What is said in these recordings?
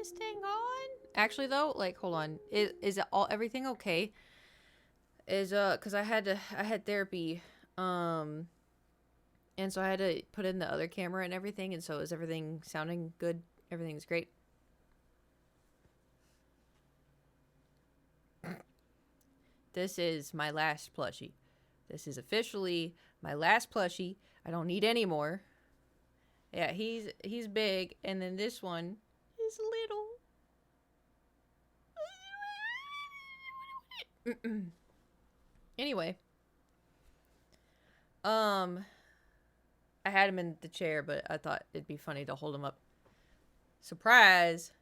this thing on? Actually, though, like, hold on. Is it all everything okay? Is cuz I had therapy and so I had to put in the other camera and everything, and so is everything sounding good? Everything's great. This is my last plushie. This is officially my last plushie. I don't need any more. Yeah, he's big, and then this one is little. Anyway, um, I had him in the chair, but I thought it'd be funny to hold him up. Surprise!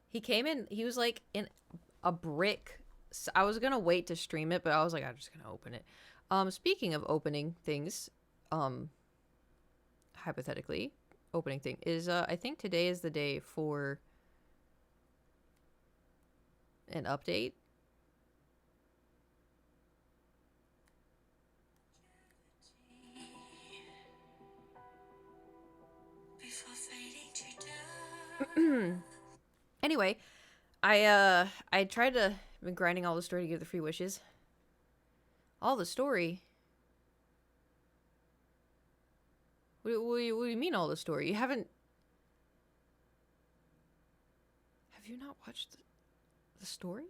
He came in. He was like in a brick. I was gonna wait to stream it, but I was like, I'm just gonna open it. Speaking of opening things, um, hypothetically, opening thing is I think today is the day for an update. Anyway, I tried to been grinding all the story to get the free wishes. All the story. What do you mean all the story? You haven't. Have you not watched the story?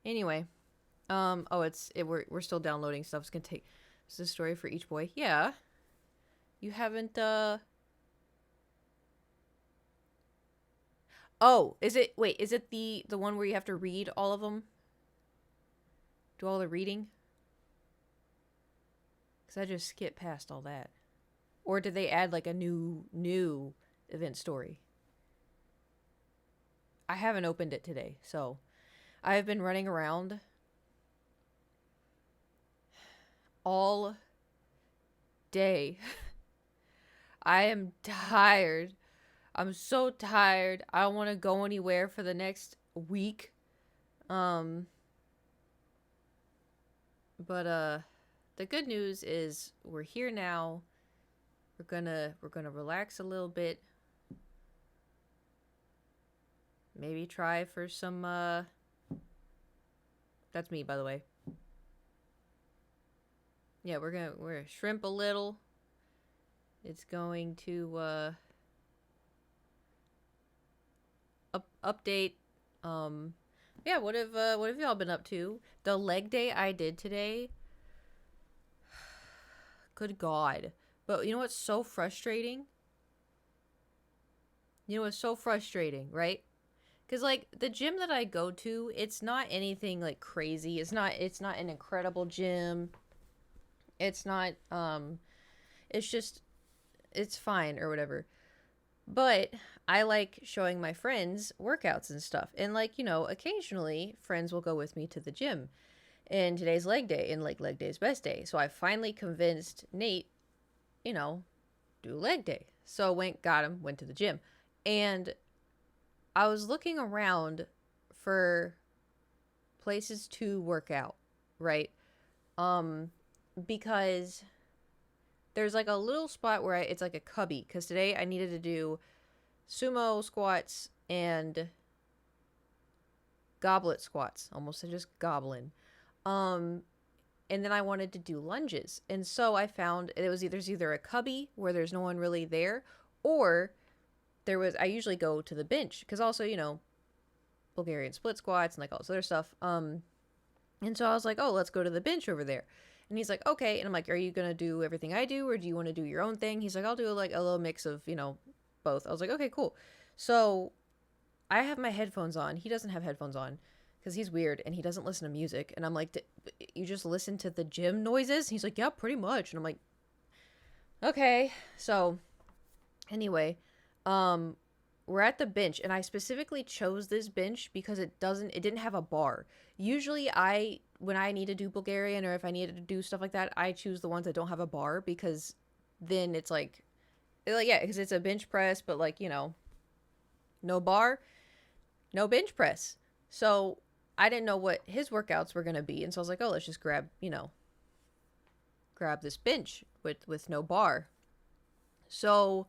Anyway, oh, we're still downloading stuff. It's gonna take. Is the story for each boy? Yeah. You haven't. Oh, is it? Wait, is it the one where you have to read all of them? Do all the reading? Because I just skipped past all that. Or did they add like a new event story? I haven't opened it today, so I've been running around all day. I am tired. I'm so tired. I don't want to go anywhere for the next week. Um but the good news is we're here now. We're gonna relax a little bit. Maybe try for some that's me by the way. Yeah, we're gonna shrimp a little. It's going to update. Yeah, what have y'all been up to? The leg day I did today. Good God. But you know what's so frustrating? You know what's so frustrating, right? Cuz like the gym that I go to, it's not anything like crazy. It's not an incredible gym. It's not it's just it's fine or whatever. But I like showing my friends workouts and stuff. And like, occasionally friends will go with me to the gym. And today's leg day and like leg day's best day. So I finally convinced Nate, you know, do leg day. So got him, went to the gym. And I was looking around for places to work out, right? Um because there's like a little spot where it's like a cubby cuz today I needed to do sumo squats and goblet squats. Almost said just goblin. Um and then I wanted to do lunges. And so I found there's either a cubby where there's no one really there, or I usually go to the bench because also, Bulgarian split squats and like all this other stuff. And so I was like, oh, let's go to the bench over there. And he's like, okay. And I'm like, are you going to do everything I do or do you want to do your own thing? He's like, I'll do like a little mix of, both. I was like, okay, cool. So I have my headphones on. He doesn't have headphones on because he's weird and he doesn't listen to music. And I'm like, you just listen to the gym noises? He's like, yeah, pretty much. And I'm like, okay. So anyway, we're at the bench and I specifically chose this bench because it didn't have a bar. Usually when I need to do Bulgarian or if I needed to do stuff like that, I choose the ones that don't have a bar because then it's like yeah, because it's a bench press, but like, no bar, no bench press. So I didn't know what his workouts were gonna be, and so I was like, oh, let's just grab this bench with no bar. So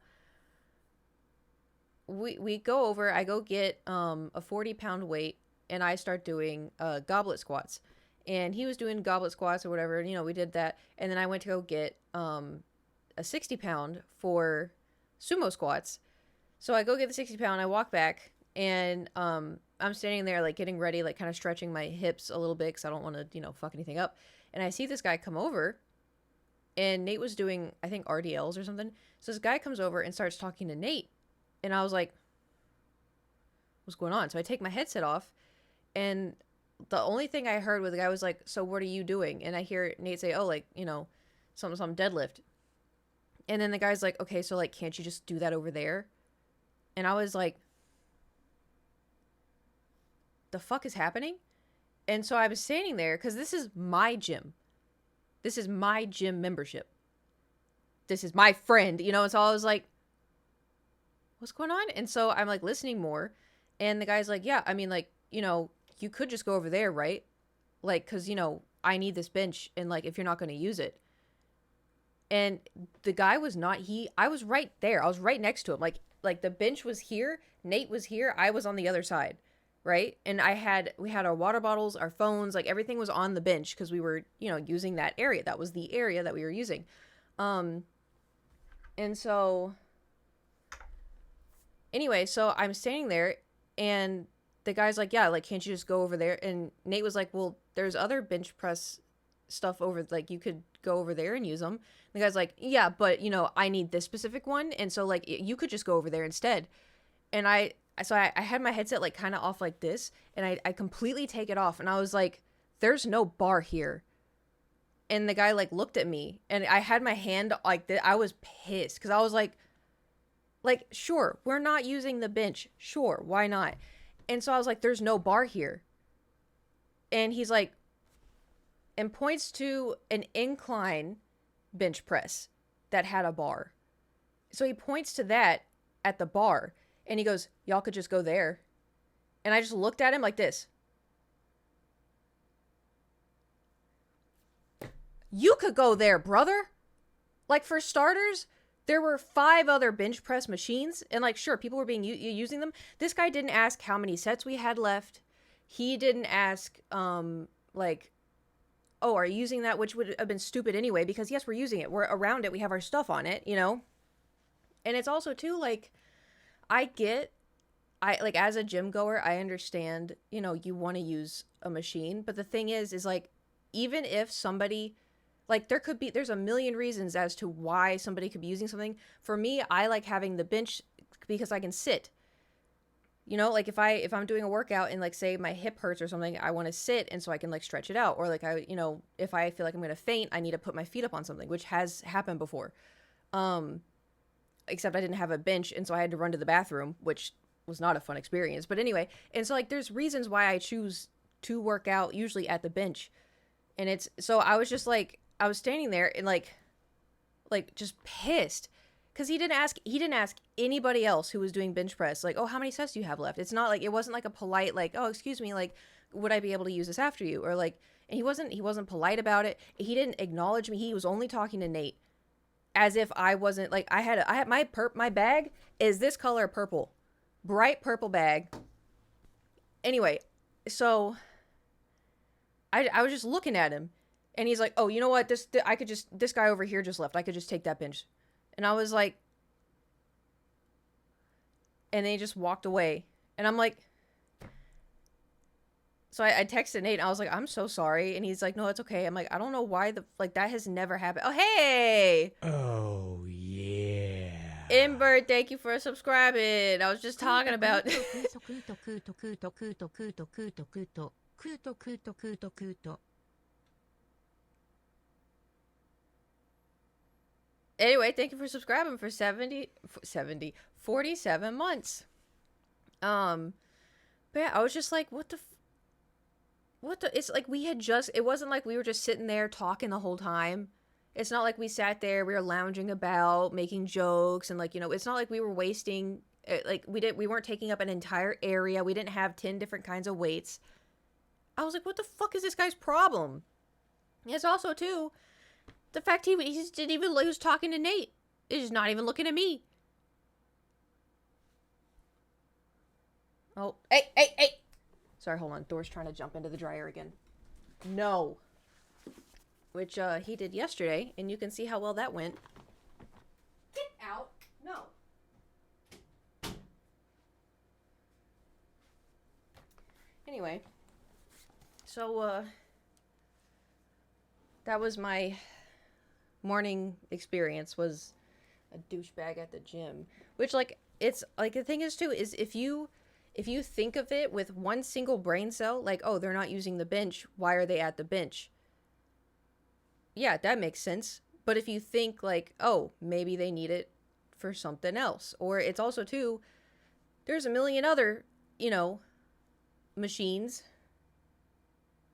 we go over. I go get a 40-pound weight, and I start doing goblet squats. And he was doing goblet squats or whatever. And, we did that. And then I went to go get a 60-pound for sumo squats. So I go get the 60-pound. I walk back, and I'm standing there like getting ready, like kind of stretching my hips a little bit because I don't want to fuck anything up. And I see this guy come over, and Nate was doing, I think, RDLs or something. So this guy comes over and starts talking to Nate, and I was like, what's going on? So I take my headset off, and the only thing I heard was the guy was like, so what are you doing? And I hear Nate say, oh, like, some deadlift. And then the guy's like, okay, so like, can't you just do that over there? And I was like, the fuck is happening? And so I was standing there because this is my gym. This is my gym membership. This is my friend, and so I was like, what's going on? And so I'm like listening more, and the guy's like, yeah, I mean, like, you could just go over there, right? Like, because, I need this bench, and like, if you're not going to use it. And the guy was not, I was right there. I was right next to him. Like the bench was here. Nate was here. I was on the other side. Right. And we had our water bottles, our phones, like everything was on the bench because we were, using that area. That was the area that we were using. And so anyway, so I'm standing there, and the guy's like, yeah, like, can't you just go over there? And Nate was like, well, there's other bench press stuff over, like, you could go over there and use them. The guy's like, yeah, but I need this specific one, and so like you could just go over there instead. And I had my headset like kind of off like this, and I completely take it off, and I was like, there's no bar here. And the guy like looked at me, and I had my hand like that. I was pissed because I was like, sure, we're not using the bench, sure, why not? And so I was like, there's no bar here. And he's like, and points to an incline bench press that had a bar. So he points to that at the bar, and he goes, y'all could just go there. And I just looked at him like this. You could go there, brother. Like, for starters, there were 5 other bench press machines, and like, sure, people were using them. This guy didn't ask how many sets we had left. He didn't ask, like, oh, are you using that? Which would have been stupid anyway, because yes, we're using it. We're around it. We have our stuff on it, And it's also too, like, like, as a gym goer, I understand, you want to use a machine, but the thing is like, even if somebody, like, there's a million reasons as to why somebody could be using something. For me, I like having the bench because I can sit. Like, if I'm doing a workout and, like, say my hip hurts or something, I want to sit, and so I can, like, stretch it out. Or, like, if I feel like I'm going to faint, I need to put my feet up on something, which has happened before. Except I didn't have a bench, and so I had to run to the bathroom, which was not a fun experience. But anyway, and so, like, there's reasons why I choose to work out usually at the bench. And so I was just, like, I was standing there and, like just pissed. Because he didn't ask anybody else who was doing bench press, like, oh, how many sets do you have left? It's not like, it wasn't like a polite, like, oh, excuse me, like, would I be able to use this after you? Or like, and he wasn't polite about it. He didn't acknowledge me. He was only talking to Nate as if I wasn't, like, I had my bag is this color purple, bright purple bag. Anyway, so I was just looking at him, and he's like, oh, you know what? This guy over here just left. I could just take that bench. And I was like, and then he just walked away. And I'm like, so I texted Nate, and I was like, I'm so sorry. And he's like, no, it's okay. I'm like, I don't know why that has never happened. Oh, hey. Oh, yeah. Ember, thank you for subscribing. I was just talking about. Anyway, thank you for subscribing for 47 months. But yeah, I was just like, it's like it wasn't like we were just sitting there talking the whole time. It's not like we sat there, we were lounging about, making jokes, and like, it's not like we were wasting, like, we weren't taking up an entire area. We didn't have 10 different kinds of weights. I was like, what the fuck is this guy's problem? It's also, too, the fact he just didn't even, he was talking to Nate. He's not even looking at me. Oh, hey, hey, hey! Sorry, hold on. Door's trying to jump into the dryer again. No. Which, he did yesterday, and you can see how well that went. Get out! No. Anyway. So, that was my morning experience, was a douchebag at the gym. Which, like, it's, like, the thing is, too, is if you think of it with one single brain cell, like, oh, they're not using the bench, why are they at the bench? Yeah, that makes sense. But if you think, like, oh, maybe they need it for something else. Or it's also, too, there's a million other, machines.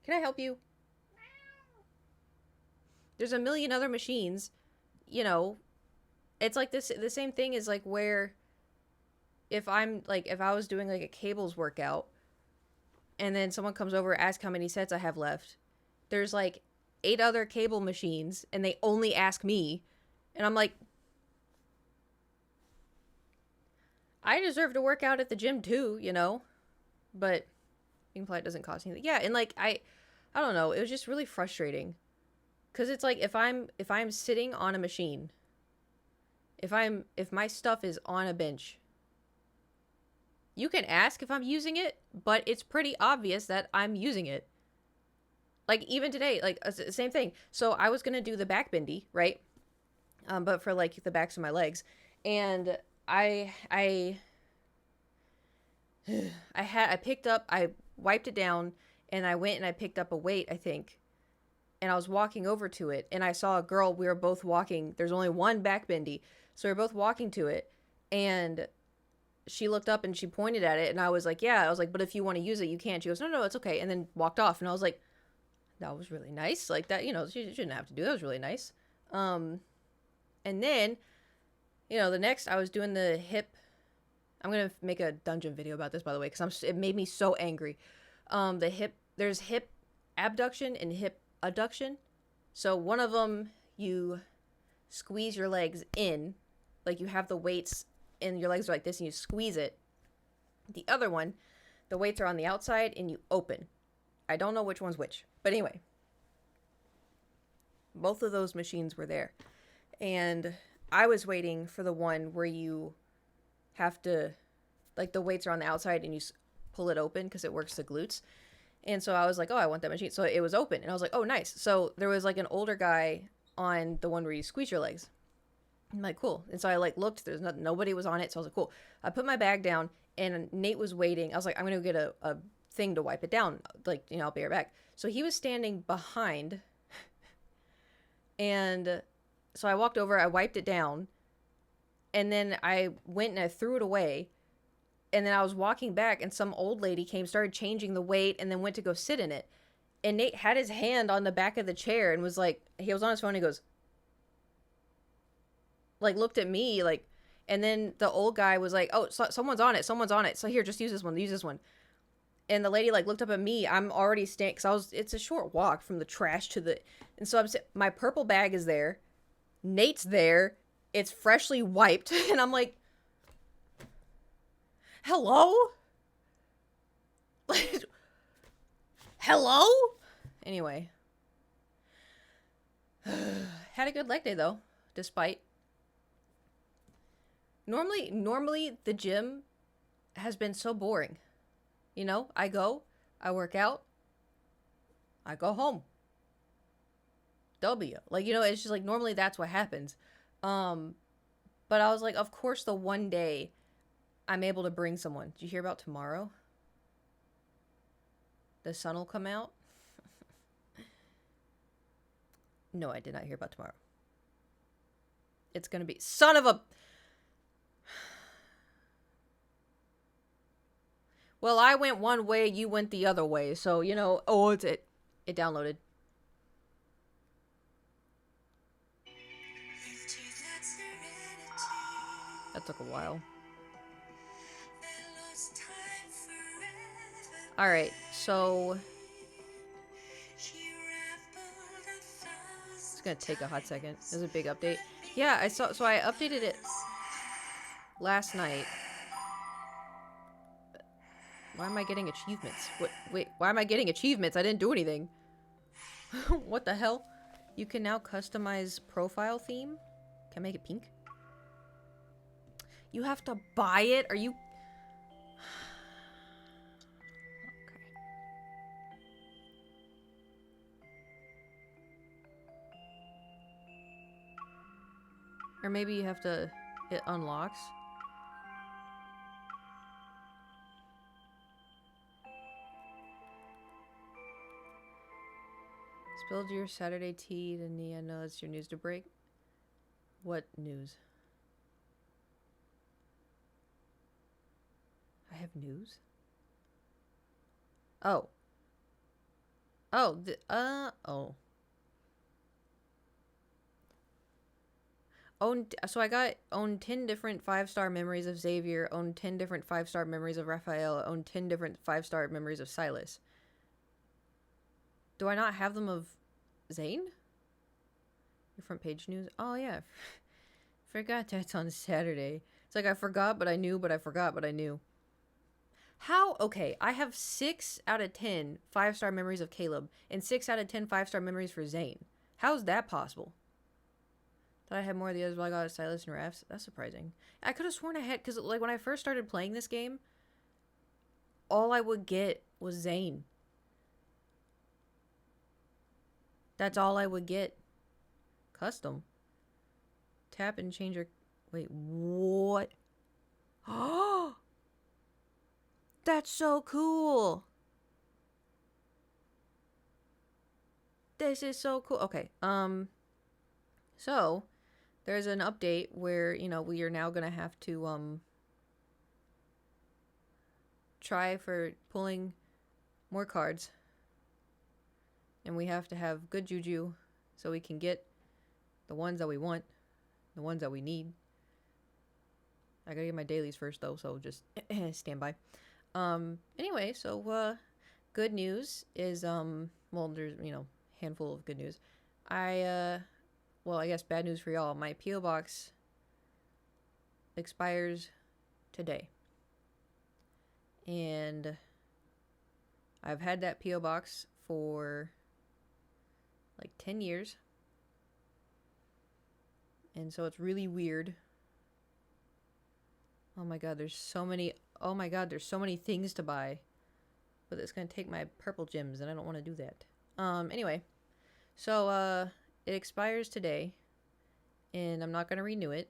Can I help you? There's a million other machines, it's like this, the same thing is like where if I was doing like a cables workout and then someone comes over, asks how many sets I have left, there's like 8 other cable machines and they only ask me, and I'm like, I deserve to work out at the gym too, but being polite doesn't cost anything. Yeah, and like I don't know, it was just really frustrating. Cause it's like if I'm sitting on a machine, if my stuff is on a bench, you can ask if I'm using it, but it's pretty obvious that I'm using it. Like even today, like same thing. So I was gonna do the back bendy, right? But for like the backs of my legs, and I wiped it down, and I went and I picked up a weight, I think. And I was walking over to it, and I saw a girl. We were both walking. There's only one back bendy, so we were both walking to it. And she looked up and she pointed at it, and I was like, "Yeah." I was like, "But if you want to use it, you can." She goes, "No, no, it's okay." And then walked off. And I was like, "That was really nice. Like that, she shouldn't have to do. That was really nice." And then, the next I was doing the hip. I'm gonna make a dungeon video about this, by the way, because it made me so angry. The hip. There's hip abduction and hip adduction. So one of them, you squeeze your legs in, like you have the weights and your legs are like this and you squeeze it. The other one, the weights are on the outside and you open. I don't know which one's which, but anyway, both of those machines were there, and I was waiting for the one where you have to, like, the weights are on the outside and you pull it open because it works the glutes. And so I was like, oh, I want that machine. So it was open. And I was like, oh, nice. So there was like an older guy on the one where you squeeze your legs. I'm like, cool. And so I like looked, there's nobody was on it. So I was like, cool. I put my bag down and Nate was waiting. I was like, I'm going to get a thing to wipe it down. Like, I'll be right back. So he was standing behind. And so I walked over, I wiped it down. And then I went and I threw it away. And then I was walking back and some old lady came, started changing the weight, and then went to go sit in it. And Nate had his hand on the back of the chair and was like, he was on his phone and he goes, like, looked at me, like, and then the old guy was like, oh, someone's on it. So here, just use this one. And the lady like looked up at me. I'm already standing, because it's a short walk from the trash to the, and so my purple bag is there. Nate's there. It's freshly wiped. And I'm like, hello? Hello? Anyway. Had a good leg day, though, despite. Normally the gym has been so boring. I go, I work out, I go home. W. Like, it's just like normally that's what happens. But I was like, of course the one day I'm able to bring someone. Did you hear about tomorrow? The sun will come out? No, I did not hear about tomorrow. It's gonna be... Son of a... Well, I went one way, you went the other way. So, oh, it downloaded. That took a while. Alright, so... It's gonna take a hot second. There's a big update. Yeah, I updated it last night. Why am I getting achievements? What? Wait, why am I getting achievements? I didn't do anything. What the hell? You can now customize profile theme. Can I make it pink? You have to buy it? Are you... Okay. Or maybe you have to... It unlocks. Spilled your Saturday tea to Nia. No, that's your news to break. What news? I have news? Oh. Oh, oh. So I got owned 10 different 5-star memories of Xavier, owned 10 different 5-star memories of Raphael, owned 10 different 5-star memories of Silas. Do I not have them of Zane? Your front page news? Oh, yeah. Forgot that's on Saturday. It's like I forgot, but I knew, but I forgot, but I knew. How? Okay, I have 6 out of 10 5-star memories of Caleb and 6 out of 10 5-star memories for Zane. How's that possible? Thought I had more of the others while I got Silas and Raphs. That's surprising. I could have sworn I had, because like when I first started playing this game, all I would get was Zane. That's all I would get. Custom. Tap and change your... Wait, what? Oh! That's so cool! This is so cool. Okay, so... There's an update where, you know, we are now going to have to, try for pulling more cards. And we have to have good juju so we can get the ones that we want, the ones that we need. I gotta get my dailies first, though, so just stand by. Anyway, so, good news is, well, there's, you know, handful of good news. Well, I guess bad news for y'all. My P.O. box expires today. And I've had that P.O. box for like 10 years. And so it's really weird. Oh my god, there's so many... Oh my god, there's so many things to buy. But it's going to take my purple gems, and I don't want to do that. Anyway. So, it expires today, and I'm not going to renew it.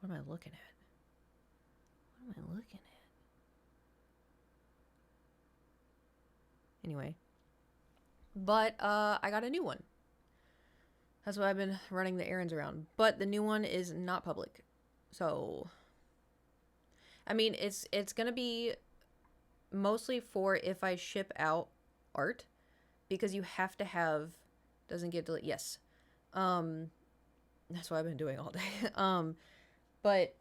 What am I looking at? What am I looking at? Anyway. But, I got a new one. That's what I've been running the errands around. But the new one is not public. So, I mean, it's going to be mostly for if I ship out art. Because you have to have... Doesn't get delayed. Yes. That's what I've been doing all day. But...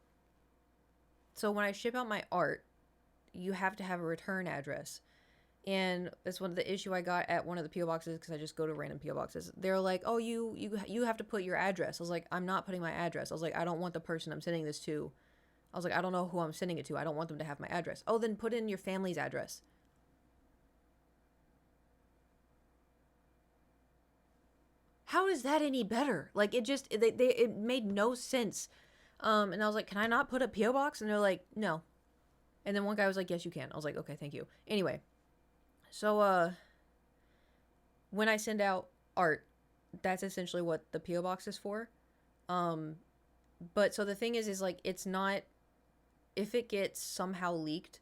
So when I ship out my art, you have to have a return address. And that's one of the issue I got at one of the P.O. boxes, because I just go to random P.O. boxes. They're like, oh, you have to put your address. I was like, I'm not putting my address. I was like, I don't want the person I'm sending this to. I was like, I don't know who I'm sending it to. I don't want them to have my address. Oh, then put in your family's address. How is that any better? Like, it just, it made no sense. And I was like, can I not put a P.O. box? And they're like, no. And then one guy was like, yes, you can. I was like, okay, thank you. Anyway. So, when I send out art, that's essentially what the P.O. box is for. But so the thing is like, it's not, if it gets somehow leaked,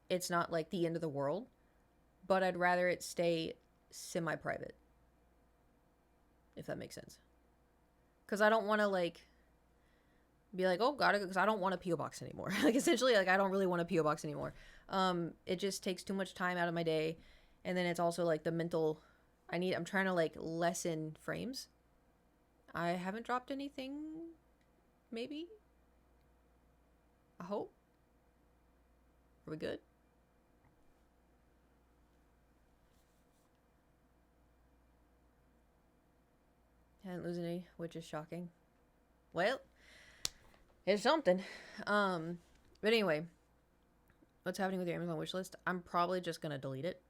it's not like the end of the world. But I'd rather it stay semi-private. If that makes sense. Because I don't want to, like, be like, oh, gotta go, because I don't want a P.O. box anymore. Like, essentially, like, I don't really want a P.O. box anymore. It just takes too much time out of my day. And then it's also, like, the mental... I'm trying to, like, lessen frames. I haven't dropped anything, maybe? I hope. Are we good? I didn't lose any, which is shocking. Well, it's something. But But anyway, what's happening with your Amazon wish list? I'm probably just gonna delete it.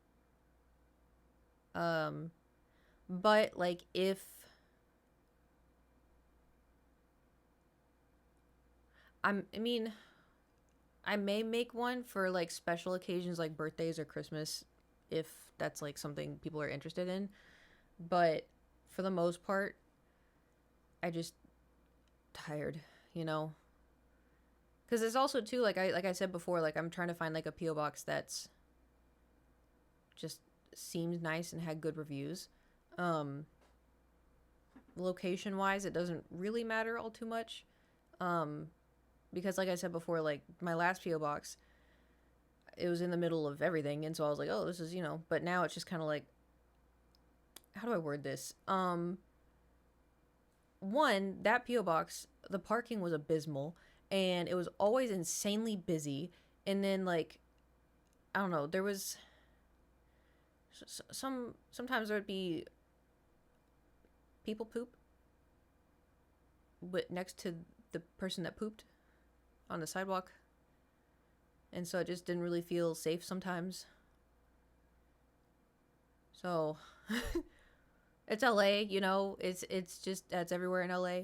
But like if I mean, I may make one for like special occasions like birthdays or Christmas if that's like something people are interested in. But for the most part, I just tired, you know. Cuz it's also too like I said before, like I'm trying to find like a PO box that's just seems nice and had good reviews. Location wise, it doesn't really matter all too much. Because like I said before, like my last PO box, it was in the middle of everything, and so I was like, oh, this is, you know. But now it's just kind of like, how do I word this? One, that PO box, the parking was abysmal, and it was always insanely busy. And then like, I don't know, there was sometimes there would be people poop, but next to the person that pooped on the sidewalk. And so it just didn't really feel safe sometimes. So it's LA, you know, it's just that's everywhere in LA.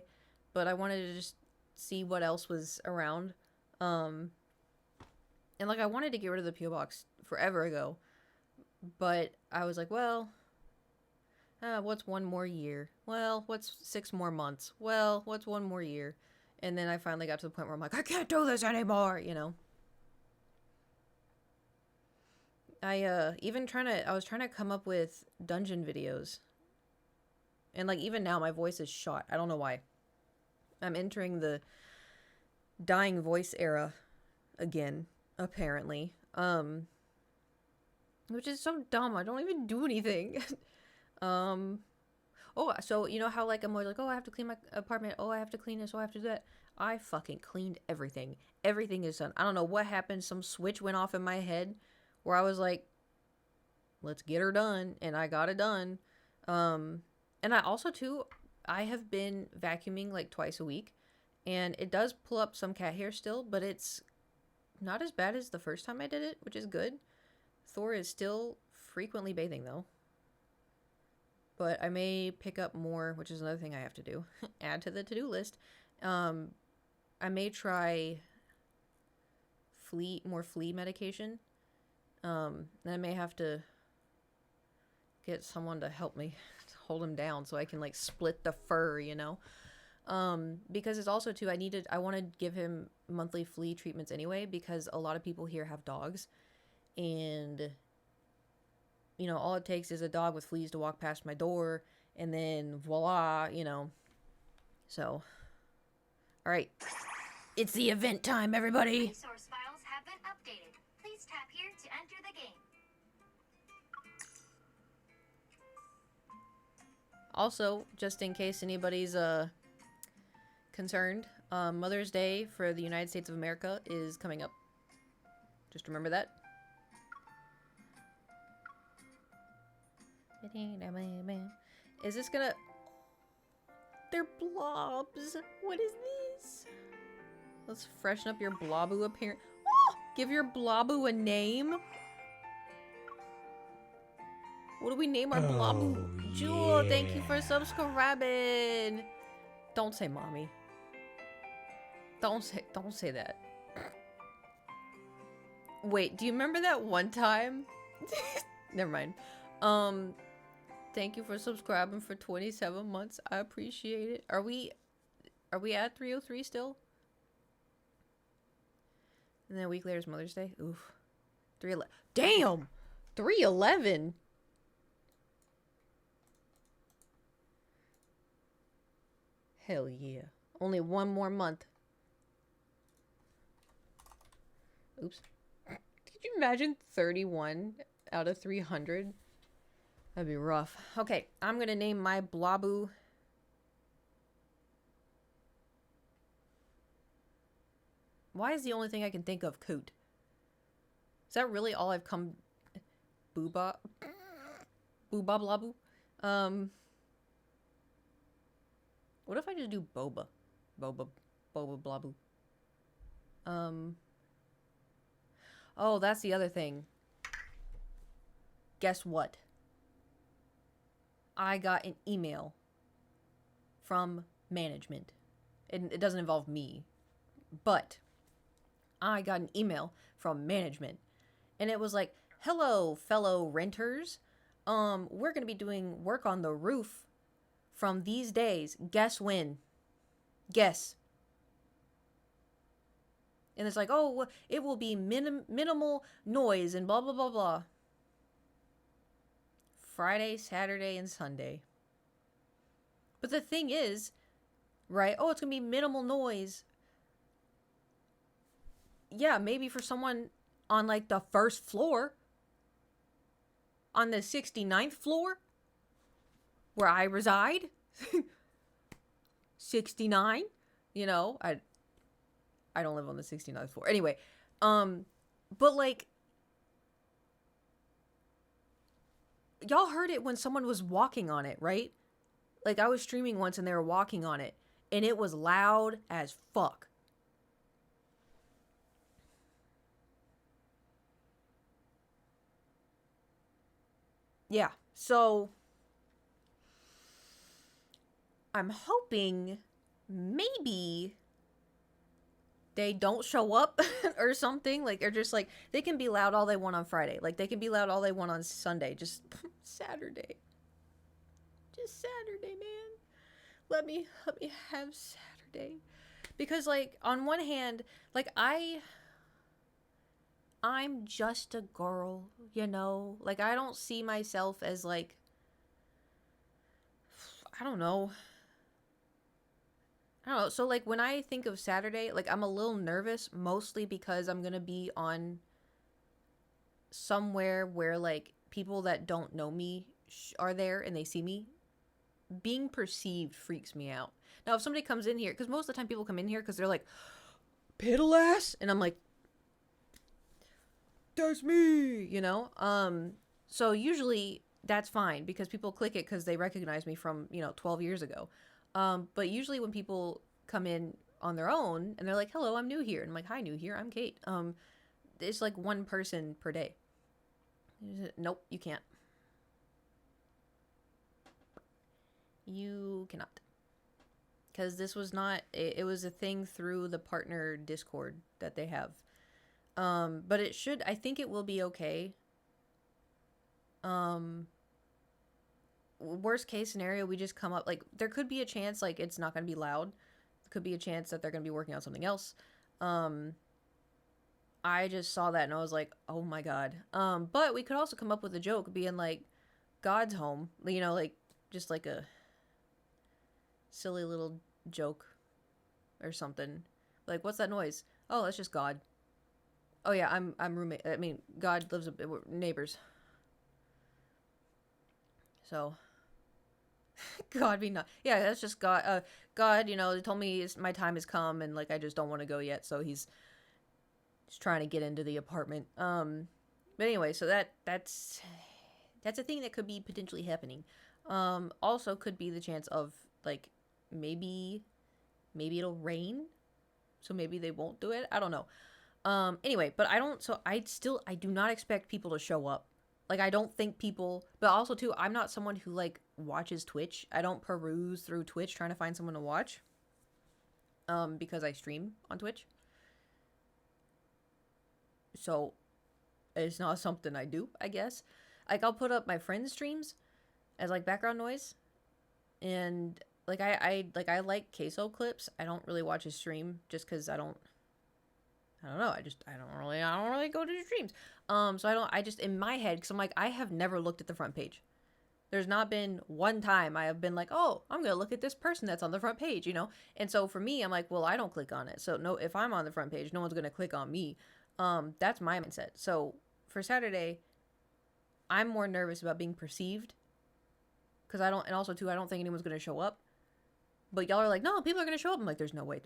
But I wanted to just see what else was around. And like I wanted to get rid of the PO box forever ago. But I was like, well, what's one more year? Well, what's 6 more months? Well, what's one more year? And then I finally got to the point where I'm like, I can't do this anymore, you know. I was trying to come up with dungeon videos. And like even now my voice is shot. I don't know why. I'm entering the dying voice era again, apparently. Which is so dumb. I don't even do anything. Oh, so you know how like I'm always like, oh, I have to clean my apartment. Oh, I have to clean this. Oh, I have to do that. I fucking cleaned everything. Everything is done. I don't know what happened. Some switch went off in my head where I was like, let's get her done, and I got it done. And I also too, I have been vacuuming like twice a week, and it does pull up some cat hair still, but it's not as bad as the first time I did it, which is good. Thor is still frequently bathing though. But I may pick up more, which is another thing I have to do. Add to the to-do list. I may try more flea medication. And I may have to get someone to help me hold him down so I can like split the fur, you know. Because it's also too, I want to give him monthly flea treatments anyway, because a lot of people here have dogs, and you know, all it takes is a dog with fleas to walk past my door, and then voila, you know. So, all right, it's the event time, everybody. Resource files have been updated. Please tap here to enter the game. Also, just in case anybody's concerned, Mother's Day for the United States of America is coming up. Just remember that. Is this gonna... They're blobs. What is this? Let's freshen up your Bloboo appearance. Oh, give your Bloboo a name. What do we name our Bloboo? Jewel, thank you for subscribing. Don't say mommy. Don't say that. Wait, do you remember that one time? Never mind. Thank you for subscribing for 27 months. I appreciate it. Are we at 303 still? And then a week later is Mother's Day. Oof. 311. Damn! 311. Hell yeah. Only one more month. Oops. Could you imagine 31 out of 300? That'd be rough. Okay, I'm gonna name my Bloboo. Why is the only thing I can think of Coot? Is that really all I've come... Booba? Booba Bloboo? What if I just do Boba? Boba Bloboo. Oh, that's the other thing. Guess what? I got an email from management. It doesn't involve me, but I got an email from management, and it was like, "Hello, fellow renters. We're gonna be doing work on the roof from these days. Guess when? Guess." And it's like, "Oh, it will be minimal noise and blah blah blah blah." Friday, Saturday, and Sunday. But the thing is, right? Oh, it's gonna be minimal noise. Yeah, maybe for someone on like the first floor, on the 69th floor, where I reside. 69, you know, I don't live on the 69th floor. Anyway, but like y'all heard it when someone was walking on it, right? Like I was streaming once and they were walking on it and it was loud as fuck. Yeah. So I'm hoping maybe they don't show up or something. Like they're just like they can be loud all they want on Friday. Like they can be loud all they want on Sunday. Just Saturday. Just Saturday, man. Let me have Saturday. Because like on one hand, like I'm just a girl, you know? Like I don't see myself as like I don't know. I don't know. So like when I think of Saturday, like I'm a little nervous mostly because I'm going to be on somewhere where like people that don't know me are there and they see me. Being perceived freaks me out. Now if somebody comes in here, because most of the time people come in here because they're like, "Piddle ass," and I'm like, "That's me," you know. So usually that's fine because people click it because they recognize me from 12 years ago. But usually when people come in on their own and they're like, "Hello, I'm new here," and I'm like, "Hi, new here. I'm Kate." It's like one person per day. Nope, you can't. You cannot. Because this was not, it was a thing through the partner Discord that they have. But it should, I think it will be okay. Worst case scenario, we just come up, like, there could be a chance, like, it's not going to be loud. There could be a chance that they're going to be working on something else. I just saw that and I was like, oh my god. But we could also come up with a joke being like, God's home, like, just like a silly little joke or something. Like, what's that noise? Oh, that's just God. Oh yeah, I'm roommate. I mean, God lives we're neighbors. So, God be not. Yeah, that's just God. God, he told me my time has come, and like I just don't want to go yet. So he's trying to get into the apartment. But anyway, so that's a thing that could be potentially happening. Also could be the chance of like maybe it'll rain, so maybe they won't do it. I don't know. Anyway, but I do not expect people to show up. Like I don't think people, but also too, I'm not someone who like watches Twitch. I don't peruse through Twitch trying to find someone to watch. Because I stream on Twitch. So it's not something I do, I guess. Like I'll put up my friends' streams as like background noise. And like I like queso clips. I don't really watch his stream just because I don't know. I don't really go to the streams. So I just in my head, because I'm like, I have never looked at the front page. There's not been one time I have been like, oh, I'm gonna look at this person that's on the front page, And so for me, I'm like, well, I don't click on it. So no, if I'm on the front page, no one's gonna click on me. That's my mindset. So for Saturday, I'm more nervous about being perceived because and also too, I don't think anyone's gonna show up. But y'all are like, no, people are gonna show up. I'm like, there's no way.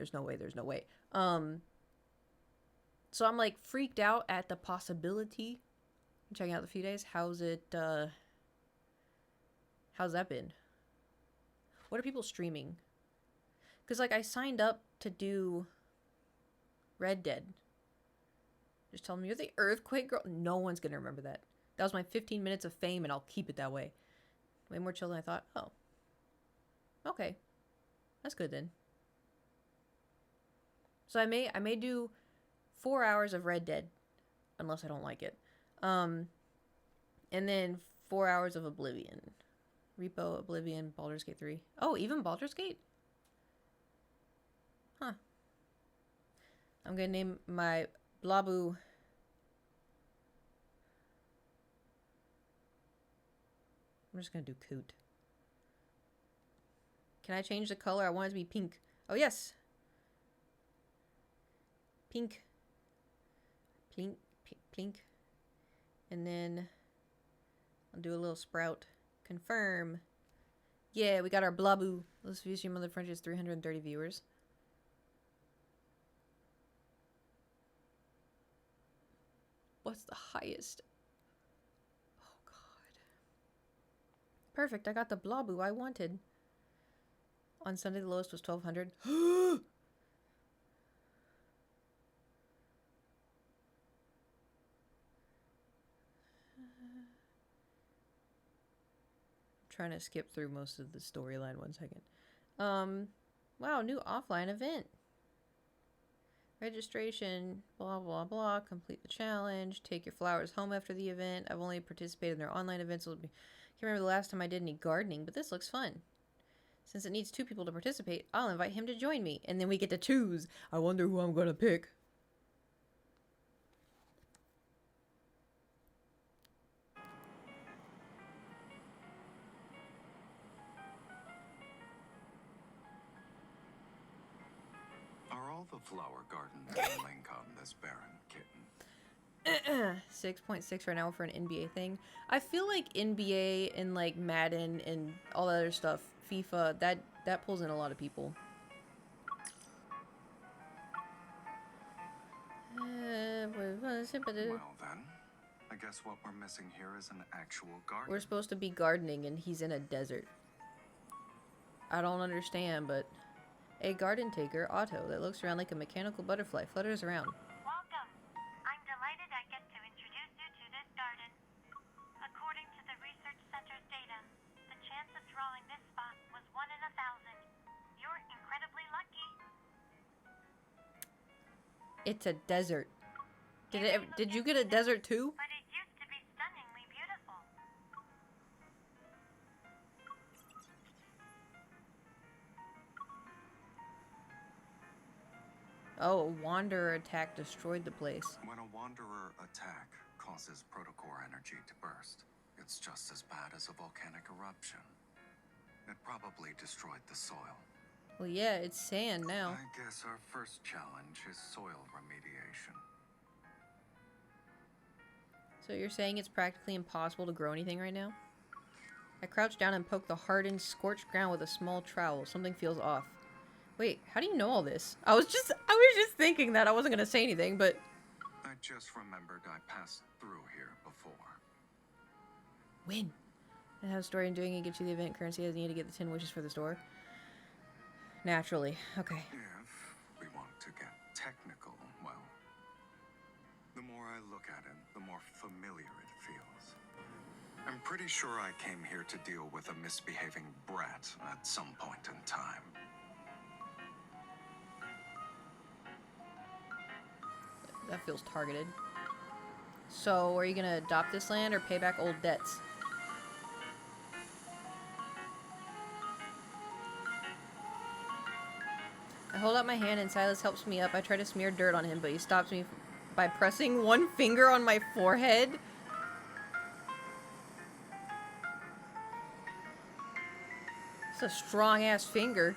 So I'm like freaked out at the possibility. I'm checking out the few days. How's that been? What are people streaming? Because like I signed up to do Red Dead. Just tell them you're the earthquake girl. No one's gonna remember that. That was my 15 minutes of fame, and I'll keep it that way. Way more chill than I thought. Oh. Okay. That's good then. So I may do 4 hours of Red Dead, unless I don't like it. And then 4 hours of Oblivion. Repo, Oblivion, Baldur's Gate 3. Oh, even Baldur's Gate? Huh. I'm gonna name my Blabu. I'm just gonna do Coot. Can I change the color? I want it to be pink. Oh, yes. Pink. Pink. Pink. And then I'll do a little sprout. Confirm. Yeah, we got our Blabu. Let's view stream on the French is 330 viewers. What's the highest? Oh, God. Perfect. I got the Blabu I wanted. On Sunday, the lowest was 1,200. Trying to skip through most of the storyline. 1 second. Wow, new offline event. Registration, blah, blah, blah. Complete the challenge. Take your flowers home after the event. I've only participated in their online events. Can't remember the last time I did any gardening, but this looks fun. Since it needs 2 people to participate, I'll invite him to join me. And then we get to choose. I wonder who I'm going to pick. Are all the flower gardens in Lincoln this barren, kitten? 6.6 right now for an NBA thing. I feel like NBA and like Madden and all that other stuff, FIFA, that pulls in a lot of people. Well then, I guess what we're missing here is an actual garden. We're supposed to be gardening and he's in a desert. I don't understand, but a garden taker, Otto, that looks around like a mechanical butterfly, flutters around. Welcome. I'm delighted I get to introduce you to this garden. According to the research center's data, the chance of drawing this spot was 1 in 1,000. You're incredibly lucky. It's a desert. Did you get a desert too? But it used to be stunningly beautiful. Oh, a wanderer attack destroyed the place. When a wanderer attack causes protocore energy to burst, it's just as bad as a volcanic eruption. It probably destroyed the soil. Well, yeah, it's sand now. I guess our first challenge is soil remediation. So you're saying it's practically impossible to grow anything right now? I crouch down and poke the hardened, scorched ground with a small trowel. Something feels off. Wait, how do you know all this? I was just thinking that. I wasn't gonna say anything, but... I just remembered I passed through here before. When? I have a story in doing it gets you the event currency as you need to get the 10 wishes for the store. Naturally. Okay. If we want to get technical, well, the more I look at it, the more familiar it feels. I'm pretty sure I came here to deal with a misbehaving brat at some point in time. That feels targeted. So, are you gonna adopt this land or pay back old debts? I hold out my hand and Silas helps me up. I try to smear dirt on him, but he stops me by pressing one finger on my forehead. It's a strong-ass finger.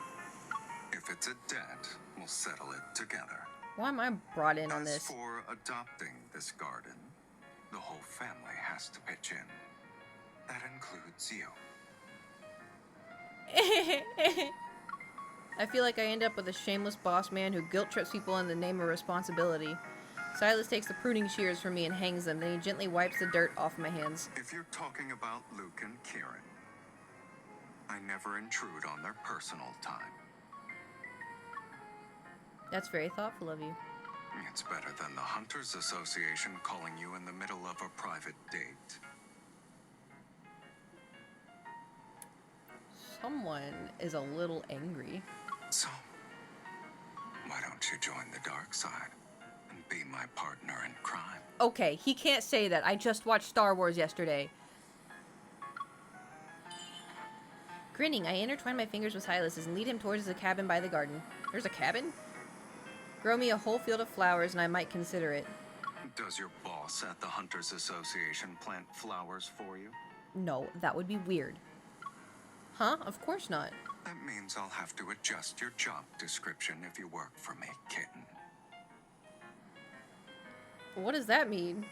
If it's a debt, we'll settle it together. Why am I brought in on As this? for adopting this garden, the whole family has to pitch in. That includes you. I feel like I end up with a shameless boss man who guilt trips people in the name of responsibility. Silas takes the pruning shears from me and hangs them, then he gently wipes the dirt off my hands. If you're talking about Luke and Kieran, I never intrude on their personal time. That's very thoughtful of you. It's better than the Hunters Association calling you in the middle of a private date. Someone is a little angry. So, why don't you join the dark side and be my partner in crime? Okay, he can't say that. I just watched Star Wars yesterday. Grinning, I intertwine my fingers with Silas's and lead him towards the cabin by the garden. There's a cabin? Grow me a whole field of flowers and I might consider it. Does your boss at the Hunters Association plant flowers for you? No, that would be weird. Huh? Of course not. That means I'll have to adjust your job description if you work for me, kitten. What does that mean?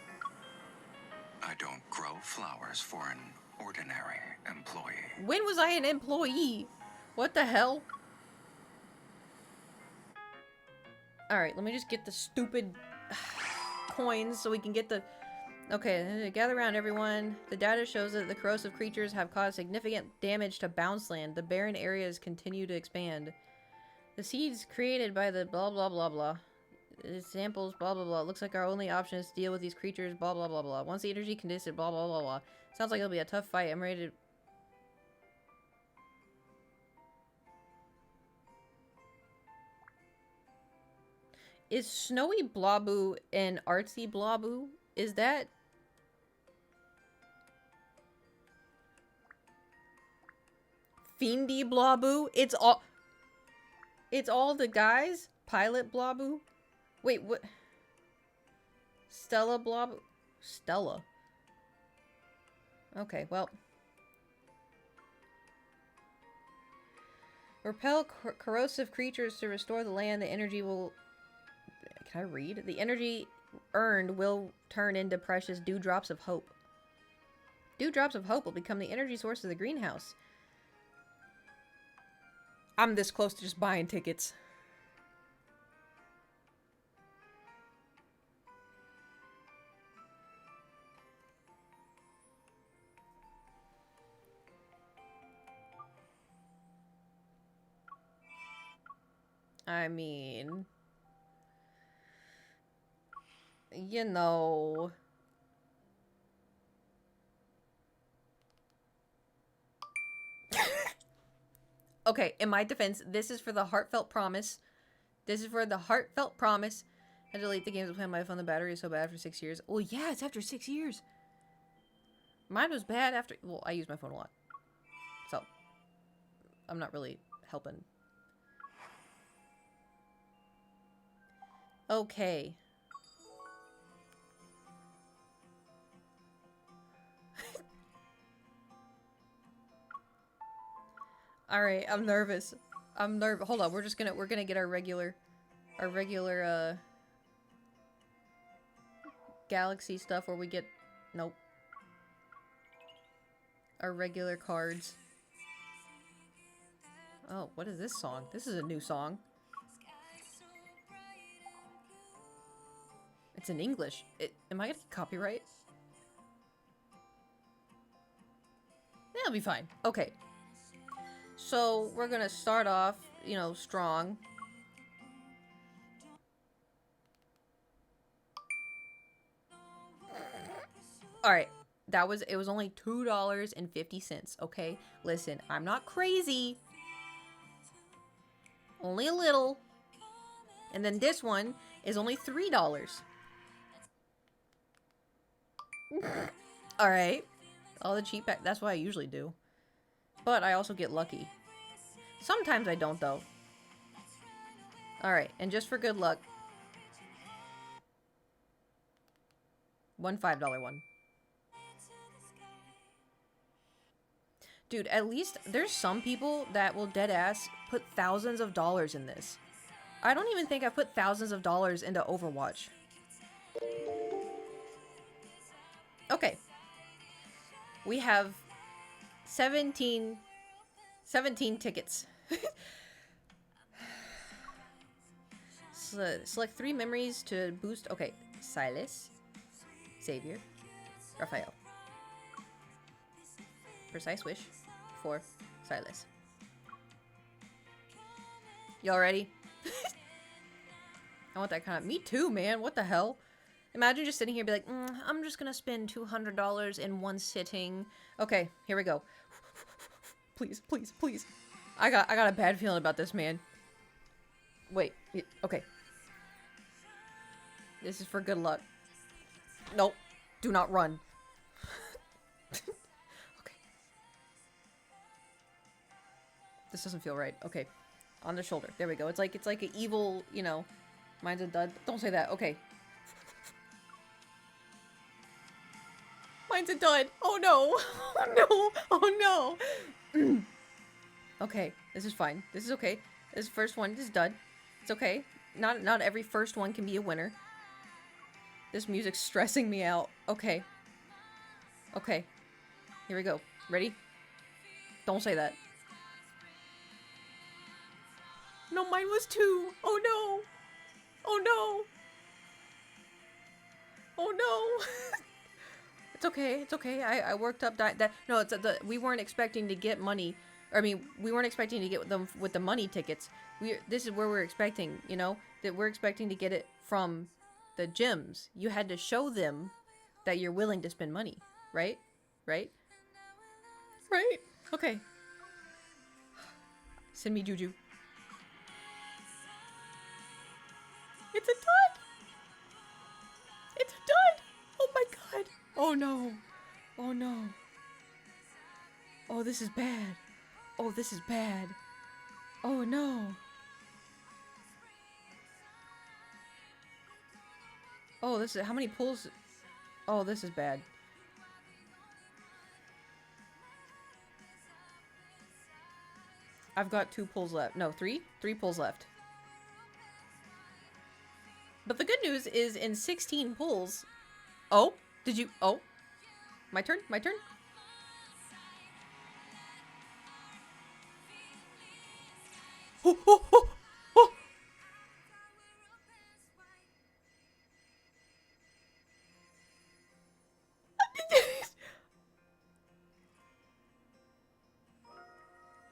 I don't grow flowers for an ordinary employee. When was I an employee? What the hell? Alright, let me just get the stupid coins so we can get the... Okay, gather around everyone. The data shows that the corrosive creatures have caused significant damage to Bounceland. The barren areas continue to expand. The seeds created by the blah blah blah blah. Samples blah blah blah. Looks like our only option is to deal with these creatures blah blah blah blah. Once the energy conditioned blah blah blah blah. Sounds like it'll be a tough fight. I'm ready to... Is Snowy Bloboo and Artsy Bloboo? Is that... Fiendy Bloboo? It's all... It's all the guys? Pilot Bloboo? Wait, what? Stella Bloboo? Stella. Okay, well... Repel corrosive creatures to restore the land. The energy will... Can I read? The energy earned will turn into precious dewdrops of hope. Dewdrops of hope will become the energy source of the greenhouse. I'm this close to just buying tickets. I mean... You know... Okay, in my defense, this is for the heartfelt promise. This is for the heartfelt promise. I delete the games I play on my phone. The battery is so bad for 6 years. Well, yeah, it's after 6 years. Mine was bad after... Well, I use my phone a lot. So, I'm not really helping. Okay. All right, I'm nervous. I'm nervous. Hold on, we're gonna get our regular galaxy stuff where we get, nope. Our regular cards. Oh, what is this song? This is a new song. It's in English. Am I gonna get copyright? That'll be fine. Okay. So, we're gonna start off, you know, strong. Alright. It was only $2.50, okay? Listen, I'm not crazy. Only a little. And then this one is only $3. Alright. All the cheap pack. That's what I usually do. But I also get lucky. Sometimes I don't, though. Alright, and just for good luck. One $5 one. Dude, at least there's some people that will deadass put thousands of dollars in this. I don't even think I've put thousands of dollars into Overwatch. Okay. We have 17 tickets. Select 3 memories to boost. Okay, Silas, Xavier, Raphael. Precise wish for Silas. Y'all ready? I want that kind of... Me too, man. What the hell? Imagine just sitting here and be like, I'm just gonna spend $200 in one sitting. Okay, here we go. Please, please, please. I got a bad feeling about this, man. Wait. Okay. This is for good luck. Nope. Do not run. Okay. This doesn't feel right. Okay. On the shoulder. There we go. It's like an evil, you know, mine's a dud. Don't say that. Okay. Mine's a dud. Oh no. Oh no. Oh no. Okay. This is fine. This is okay. This is first one. This is dud. It's okay. Not every first one can be a winner. This music's stressing me out. Okay. Okay. Here we go. Ready? Don't say that. No, mine was 2. Oh no. Oh no. Oh no. It's okay. It's okay. I worked up that. No, it's we weren't expecting to get money. I mean, we weren't expecting to get them with the money tickets. This is where we're expecting, you know, that we're expecting to get it from the gyms. You had to show them that you're willing to spend money, right? Right? Right? Okay. Send me Juju. It's a dud! It's a dud! Oh my god! Oh no! Oh no! Oh, this is bad. Oh, this is bad. Oh no! Oh, this is... How many pulls? Oh, this is bad. I've got 2 pulls left. No, 3? 3 pulls left. But the good news is in 16 pulls... Oh? Did you... Oh? My turn? My turn? Oh, oh, oh, oh.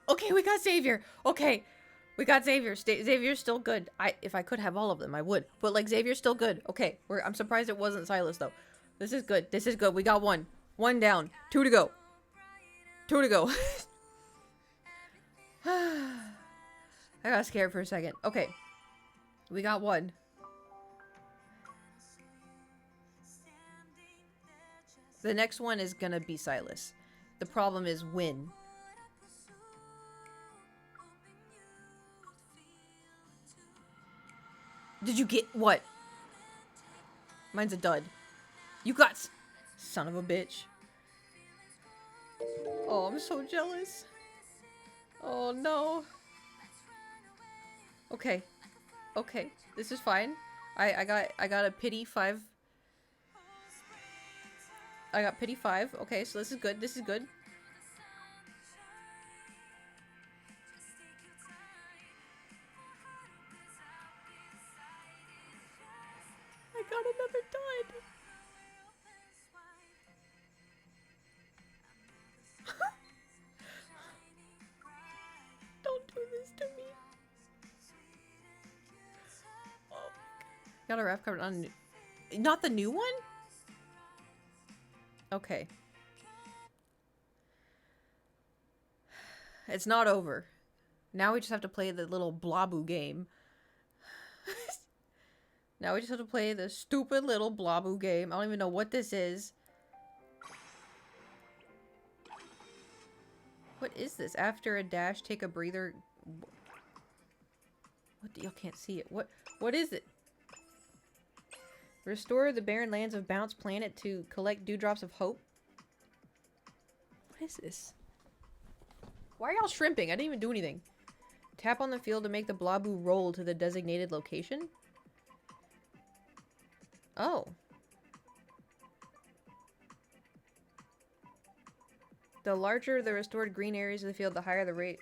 Okay, we got Xavier. Okay, we got Xavier. Xavier's still good. If I could have all of them, I would. But like Xavier's still good. Okay, I'm surprised it wasn't Silas though. This is good. This is good. We got 1. 1 down. 2 to go. 2 to go. I got scared for a second. Okay, we got 1. The next one is gonna be Silas. The problem is when. Did you get what? Mine's a dud. You got... Son of a bitch. Oh, I'm so jealous. Oh, no. Okay. Okay. This is fine. I got a pity 5. I got pity 5. Okay, so this is good. This is good. I got another dud. Don't do this to me. Oh. Got a wrap covered on... Not the new one? Okay. It's not over. Now we just have to play the little Blabu game. Now we just have to play the stupid little Blabu game. I don't even know what this is. What is this? After a dash, take a breather. What? Y'all can't see it. What is it? Restore the barren lands of Bounce Planet to collect dewdrops of hope. What is this? Why are y'all shrimping? I didn't even do anything. Tap on the field to make the Blabu roll to the designated location. Oh. The larger the restored green areas of the field, the higher the rate.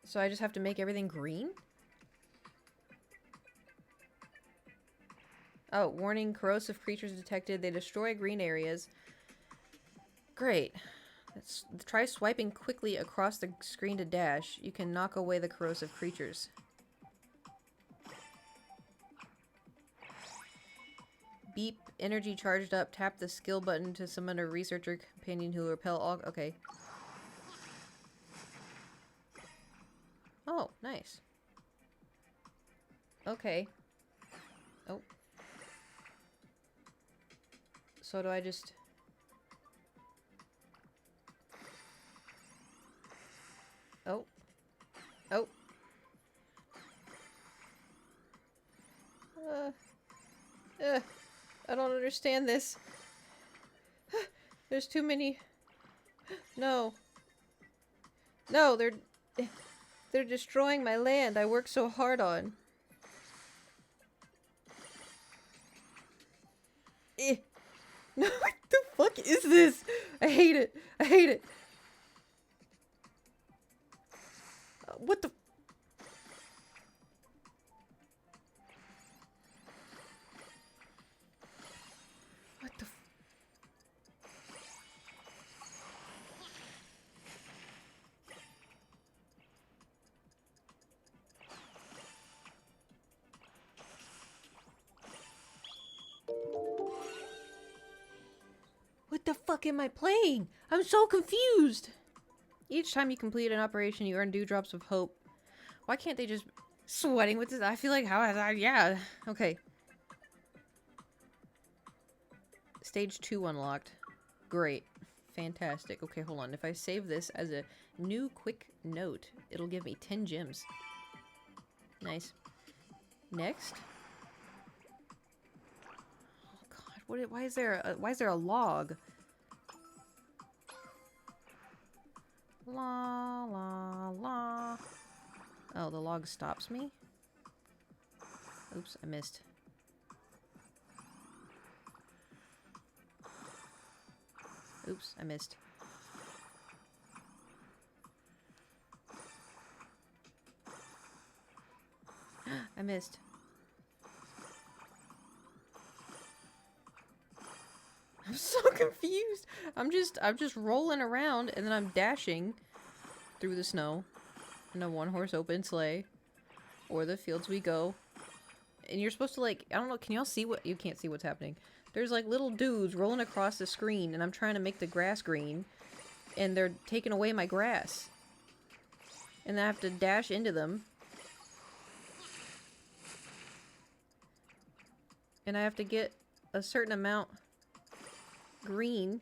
So I just have to make everything green? Oh, warning, corrosive creatures detected. They destroy green areas. Great. Try swiping quickly across the screen to dash. You can knock away the corrosive creatures. Beep. Energy charged up. Tap the skill button to summon a researcher companion who will repel all... Okay. Oh, nice. Okay. Oh. So do I just... Oh. Oh. I don't understand this. There's too many... No. No, they're destroying my land I worked so hard on. No, what the fuck is this? I hate it. I hate it. What the... What the... What the fuck am I playing? I'm so confused! Each time you complete an operation, you earn dewdrops of hope. Why can't they just... Sweating with this? I feel like yeah. Okay. Stage 2 unlocked. Great. Fantastic. Okay, hold on. If I save this as a new quick note, it'll give me 10 gems. Nice. Next. Oh god, why is there a log? La la la. Oh, the log stops me? Oops, I missed. Oops, I missed. I missed. I'm so confused. I'm just rolling around and then I'm dashing through the snow in a one-horse open sleigh, or the fields we go. And you're supposed to, like, I don't know, can y'all see what... You can't see what's happening. There's like little dudes rolling across the screen and I'm trying to make the grass green and they're taking away my grass. And I have to dash into them. And I have to get a certain amount green.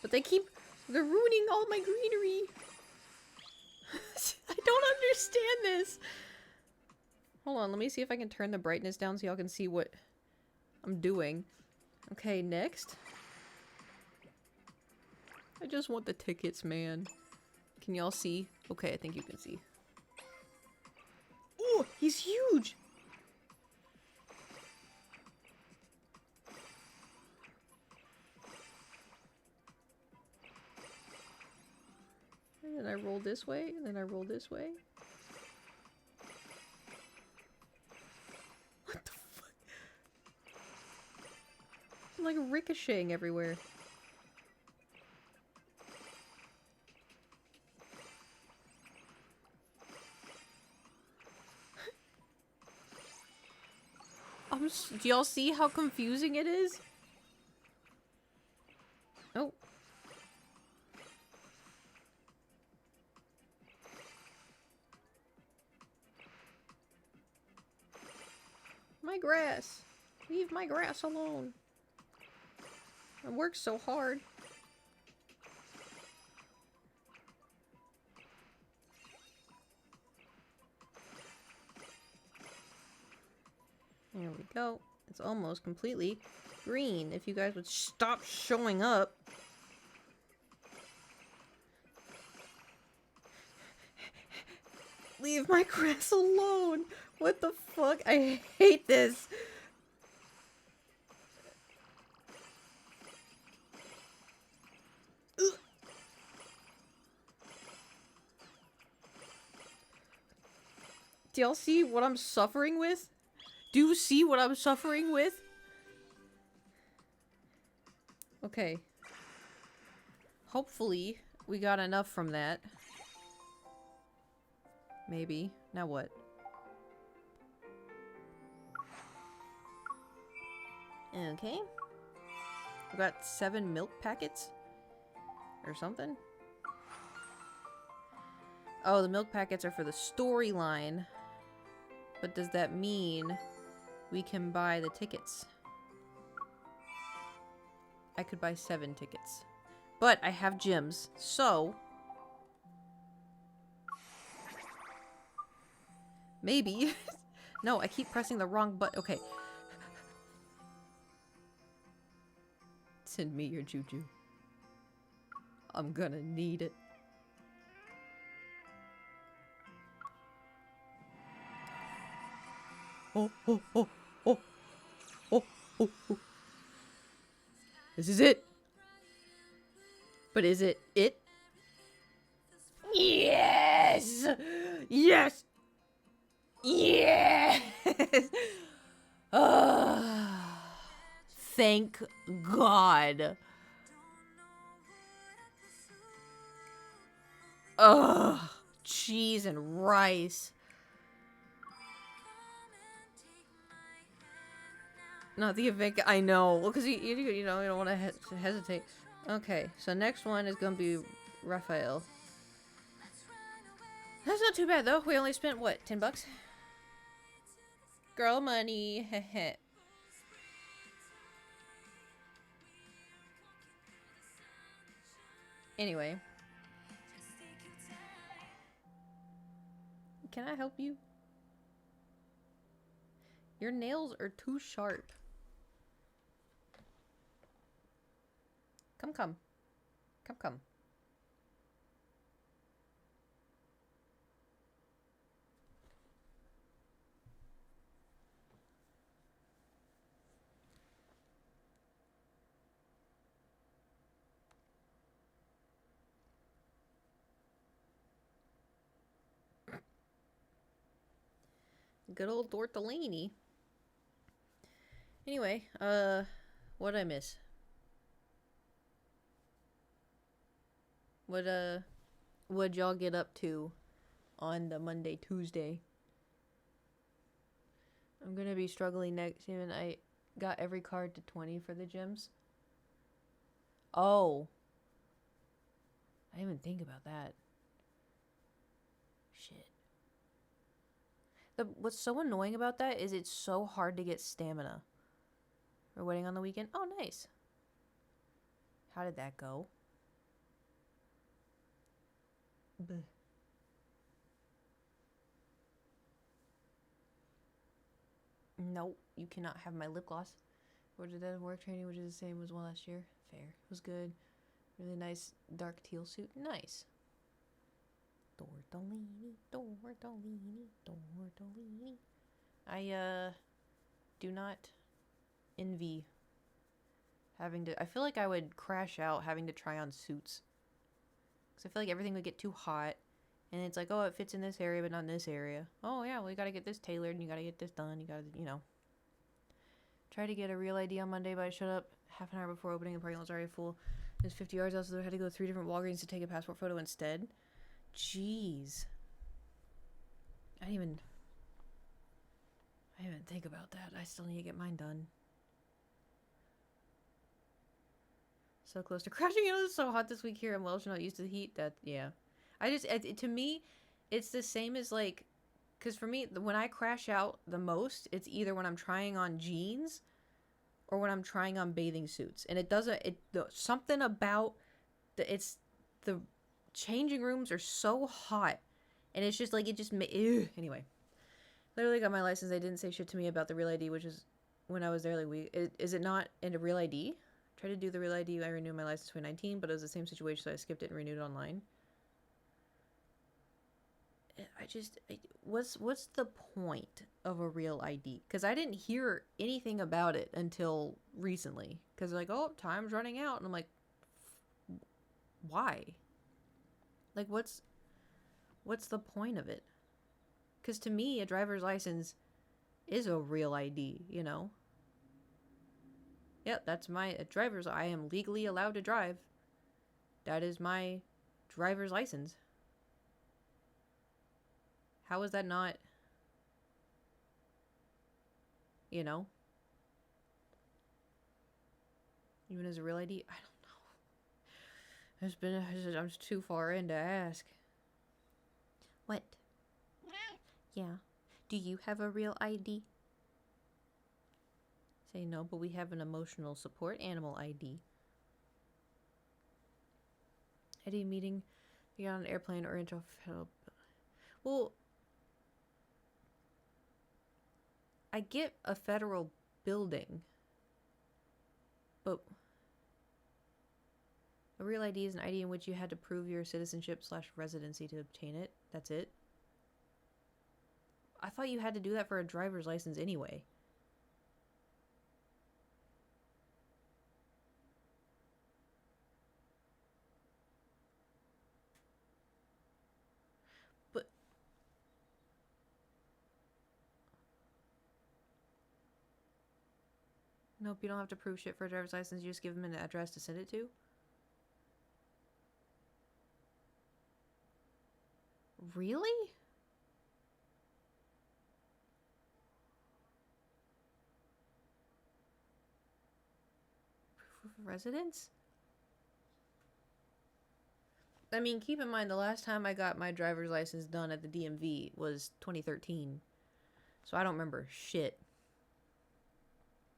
But they're ruining all my greenery. I don't understand this. Hold on, let me see if I can turn the brightness down so y'all can see what I'm doing. Okay, next. I just want the tickets, man. Can y'all see? Okay, I think you can see. Oh, he's huge! And then I roll this way, and then I roll this way. What the fuck? I'm like ricocheting everywhere. Do y'all see how confusing it is? Oh. My grass. Leave my grass alone. I worked so hard. There we go. It's almost completely green. If you guys would stop showing up. Leave my grass alone. What the fuck? I hate this. Ugh. Do y'all see what I'm suffering with? Do you see what I'm suffering with? Okay. Hopefully, we got enough from that. Maybe. Now what? Okay. We got 7 milk packets? Or something? Oh, the milk packets are for the storyline. But does that mean we can buy the tickets? I could buy 7 tickets. But I have gyms, so... maybe. No, I keep pressing the wrong button. Okay. Send me your juju. I'm gonna need it. Oh, oh, oh, oh, oh, oh, oh. This is it. But is it it? Yes! Yes! Yes! Thank God. Ugh. Cheese and rice. Not the event. I know. Well, because you know, you don't want to hesitate. Okay, so next one is going to be Raphael. That's not too bad, though. We only spent, what, 10 bucks? Girl money. Heh. Anyway. Can I help you? Your nails are too sharp. Come. Come. Good old Dortolini. Anyway, what'd I miss? What'd y'all get up to on the Monday, Tuesday? I'm gonna be struggling next year, and I got every card to 20 for the gyms. Oh. I didn't even think about that. Shit. What's so annoying about that is it's so hard to get stamina. We're waiting on the weekend. Oh, nice. How did that go? Bleh. Nope, you cannot have my lip gloss. Or did that work training, which is the same as one last year? Fair. It was good. Really nice dark teal suit. Nice. Dortolini. I do not envy having to... I feel like I would crash out having to try on suits. Because I feel like everything would get too hot. And it's like, oh, it fits in this area, but not in this area. Oh, yeah, well, you gotta get this tailored, and you gotta get this done. You gotta, you know. Tried to get a real ID on Monday, but I showed up half an hour before opening. The parking lot was already full. It was 50 yards out, so I had to go 3 different Walgreens to take a passport photo instead. Jeez. I didn't even think about that. I still need to get mine done. So close to crashing. You know, it's so hot this week here in Welsh. Not used to the heat. That, yeah. To me, it's the same as like, because for me, when I crash out the most, it's either when I'm trying on jeans or when I'm trying on bathing suits. And it doesn't, something about the changing rooms are so hot. And it's just like, anyway. Literally got my license. They didn't say shit to me about the Real ID, which is when I was there like is it not in a Real ID? Tried to do the Real ID. I renewed my license in 2019, but it was the same situation, so I skipped it and renewed it online. What's the point of a Real ID? Because I didn't hear anything about it until recently. Because they're like, oh, time's running out. And I'm like, why? Like, what's the point of it? Because to me, a driver's license is a Real ID, you know? Yep, that's my driver's. I am legally allowed to drive. That is my driver's license. How is that not, you know? Even as a real ID? I don't know. I'm too far in to ask. What? Yeah. Do you have a real ID? Say no, but we have an emotional support animal ID. Any meeting, you get on an airplane or into a federal... Well, I get a federal building, but a real ID is an ID in which you had to prove your citizenship / residency to obtain it. That's it. I thought you had to do that for a driver's license anyway. But nope, you don't have to prove shit for a driver's license. You just give them an address to send it to. Really? Proof of residence? I mean, keep in mind the last time I got my driver's license done at the DMV was 2013. So I don't remember shit.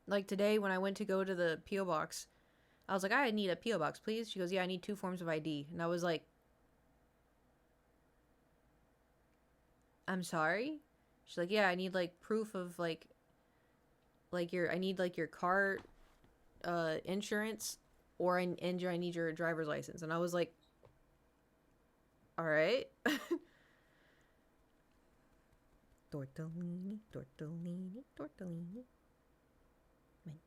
Like today when I went to go to the P.O. box, I was like, I need a P.O. box, please. She goes, yeah, I need 2 forms of ID. And I was like, I'm sorry? She's like, yeah, I need like proof of like your, I need like your car insurance, or I need your driver's license. And I was like, all right. Tortellini, tortellini, tortellini. Mint.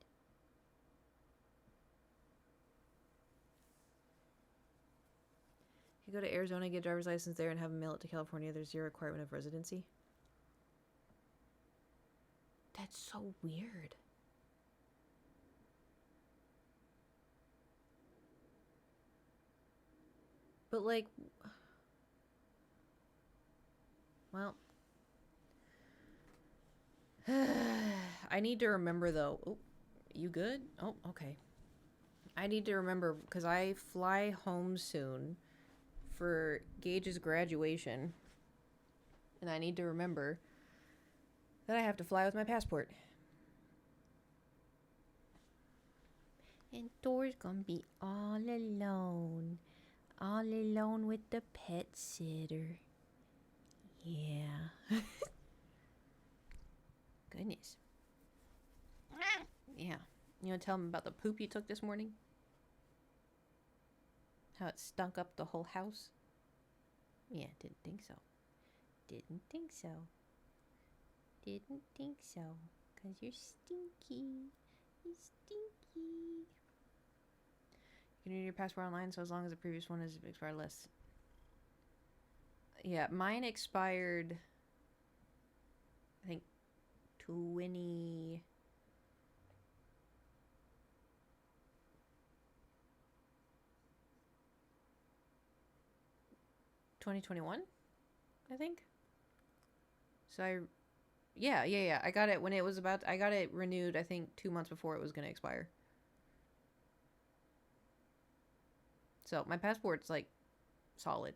If you go to Arizona, get a driver's license there, and have them mail it to California, there's 0 requirement of residency. That's so weird. But like, well, I need to remember though. Oh, you good? Oh, okay. I need to remember because I fly home soon for Gage's graduation, and I need to remember that I have to fly with my passport. And Thor's gonna be all alone with the pet sitter. Yeah. Goodness. Yeah. You want to tell him about the poop you took this morning? How it stunk up the whole house? Yeah, didn't think so. Didn't think so. Didn't think so. 'Cause you're stinky. You're stinky. You can renew your passport online, so as long as the previous one is expired less. Yeah, mine expired, I think, 2021, I think. So yeah. I got it when it was I got it renewed, I think, 2 months before it was going to expire. So my passport's like solid.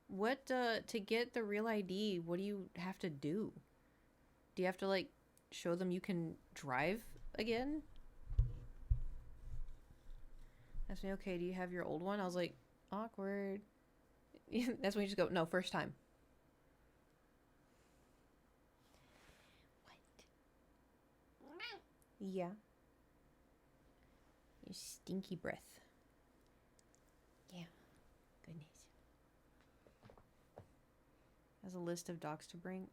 What, to get the real ID, what do you have to do? Do you have to, like, show them you can drive again? Asked me, okay, do you have your old one? I was like, awkward. That's when you just go, no, first time. What? Yeah. Your stinky breath. Yeah. Goodness. Has a list of docs to bring.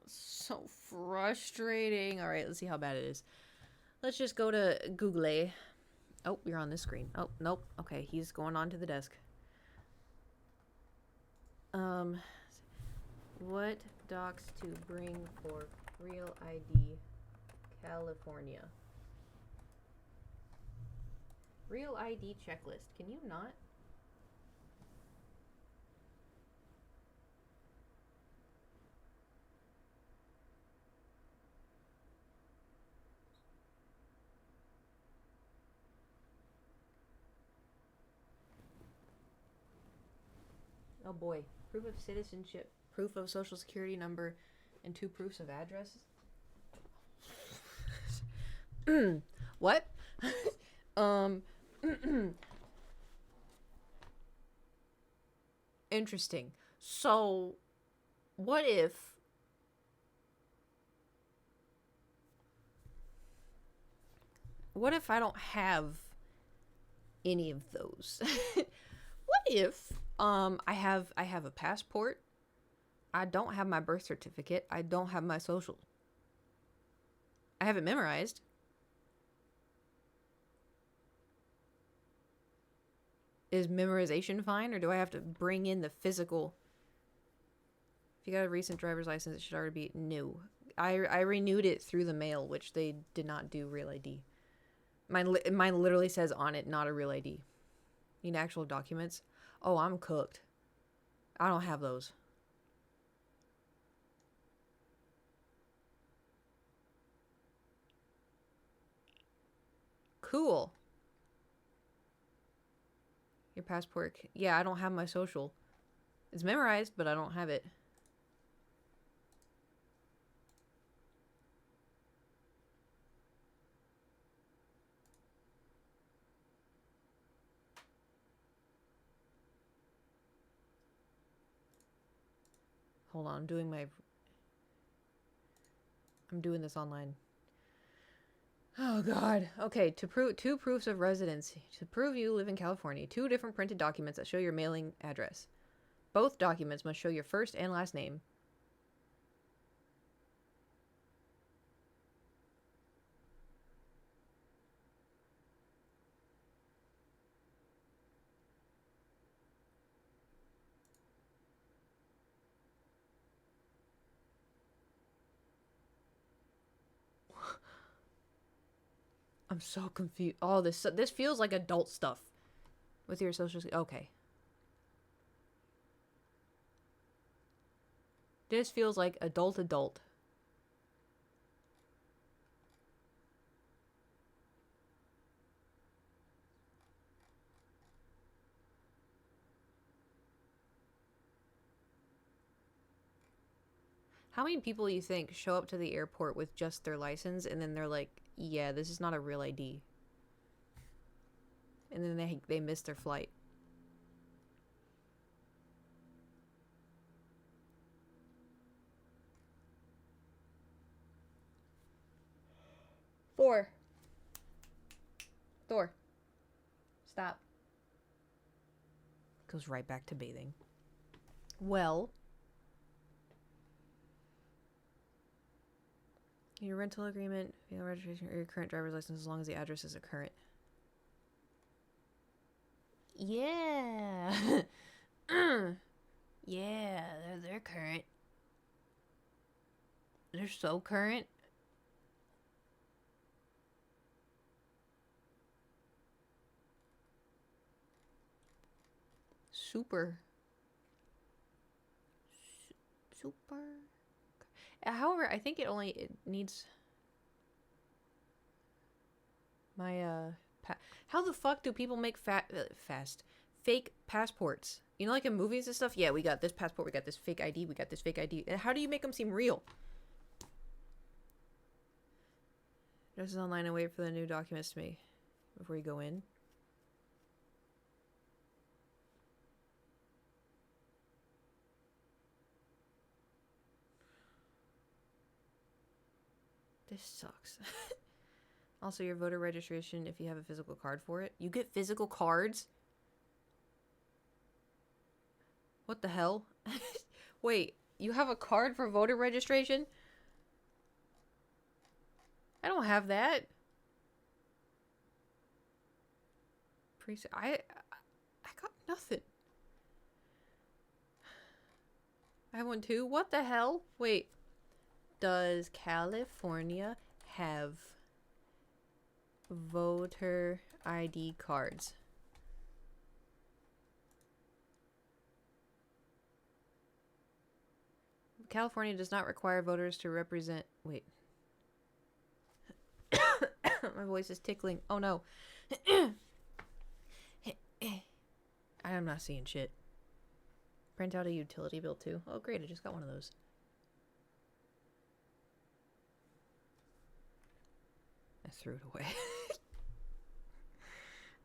So frustrating. All right, let's see how bad it is. Let's just go to Google. Oh, you're on this screen. Oh, nope. Okay, he's going on to the desk. Um, what docs to bring for Real ID California? Real ID checklist. Can you not? Oh boy. Proof of citizenship, proof of social security number, and 2 proofs of address. What? Interesting. So, what if I don't have any of those? What if I have a passport, I don't have my birth certificate, I don't have my social. I have it memorized. Is memorization fine, or do I have to bring in the physical? If you got a recent driver's license, it should already be new. I renewed it through the mail, which they did not do Real ID. Mine literally says on it, not a Real ID. Need actual documents? Oh, I'm cooked. I don't have those. Cool. Your passport. Yeah, I don't have my social. It's memorized, but I don't have it. Hold on, I'm doing this online. Oh god. Okay, to prove 2 proofs of residency. To prove you live in California, 2 different printed documents that show your mailing address. Both documents must show your first and last name. I'm so confused. Oh, this feels like adult stuff. With your social. Okay. This feels like adult. How many people you think show up to the airport with just their license and then they're like, yeah, this is not a Real ID. And then they miss their flight. Thor. Stop. Goes right back to bathing. Well, your rental agreement, vehicle registration, or your current driver's license, as long as the address is a current. Yeah. Yeah, they're current. They're so current. Super. However, I think it needs my how the fuck do people make fake passports? You know, like in movies and stuff. Yeah, we got this passport. We got this fake ID. We got this fake ID. And how do you make them seem real? Just online and wait for the new documents to me before you go in. This sucks. Also, your voter registration, if you have a physical card for it. You get physical cards? What the hell? Wait, you have a card for voter registration? I don't have that. I got nothing. I have one too. What the hell? Wait. Does California have voter ID cards? California does not require voters to represent. Wait. My voice is tickling. Oh no. I'm not seeing shit. Print out a utility bill too. Oh great, I just got one of those. I threw it away.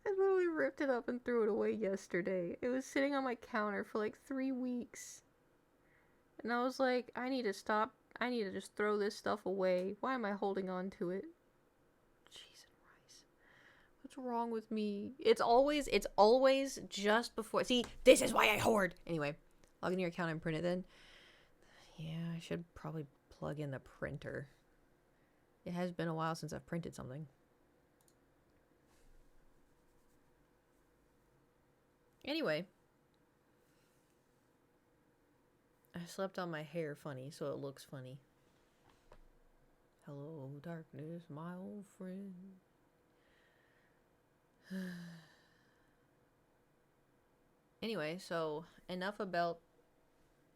I literally ripped it up and threw it away yesterday. It was sitting on my counter for like 3 weeks. And I was like, I need to stop. I need to just throw this stuff away. Why am I holding on to it? Cheese and rice. What's wrong with me? It's always just before. See, this is why I hoard. Anyway, log in your account and print it then. Yeah, I should probably plug in the printer. It has been a while since I've printed something. Anyway. I slept on my hair funny, so it looks funny. Hello, darkness, my old friend. Anyway, so enough about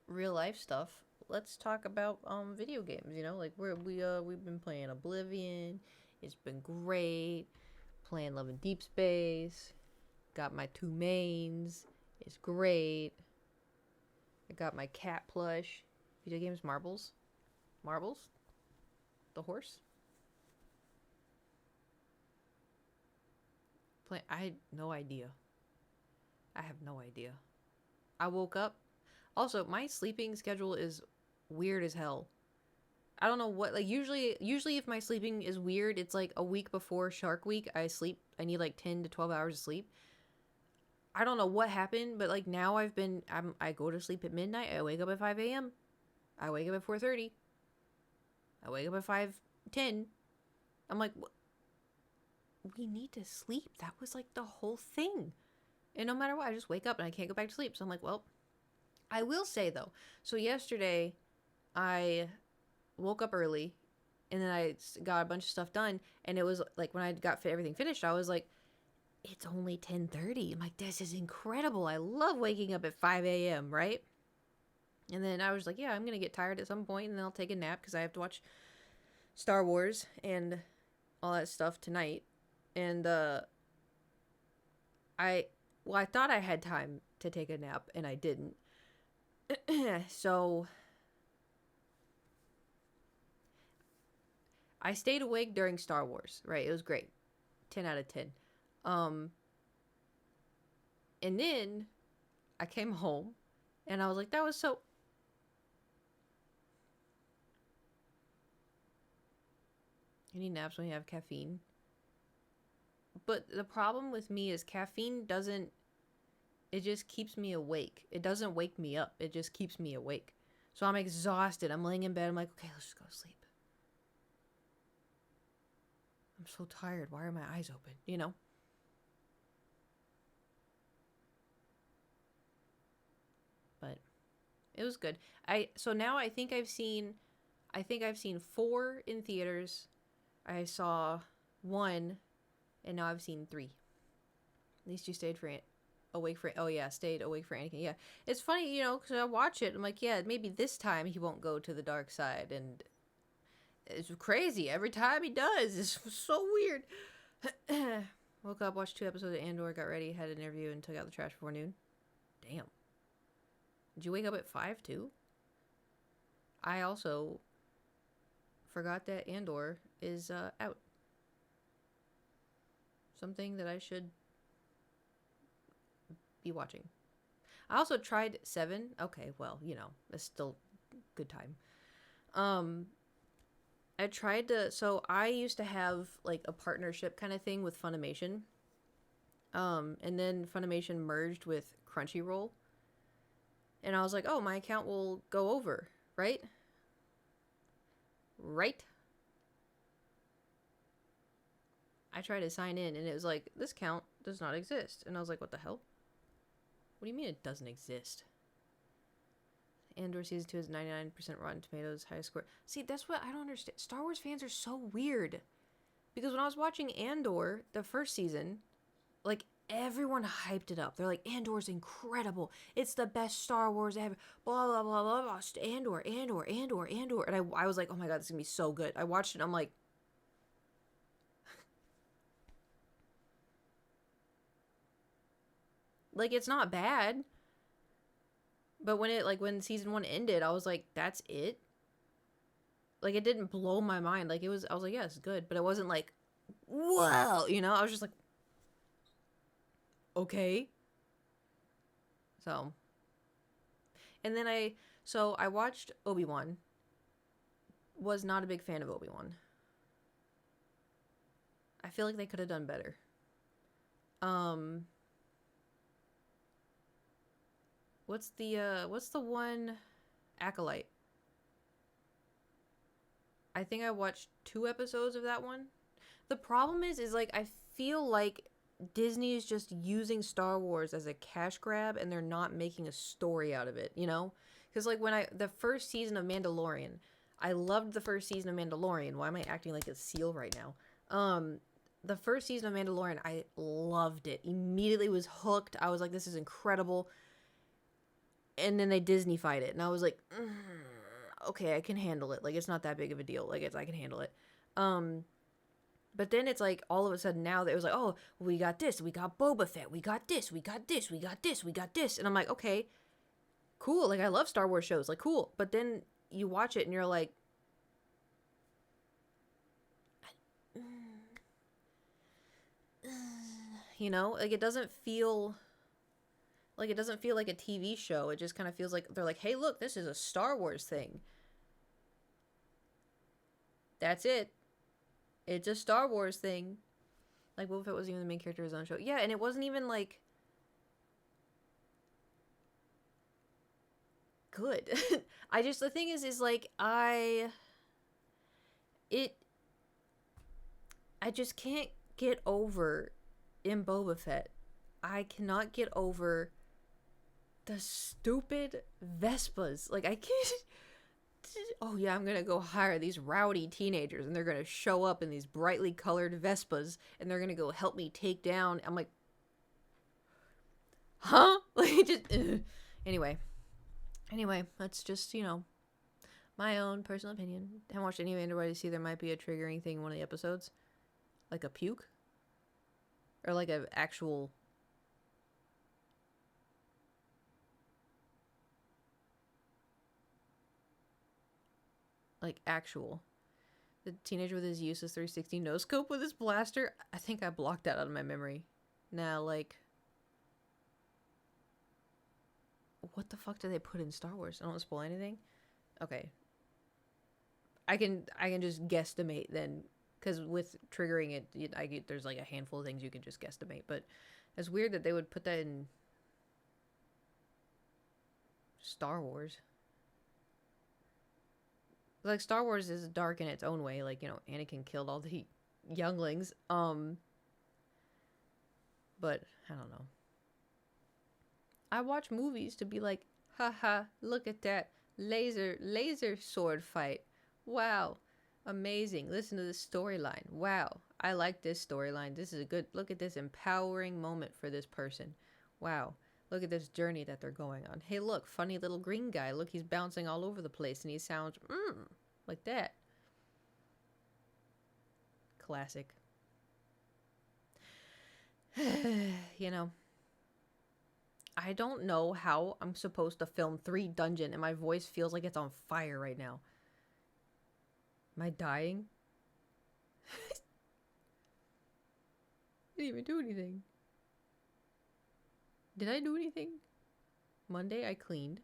real life stuff. Let's talk about video games. You know, like we've been playing Oblivion. It's been great. Playing Love and Deep Space. Got my 2 mains. It's great. I got my cat plush. Video games, marbles. Marbles? The horse? I had no idea. I have no idea. I woke up. Also, my sleeping schedule is weird as hell. I don't know what, like, usually if my sleeping is weird, it's like a week before Shark Week, I need like 10 to 12 hours of sleep. I don't know what happened, but like now I go to sleep at midnight. I wake up at 5 a.m. I wake up at 4:30. I wake up at 5:10. I'm like, we need to sleep. That was like the whole thing. And no matter what, I just wake up and I can't go back to sleep. So I'm like, well, I will say though. So yesterday I woke up early and then I got a bunch of stuff done. And it was like when I got everything finished, I was like, it's only 10:30. I'm like, this is incredible. I love waking up at 5 a.m., right? And then I was like, yeah, I'm going to get tired at some point and then I'll take a nap because I have to watch Star Wars and all that stuff tonight. And I thought I had time to take a nap and I didn't. So I stayed awake during Star Wars, right? It was great. 10 out of 10. And then I came home and I was like, that was so... You need naps when you have caffeine. But the problem with me is caffeine doesn't... It just keeps me awake. It doesn't wake me up. It just keeps me awake. So I'm exhausted. I'm laying in bed. I'm like, okay, let's just go to sleep. I'm so tired. Why are my eyes open? You know? But it was good. So now I think I've seen 4 in theaters. I saw 1 and now I've seen 3. At least you stayed for it. Stayed awake for Anakin. Yeah. It's funny, you know, because I watch it. I'm like, yeah, maybe this time he won't go to the dark side. And it's crazy. Every time he does. It's so weird. Woke up, watched 2 episodes of Andor, got ready, had an interview, and took out the trash before noon. Damn. Did you wake up at 5 too? I also forgot that Andor is out. Something that I should be watching. I also tried 7. Okay, well, you know, it's still good time. I tried to... So I used to have like a partnership kind of thing with Funimation. And then Funimation merged with Crunchyroll. And I was like, oh, my account will go over, right? Right? I tried to sign in and it was like, this account does not exist. And I was like, what the hell? What do you mean it doesn't exist? Andor season 2 is 99% Rotten Tomatoes, highest score. See, that's what I don't understand. Star Wars fans are so weird. Because when I was watching Andor, the first season, like, everyone hyped it up. They're like, Andor's incredible. It's the best Star Wars ever. Blah, blah, blah, blah, blah. Andor, Andor, Andor, Andor. And I was like, oh my god, this is going to be so good. I watched it and I'm like, like, it's not bad. But when season 1 ended, I was like, that's it? Like, it didn't blow my mind. Like, I was like, yeah, it's good. But it wasn't like, whoa, you know? I was just like, okay. So. And then I watched Obi-Wan. Was not a big fan of Obi-Wan. I feel like they could have done better. What's the one Acolyte? I think I watched 2 episodes of that one. The problem is like I feel like Disney is just using Star Wars as a cash grab and they're not making a story out of it, you know? Cuz like the first season of Mandalorian, I loved the first season of Mandalorian. Why am I acting like a seal right now? The first season of Mandalorian, I loved it. Immediately was hooked. I was like, this is incredible. And then they Disney-fied it. And I was like, okay, I can handle it. Like, it's not that big of a deal. Like, I can handle it. But then it's like, all of a sudden now, it was like, oh, we got this. We got Boba Fett. We got this. We got this. We got this. We got this. And I'm like, okay, cool. Like, I love Star Wars shows. Like, cool. But then you watch it and you're like, you know? Like, it doesn't feel like a TV show. It just kind of feels like they're like, hey, look, this is a Star Wars thing. That's it. It's a Star Wars thing. Like, Boba Fett wasn't even the main character of his own show. Yeah, and it wasn't even, like, good. The thing is like, I just can't get over in Boba Fett. I cannot get over the stupid Vespas. Like, I can't. Oh yeah, I'm gonna go hire these rowdy teenagers and they're gonna show up in these brightly colored Vespas and they're gonna go help me take down. I'm like, huh? Like, just anyway, that's just, you know, my own personal opinion. I haven't watched any of Andor to see there might be a triggering thing in one of the episodes, like a puke, or like an actual. Like, actual. The teenager with his useless 360 no scope with his blaster. I think I blocked that out of my memory. Now, like, what the fuck do they put in Star Wars? I don't want to spoil anything. Okay. I can just guesstimate then, because with triggering it, there's like a handful of things you can just guesstimate. But it's weird that they would put that in Star Wars. Like, Star Wars is dark in its own way. Like, you know, Anakin killed all the younglings. But I don't know. I watch movies to be like, haha, look at that laser sword fight. Wow, amazing. Listen to this storyline. Wow, I like this storyline. This is a good, look at this empowering moment for this person. Wow. Look at this journey that they're going on. Hey, look, funny little green guy. Look, he's bouncing all over the place and he sounds like that. Classic. You know, I don't know how I'm supposed to film 3 Dungeon and my voice feels like it's on fire right now. Am I dying? Didn't even do anything. Did I do anything? Monday I cleaned.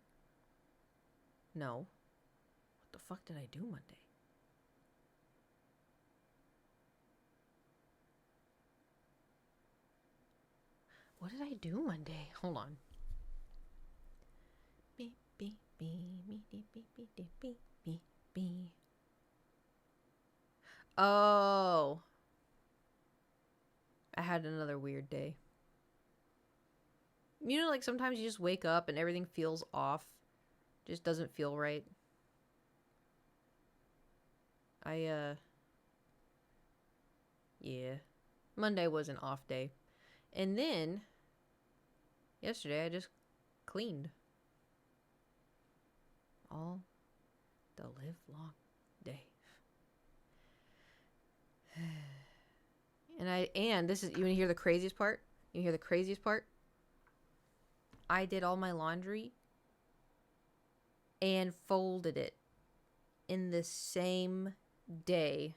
No. What the fuck did I do Monday? What did I do Monday? Hold on. Beep, beep, beep, beep, beep, beep, beep, beep, beep, beep. Oh. I had another weird day. You know, like, sometimes you just wake up and everything feels off. Just doesn't feel right. Yeah. Monday was an off day. And then, yesterday, I just cleaned. All the live long day. And this is, you want to hear the craziest part? You hear the craziest part? I did all my laundry and folded it in the same day.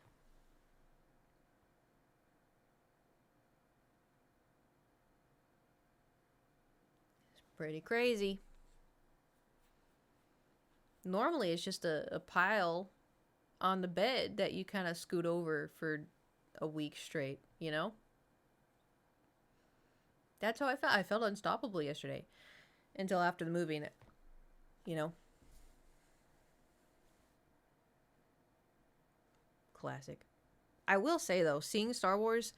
It's pretty crazy. Normally it's just a pile on the bed that you kind of scoot over for a week straight, you know? That's how I felt. I felt unstoppable yesterday until after the movie, and you know? Classic. I will say though, seeing Star Wars,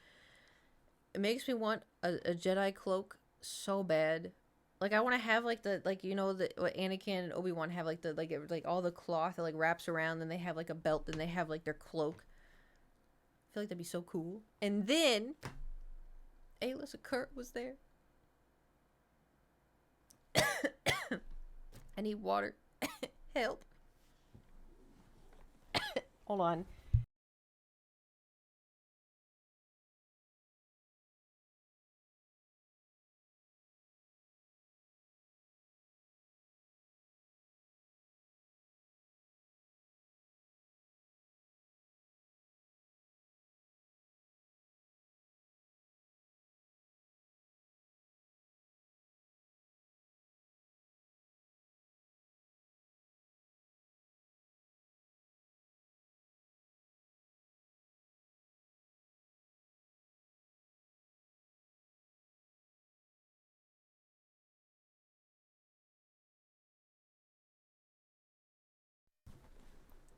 it makes me want a Jedi cloak so bad. Like I want to have like the what Anakin and Obi-Wan have, like the like all the cloth that like wraps around, then they have like a belt, then they have like their cloak. I feel like that'd be so cool. And then Ayla Kurt was there. I need water. Help. Hold on.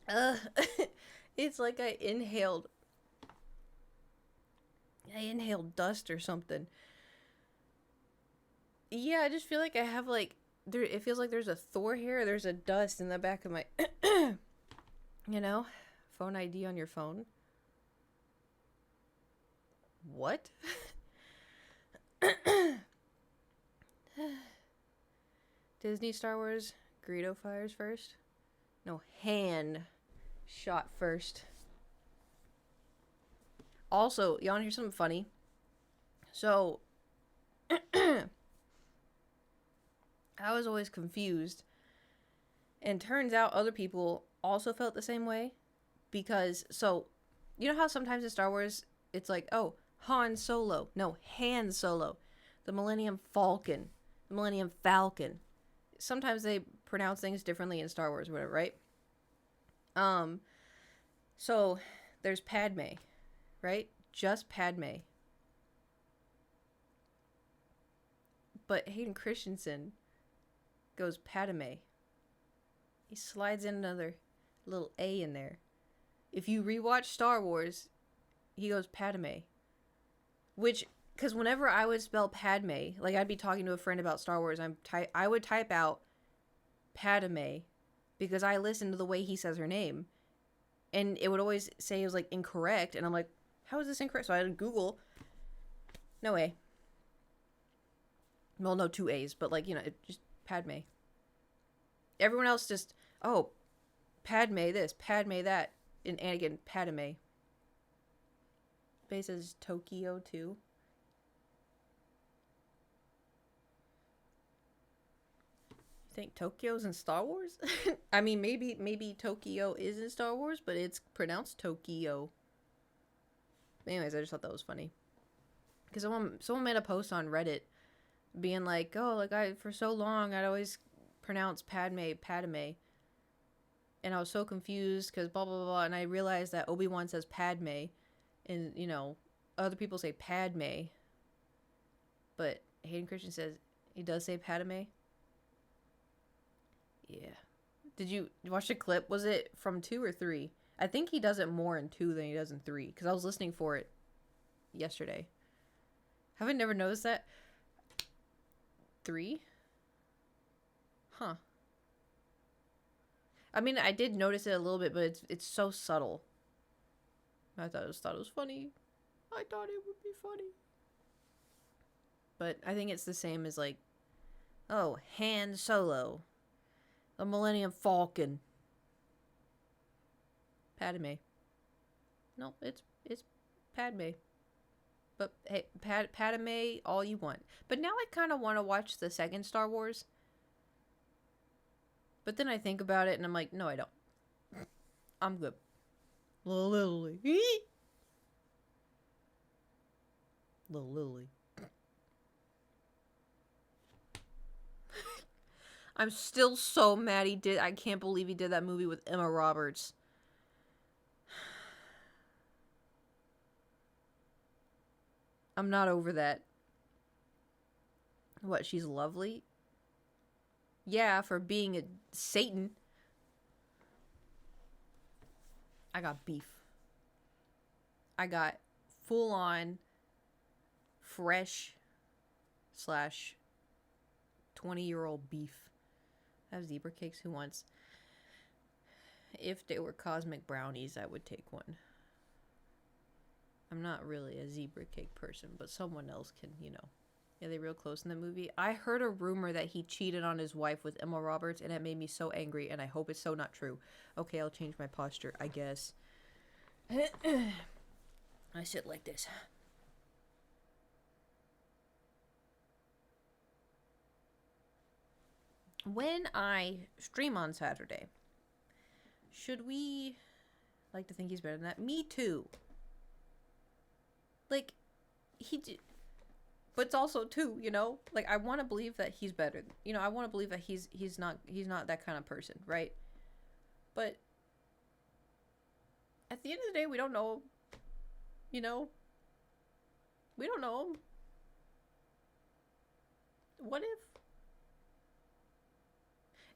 Uh, it's like I inhaled dust or something. Yeah, I just feel like I have like there. It feels like there's a Thor hair. There's a dust in the back of my, you know, phone ID on your phone. What? Disney Star Wars Greedo fires first. No, Han shot first. Also, you wanna hear something funny? So, I was always confused. And turns out other people also felt the same way. Because, so, you know how sometimes in Star Wars, it's like, oh, Han Solo. No, Han Solo. The Millennium Falcon. The Millennium Falcon. Sometimes they pronounce things differently in Star Wars or whatever, right? So there's Padme, right? Just Padme. But Hayden Christensen goes Padme. He slides in another little A in there. If you rewatch Star Wars, he goes Padme. Which, because whenever I would spell Padme, like I'd be talking to a friend about Star Wars, I would type out Padme because I listened to the way he says her name. And it would always say it was like incorrect. And I'm like, how is this incorrect? So I had Google. No A. Well, no, two A's, but like, just Padme. Everyone else just, oh, Padme this, Padme that. And Anakin, Padme. Base says Tokyo too. You think Tokyo's in Star Wars? I mean, maybe Tokyo is in Star Wars, but it's pronounced Tokyo. Anyways, I just thought that was funny. Because someone made a post on Reddit being like, oh, like for so long I'd always pronounce Padme. And I was so confused because blah, blah, blah. And I realized that Obi-Wan says Padme. And, other people say Padme. But Hayden Christian says he does say Padme. Yeah. Did you watch the clip? Was it from 2 or 3? I think he does it more in 2 than he does in 3. Because I was listening for it yesterday. Haven't never noticed that? 3? Huh. I mean, I did notice it a little bit, but it's so subtle. I thought it was funny. I thought it would be funny. But I think it's the same as like, oh, Han Solo, the Millennium Falcon, Padme. No, it's Padme. But hey, Padme, all you want. But now I kind of want to watch the second Star Wars. But then I think about it and I'm like, no, I don't. I'm good. Little Lily. Little Lily. I'm still so mad he did. I can't believe he did that movie with Emma Roberts. I'm not over that. What, she's lovely? Yeah, for being a Satan. I got beef. I got full on fresh / 20-year-old beef. I have zebra cakes. Who wants? If they were cosmic brownies, I would take one. I'm not really a zebra cake person, but someone else can, you know. Yeah, they real close in the movie. I heard a rumor that he cheated on his wife with Emma Roberts, and it made me so angry, and I hope it's so not true. Okay, I'll change my posture, I guess. I sit like this. When I stream on Saturday, should we like to think he's better than that? Me too. Like, he did. But it's also too, you know, like I want to believe that he's better. You know, I want to believe that he's not that kind of person, right? But at the end of the day, we don't know. You know, we don't know him. What if?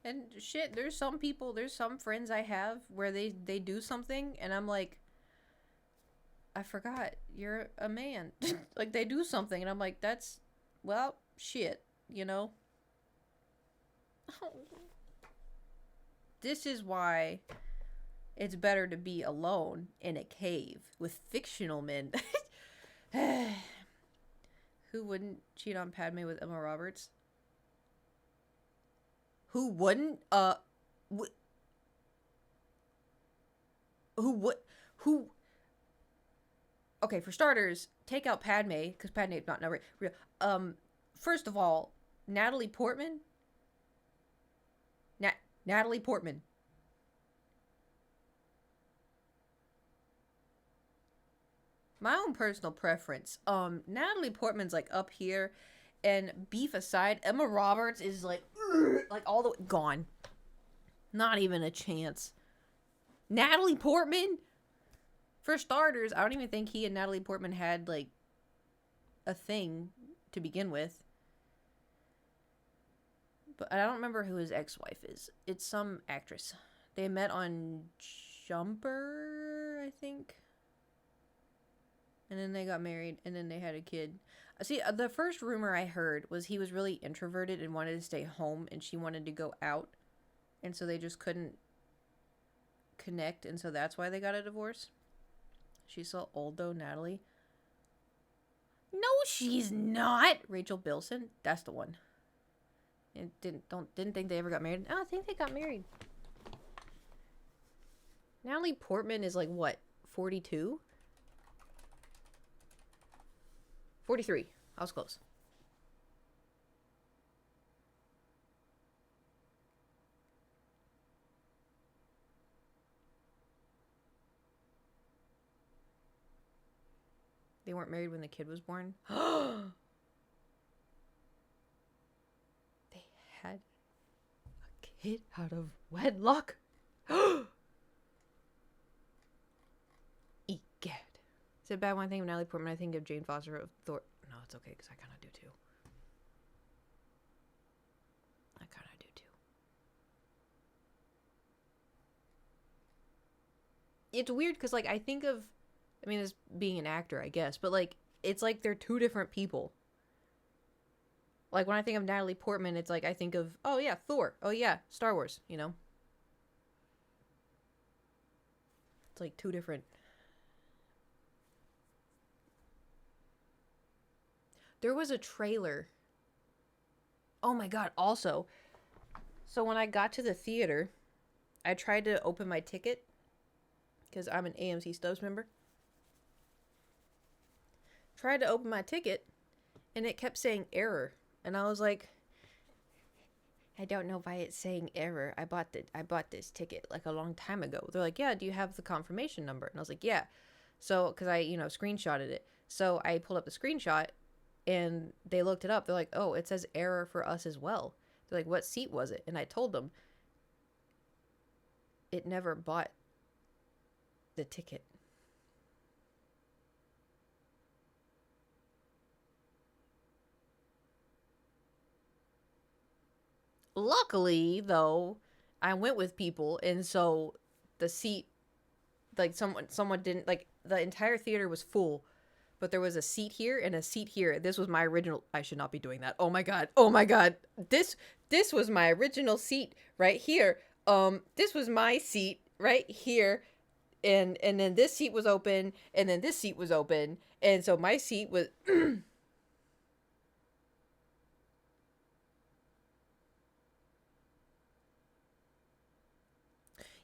And shit, there's some friends I have where they do something and I'm like, I forgot you're a man. Like they do something and I'm like, that's, well, shit, you know? This is why it's better to be alone in a cave with fictional men. Who wouldn't cheat on Padme with Emma Roberts? Who wouldn't? Who? Okay, for starters, take out Padme because Padme's not real. First of all, Natalie Portman. Natalie Portman. My own personal preference. Natalie Portman's like up here, and beef aside, Emma Roberts is like all the way gone. Not even a chance. Natalie Portman. For starters, I don't even think he and Natalie Portman had, like, a thing to begin with. But I don't remember who his ex-wife is. It's some actress. They met on Jumper, I think. And then they got married, and then they had a kid. See, the first rumor I heard was he was really introverted and wanted to stay home, and she wanted to go out. And so they just couldn't connect, and so that's why they got a divorce. She's so old though, Natalie. No, she's not. Rachel Bilson. That's the one. And didn't think they ever got married. Oh, I think they got married. Natalie Portman is like what? 42? 43. I was close. They weren't married when the kid was born. They had a kid out of wedlock. Egad. Is it bad when I think of Natalie Portman? I think of Jane Foster of Thor. No, it's okay because I kind of do too. It's weird because like I think of, I mean, as being an actor, I guess, but like it's like they're two different people. Like when I think of Natalie Portman, it's like I think of, oh yeah, Thor. Oh yeah, Star Wars, you know. It's like two different. There was a trailer. Oh my god, also. So when I got to the theater, I tried to open my ticket because I'm an AMC Stubs member. Tried to open my ticket and it kept saying error. And I was like, I don't know why it's saying error. I bought this ticket like a long time ago. They're like, yeah, do you have the confirmation number? And I was like, yeah. So, because I, screenshotted it. So I pulled up the screenshot and they looked it up. They're like, oh, it says error for us as well. They're like, what seat was it? And I told them it never bought the ticket. Luckily, though, I went with people, and so the seat, like someone didn't, like, the entire theater was full, but there was a seat here and a seat here. This was my original. I should not be doing that. Oh my god. Oh my god. This was my original seat right here. This was my seat right here. And then this seat was open, and then this seat was open, and so my seat was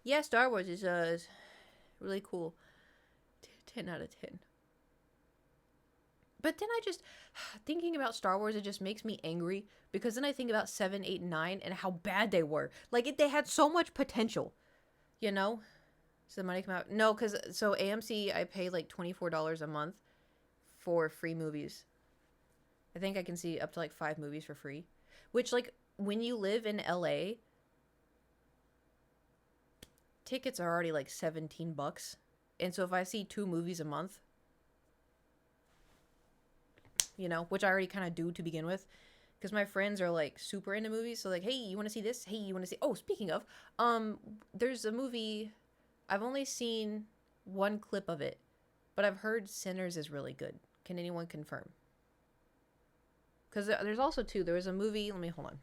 yeah, Star Wars is really cool. 10 out of 10. But then I just, thinking about Star Wars, it just makes me angry because then I think about 7, 8, and 9 and how bad they were. Like, they had so much potential, you know? So the money come out. No, because, so AMC, I pay like $24 a month for free movies. I think I can see up to like 5 movies for free. Which, like, when you live in LA, tickets are already like $17. And so if I see 2 movies a month, which I already kind of do to begin with, because my friends are like super into movies. So like, hey, you want to see this? Hey, you want to see? Oh, speaking of, there's a movie. I've only seen one clip of it, but I've heard Sinners is really good. Can anyone confirm? Because there's also 2. There was a movie. Let me hold on.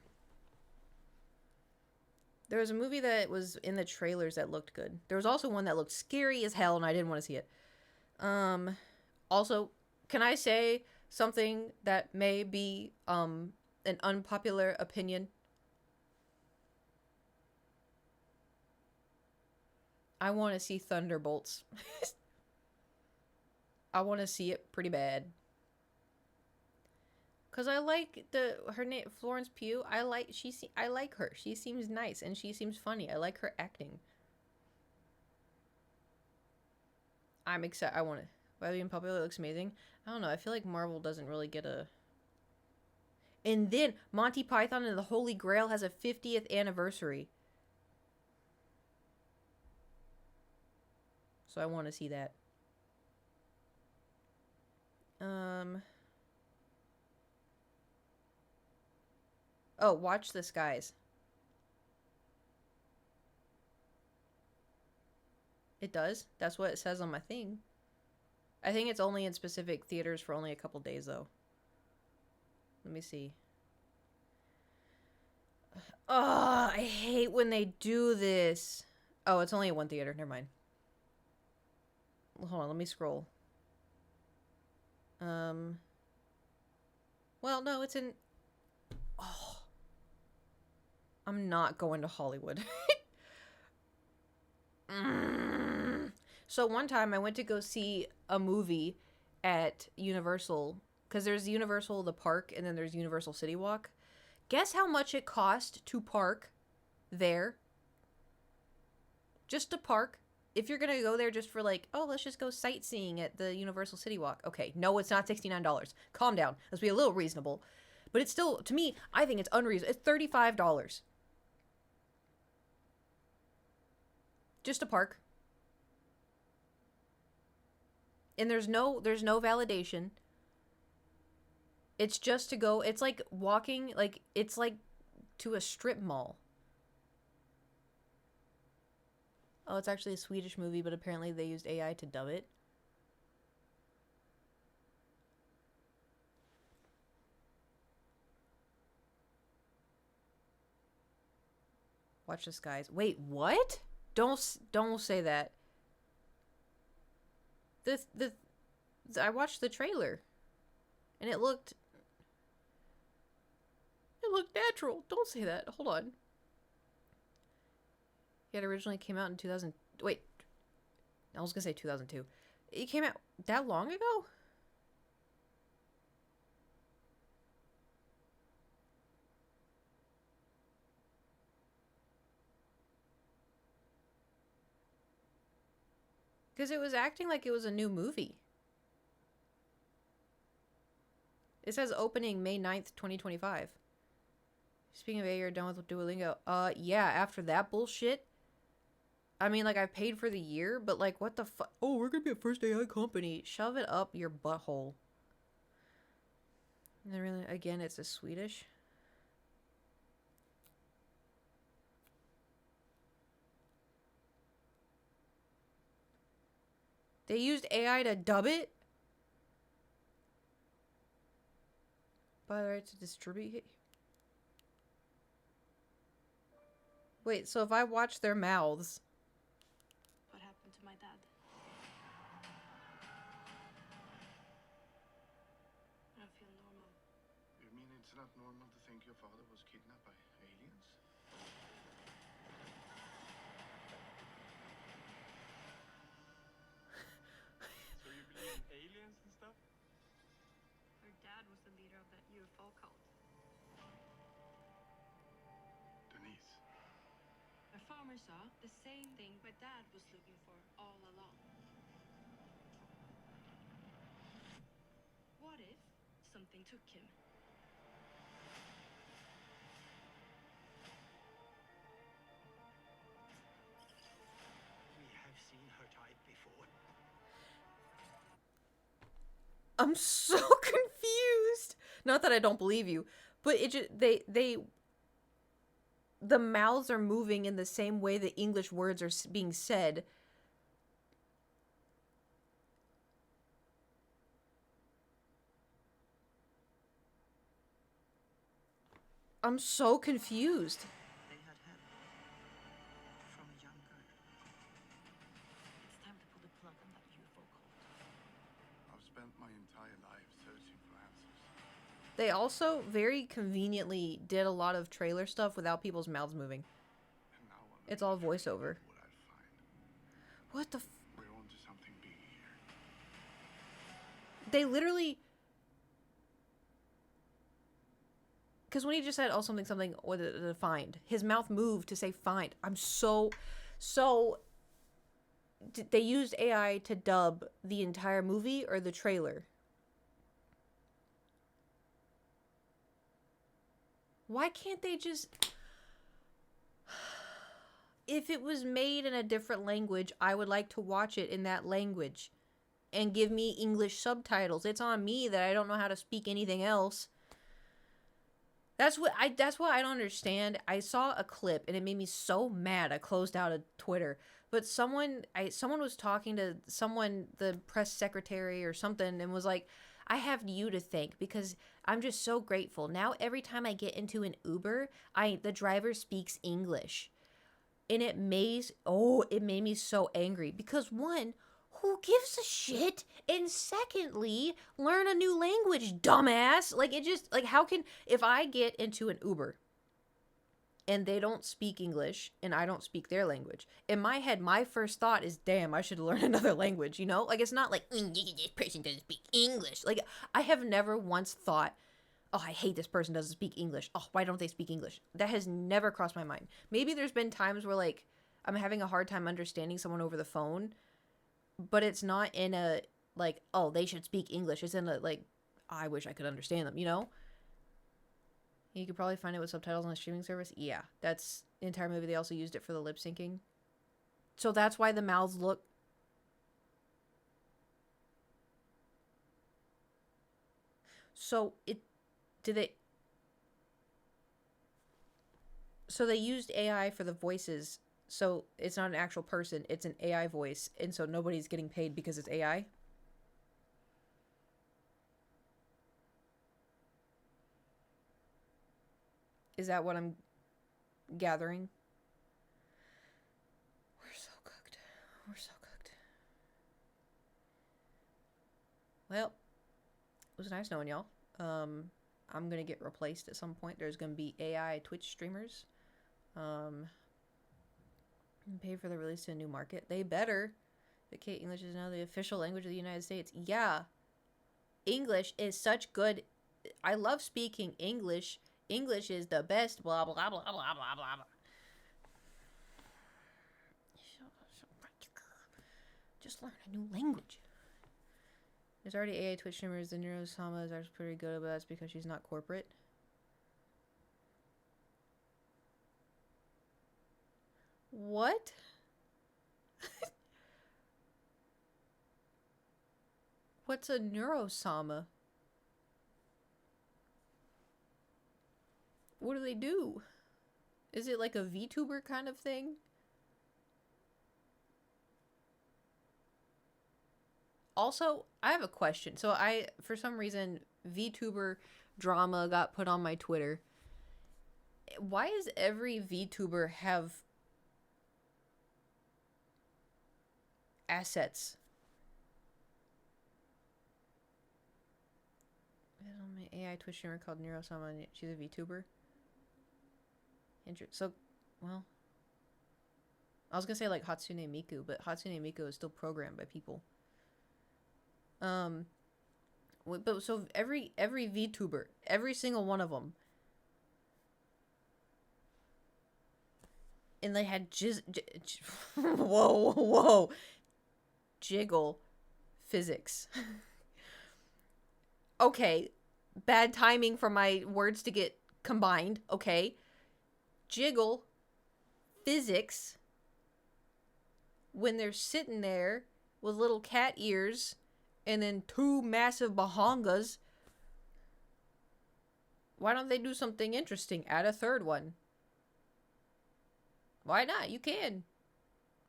There was a movie that was in the trailers that looked good. There was also one that looked scary as hell, and I didn't want to see it. Also, can I say something that may be an unpopular opinion? I want to see Thunderbolts. I want to see it pretty bad. Cause I like her name, Florence Pugh. I like her. She seems nice and she seems funny. I like her acting. I'm excited. I want it. By being popular, it looks amazing. I don't know. I feel like Marvel doesn't really get a. And then Monty Python and the Holy Grail has a 50th anniversary. So I want to see that. Oh, Watch the Skies. It does? That's what it says on my thing. I think it's only in specific theaters for only a couple days, though. Let me see. Oh, I hate when they do this. Oh, it's only at one theater. Never mind. Hold on, let me scroll. Well, no, it's in... Oh. I'm not going to Hollywood. So one time I went to go see a movie at Universal, because there's Universal the park and then there's Universal City Walk. Guess how much it cost to park there? Just to park. If you're gonna go there just for like, oh, let's just go sightseeing at the Universal City Walk. Okay, no, it's not $69. Calm down. Let's be a little reasonable. But it's still, to me, I think it's unreasonable. It's $35. Just to park. And there's no validation. It's just to go, it's like walking, like, it's like to a strip mall. Oh, it's actually a Swedish movie, but apparently they used AI to dub it. Watch the Skies. Wait, what? Don't say that. I watched the trailer, and it looked natural. Don't say that. Hold on. It originally came out in 2000. Wait, I was gonna say 2002. It came out that long ago? Because it was acting like it was a new movie. It says opening May 9th, 2025. Speaking of A, you're done with Duolingo. Yeah, after that bullshit. I mean, like, I've paid for the year, but, like, what the fuck? Oh, we're gonna be a first AI company. Shove it up your butthole. And then really, again, it's a Swedish. They used AI to dub it? Buy the right to distribute it? Wait, so if I watch their mouths... What happened to my dad? I don't feel normal. You mean it's not normal to think your father was kidnapped by aliens? So you believe in aliens and stuff? Her dad was the leader of that UFO cult. Denise. My farmer saw the same thing my dad was looking for all along. What if something took him? We have seen her type before. I'm so confused. Not that I don't believe you, but it just the mouths are moving in the same way the English words are being said. I'm so confused. They had help from a young girl. It's time to pull the plug on that UFO cult. I've spent my entire life searching for answers. They also very conveniently did a lot of trailer stuff without people's mouths moving. And now I'm It's all voiceover. what I'd find. What the We're on to something big here. They literally... Because when he just said, oh, something, or the find, his mouth moved to say find. I'm so... They used AI to dub the entire movie or the trailer? Why can't they just... If it was made in a different language, I would like to watch it in that language. And give me English subtitles. It's on me that I don't know how to speak anything else. That's what I don't understand. I saw a clip and it made me so mad. I closed out of Twitter. But someone was talking to someone, the press secretary or something, and was like, I have you to thank because I'm just so grateful. Now every time I get into an Uber, the driver speaks English. And it made me so angry because one, who gives a shit? And secondly, learn a new language, dumbass. Like, it just, like, how can, if I get into an Uber and they don't speak English and I don't speak their language, in my head, my first thought is, damn, I should learn another language, you know? Like, it's not like, this person doesn't speak English. Like, I have never once thought, oh, I hate this person doesn't speak English. Oh, why don't they speak English? That has never crossed my mind. Maybe there's been times where, like, I'm having a hard time understanding someone over the phone, but it's not in a, like, oh, they should speak English. It's in a, like, I wish I could understand them, you know? You could probably find it with subtitles on a streaming service. Yeah, that's the entire movie. They also used it for the lip syncing. So that's why the mouths look... So they used AI for the voices. So it's not an actual person, it's an AI voice, and so nobody's getting paid because it's AI. Is that what I'm gathering? We're so cooked. We're so cooked. Well, it was nice knowing y'all. I'm gonna get replaced at some point. There's gonna be AI Twitch streamers. Pay for the release to a new market. They better. Okay, English is now the official language of the United States. Yeah. English is such good. I love speaking English. English is the best. Blah, blah, blah, blah, blah, blah, blah. Just learn a new language. There's already AI Twitch streamers. The Neurosama is actually pretty good, but that's because she's not corporate. What? What's a Neurosama? What do they do? Is it like a VTuber kind of thing? Also, I have a question. So for some reason, VTuber drama got put on my Twitter. Why does every VTuber have assets? AI Twitch streamer called Neurosama. She's a VTuber. So, well, I was gonna say like Hatsune Miku, but Hatsune Miku is still programmed by people. But so every VTuber, every single one of them, and they had whoa, jiggle physics. Okay, bad timing for my words to get combined. Okay, jiggle physics when they're sitting there with little cat ears and then two massive bahongas. Why don't they do something interesting? Add a third one. Why not? You can.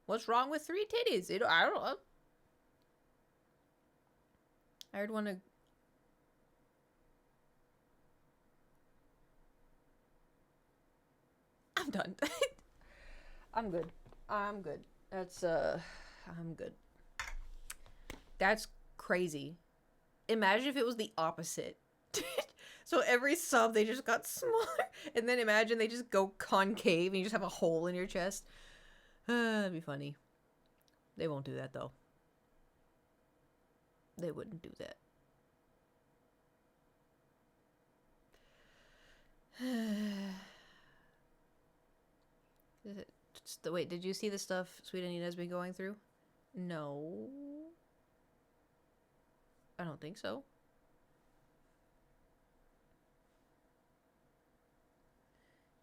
What's wrong with 3 titties? I don't know. I heard one of... I'm done. I'm good. I'm good. I'm good. That's crazy. Imagine if it was the opposite. So every sub, they just got smaller. And then imagine they just go concave and you just have a hole in your chest. That'd be funny. They won't do that, though. They wouldn't do that. Wait, did you see the stuff Sweet Anita's been going through? No. I don't think so.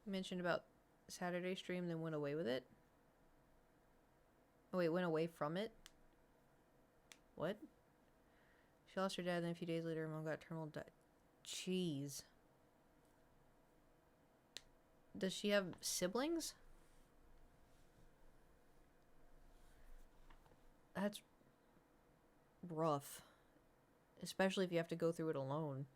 You mentioned about Saturday stream, then went away with it? Oh wait, went away from it? What? She lost her dad, then a few days later, her mom got terminal died. Jeez. Does she have siblings? That's rough. Especially if you have to go through it alone.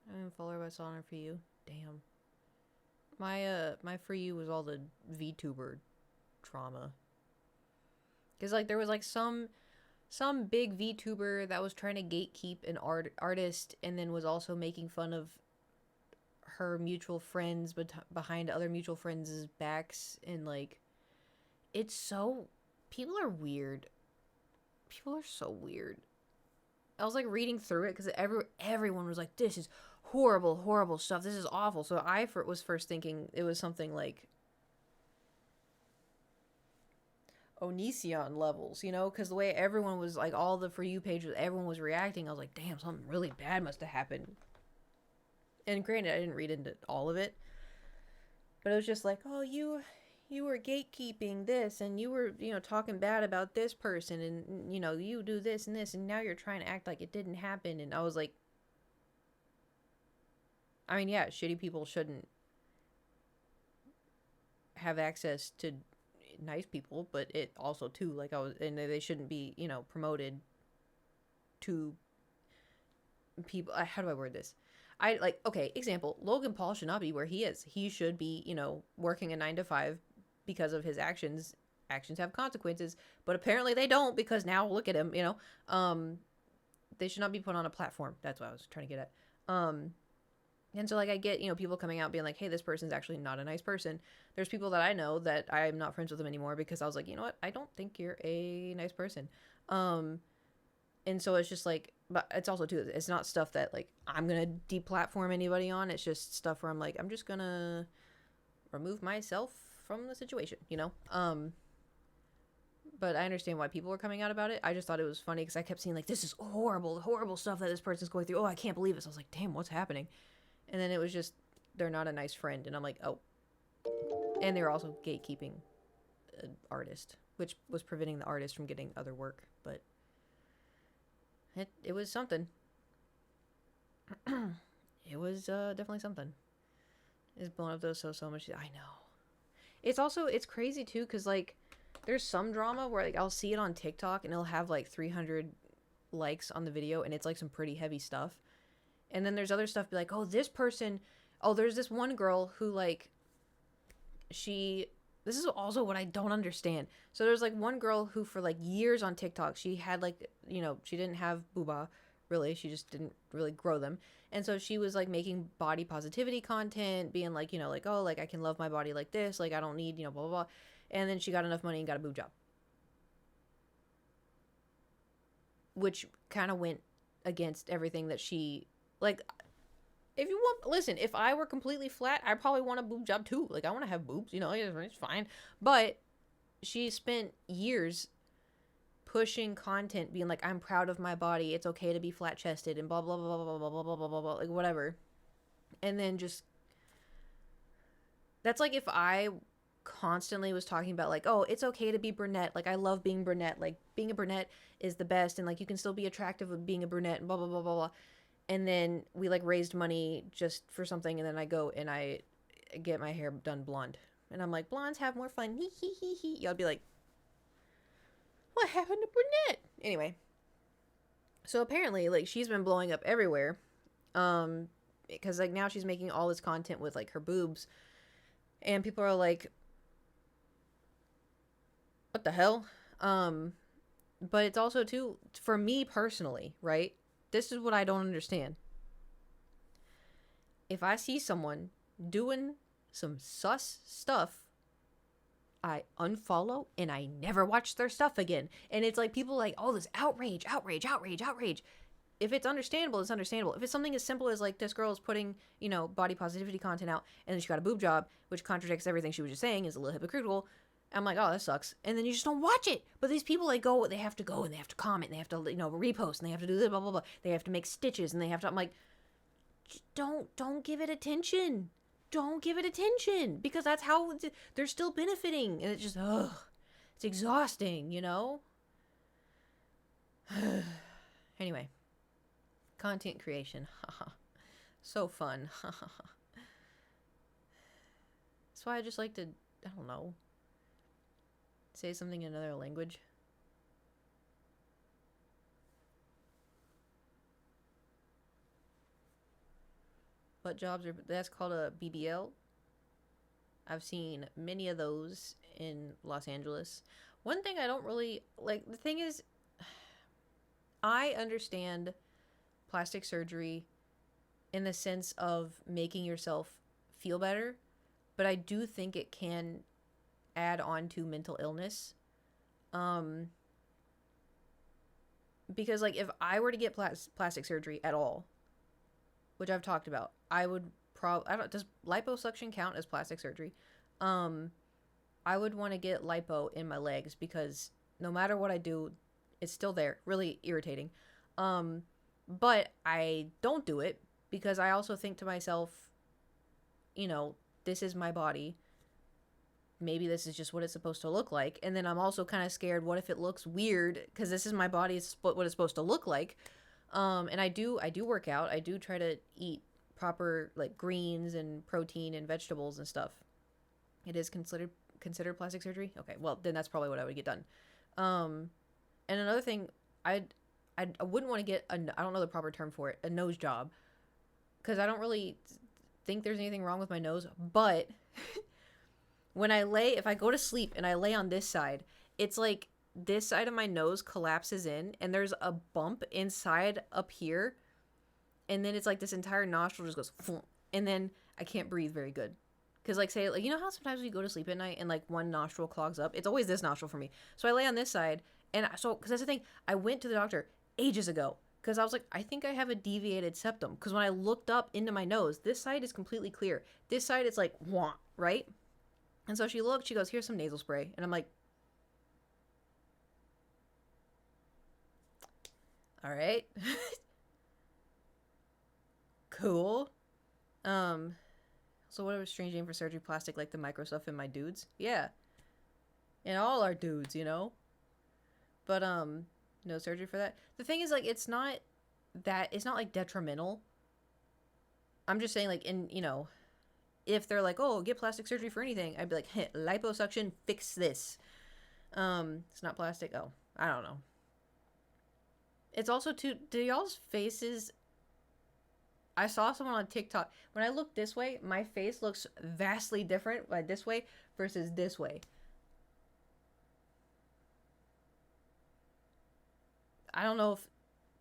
I didn't follow her, but I saw her for you. Damn. My for you was all the VTuber trauma. Cause like there was like some big VTuber that was trying to gatekeep an artist and then was also making fun of her mutual friends behind other mutual friends' backs, and like it's so... people are weird. People are so weird. I was like reading through it because everyone was like, this is horrible stuff, this is awful. So I was first thinking it was something like Onision levels, you know, because the way everyone was like, all the For You pages, everyone was reacting, I was like, damn, something really bad must have happened. And granted, I didn't read into all of it, but it was just like, oh, you were gatekeeping this, and you were, you know, talking bad about this person, and, you know, you do this and this, and now you're trying to act like it didn't happen. And I was like, I mean, yeah, shitty people shouldn't have access to nice people, but it also, too, like, and they shouldn't be, you know, promoted to people. How do I word this? I like, okay, example, Logan Paul should not be where he is. He should be, you know, working a 9 to 5 because of his actions. Actions have consequences, but apparently they don't, because now look at him, you know. They should not be put on a platform. That's what I was trying to get at. And so, like, I get, you know, people coming out being like, hey, this person's actually not a nice person. There's people that I know that I'm not friends with them anymore because I was like, you know what? I don't think you're a nice person. And so it's just like, but it's also too, it's not stuff that like I'm gonna deplatform anybody on. It's just stuff where I'm like, I'm just gonna remove myself from the situation, you know. But I understand why people were coming out about it. I just thought it was funny because I kept seeing like, this is horrible, horrible stuff that this person's going through. Oh, I can't believe this. I was like, damn, what's happening? And then it was just, they're not a nice friend, and I'm like, oh. And they're also gatekeeping an artist, which was preventing the artist from getting other work, but it was something. It was definitely something. It's blown up those so much. I know. It's also, it's crazy too, because like there's some drama where like I'll see it on TikTok and it'll have like 300 likes on the video, and it's like some pretty heavy stuff. And then there's other stuff be like, oh, this person, oh, there's this one girl who like, this is also what I don't understand. So there's like one girl who for like years on TikTok, she had like, you know, she didn't have booba really. She just didn't really grow them. And so she was like making body positivity content, being like, you know, like, oh, like I can love my body like this. Like I don't need, you know, blah, blah, blah. And then she got enough money and got a boob job. Which kind of went against everything that she, like, if you want, listen, if I were completely flat, I probably want a boob job too. Like, I want to have boobs, you know, it's fine. But she spent years pushing content, being like, I'm proud of my body. It's okay to be flat chested and blah, blah, blah, blah, blah, blah, blah, blah, blah, blah, like whatever. And then just, that's like if I constantly was talking about like, oh, it's okay to be brunette. Like, I love being brunette. Like, being a brunette is the best. And like, you can still be attractive with being a brunette and blah, blah, blah, blah, blah. And then we like raised money just for something, and then I go and I get my hair done blonde, and I'm like, blondes have more fun, hee hee hee hee. Y'all be like, what happened to brunette? Anyway, so apparently like she's been blowing up everywhere, because like now she's making all this content with like her boobs, and people are like, what the hell? But it's also too, for me personally, right? This is what I don't understand. If I see someone doing some sus stuff, I unfollow and I never watch their stuff again. And it's like people like, oh, this outrage. If it's understandable, it's understandable. If it's something as simple as like this girl is putting, you know, body positivity content out, and then she got a boob job, which contradicts everything she was just saying, is a little hypocritical. I'm like, oh, that sucks. And then you just don't watch it. But these people like they have to go and they have to comment and they have to, you know, repost and they have to do this, blah, blah, blah. They have to make stitches and they have to, I'm like, don't give it attention. Don't give it attention, because that's how they're still benefiting. And it's just, it's exhausting, you know? Anyway, content creation. So fun. That's why I just like to, I don't know, say something in another language. Butt jobs that's called a BBL. I've seen many of those in Los Angeles. One thing I don't really like, the thing is, I understand plastic surgery in the sense of making yourself feel better, but I do think it can add on to mental illness. Because like if I were to get plastic surgery at all, which I've talked about, I would does liposuction count as plastic surgery? I would want to get lipo in my legs, because no matter what I do, it's still there. Really irritating. But I don't do it because I also think to myself, you know, this is my body. Maybe this is just what it's supposed to look like. And then I'm also kind of scared, what if it looks weird? Because this is my body, it's what it's supposed to look like. And I do work out. I do try to eat proper like greens and protein and vegetables and stuff. It is considered plastic surgery. Okay, well then that's probably what I would get done. And another thing, I wouldn't want to get I don't know the proper term for it, a nose job, because I don't really think there's anything wrong with my nose, but when if I go to sleep and I lay on this side, it's like this side of my nose collapses in and there's a bump inside up here. And then it's like this entire nostril just goes, and then I can't breathe very good. Because, like, say, like, you know how sometimes when you go to sleep at night and, like, one nostril clogs up? It's always this nostril for me. So I lay on this side, and because that's the thing, I went to the doctor ages ago. Because I was like, I think I have a deviated septum. Because when I looked up into my nose, this side is completely clear. This side is like, wah, right? And so she looked, she goes, here's some nasal spray. And I'm like, all right. Cool. So what a strange name for surgery, plastic, like the micro stuff in my dudes. Yeah. And all our dudes, you know? But, no surgery for that. The thing is, like, it's not like detrimental. I'm just saying, like, you know, if they're like, oh, get plastic surgery for anything, I'd be like, hey, liposuction, fix this. It's not plastic. Oh, I don't know. It's also too, do y'all's faces, I saw someone on TikTok, when I look this way, my face looks vastly different, like this way versus this way. I don't know if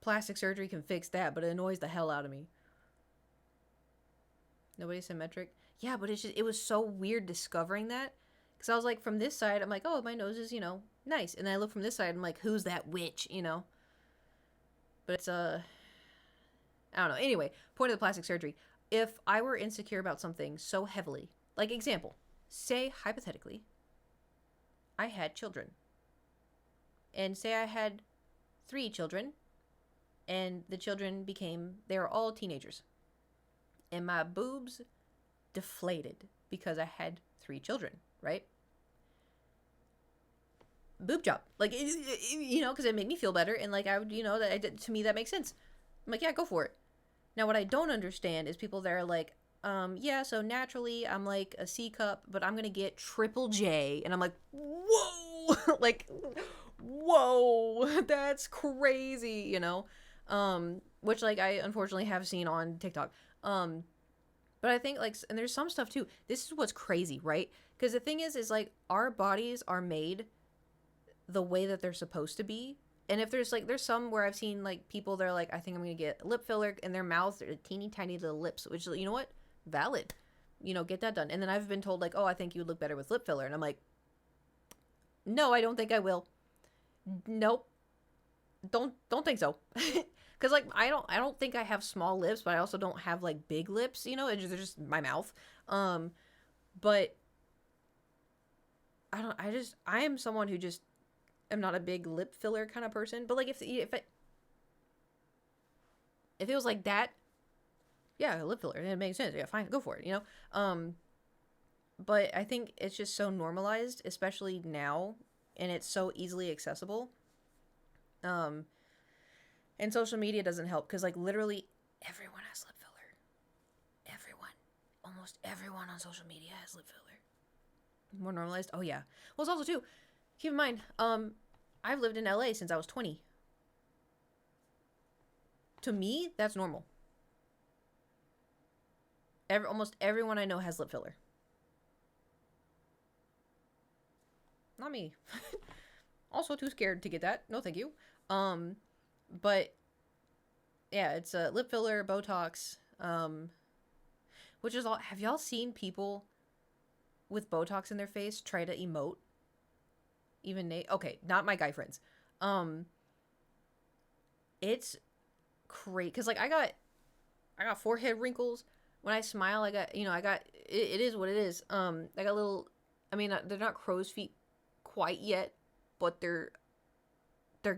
plastic surgery can fix that, but it annoys the hell out of me. Nobody's symmetric. Yeah, but it was so weird discovering that. Because I was like, from this side, I'm like, oh, my nose is, you know, nice. And then I look from this side, I'm like, who's that witch, you know? But it's, I don't know. Anyway, point of the plastic surgery. If I were insecure about something so heavily, like example, say hypothetically, I had children. And say I had 3 children, and the children they were all teenagers. And my boobs deflated because I had 3 children, right? Boob job. Like, you know, because it made me feel better. And, like, I would, you know, to me, that makes sense. I'm like, yeah, go for it. Now, what I don't understand is people that are like, yeah, so naturally I'm like a C cup, but I'm going to get triple J. And I'm like, whoa, like, whoa, that's crazy, you know? Which, like, I unfortunately have seen on TikTok. But I think, like, and there's some stuff too. This is what's crazy, right? Because the thing is like, our bodies are made the way that they're supposed to be. And if there's some where I've seen, like, people that are like, I think I'm going to get lip filler, and their mouths are teeny tiny little lips, which, you know what? Valid. You know, get that done. And then I've been told, like, oh, I think you would look better with lip filler. And I'm like, no, I don't think I will. Nope. Don't think so. Because, like, I don't think I have small lips, but I also don't have, like, big lips, you know? They're just my mouth. But I am someone who just, I'm not a big lip filler kind of person. But, like, if it was like that, yeah, lip filler, it makes sense. Yeah, fine, go for it, you know? But I think it's just so normalized, especially now, and it's so easily accessible. And social media doesn't help, because, like, literally everyone has lip filler. Everyone. Almost everyone on social media has lip filler. More normalized? Oh, yeah. Well, it's also, too, keep in mind, I've lived in LA since I was 20. To me, that's normal. Almost everyone I know has lip filler. Not me. Also too scared to get that. No, thank you. But yeah, it's lip filler, Botox, which is all. Have y'all seen people with Botox in their face try to emote? Even okay, not my guy friends. It's crazy, because, like, I got forehead wrinkles. When I smile, I got, you know, it is what it is. I got little, I mean, they're not crow's feet quite yet, but they're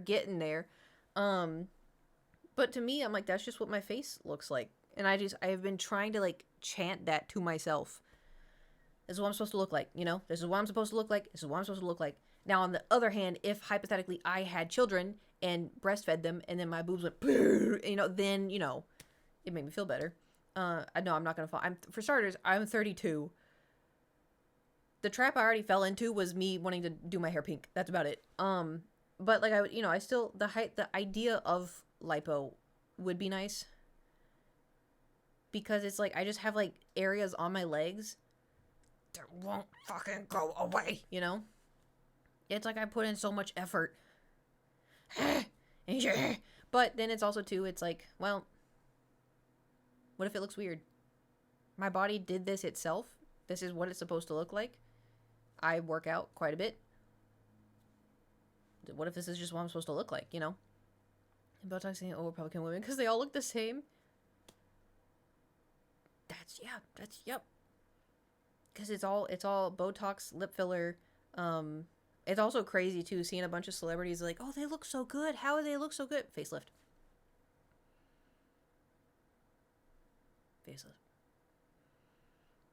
getting there. But to me, I'm like, that's just what my face looks like. And I have been trying to, like, chant that to myself. This is what I'm supposed to look like, you know? This is what I'm supposed to look like. This is what I'm supposed to look like. Now, on the other hand, if hypothetically I had children and breastfed them, and then my boobs went, you know, then, you know, it made me feel better. I know I'm not going to fall. For starters, I'm 32. The trap I already fell into was me wanting to do my hair pink. That's about it. But, like, I still, the idea of lipo would be nice. because it's like I just have like areas on my legs that won't fucking go away, you know? It's like I put in so much effort. But then it's also too, it's like, well, what if it looks weird? My body did this itself. This is what it's supposed to look like. I work out quite a bit. What if this is just what I'm supposed to look like, you know? And Botox saying, oh, Republican women, because they all look the same. Yep. Because it's all Botox, lip filler. It's also crazy too, seeing a bunch of celebrities like, oh, they look so good. How do they look so good? Facelift.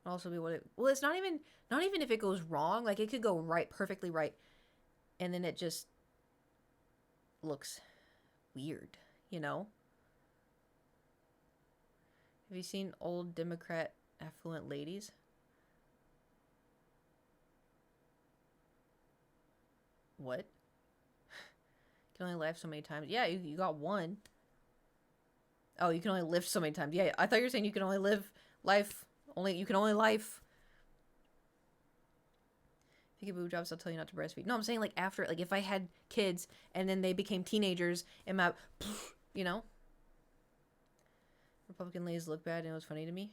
Also be what it, well, it's not even if it goes wrong. Like, it could go right, perfectly right, and then it just looks weird, you know? Have you seen old Democrat affluent ladies? What? You can only laugh so many times. Yeah, you got one. Oh, you can only live so many times. Yeah, I thought you were saying you can only live life. You can only life. If you get boob jobs, I'll tell you not to breastfeed. No, I'm saying like after, like if I had kids and then they became teenagers and my, you know? Republican ladies look bad and it was funny to me.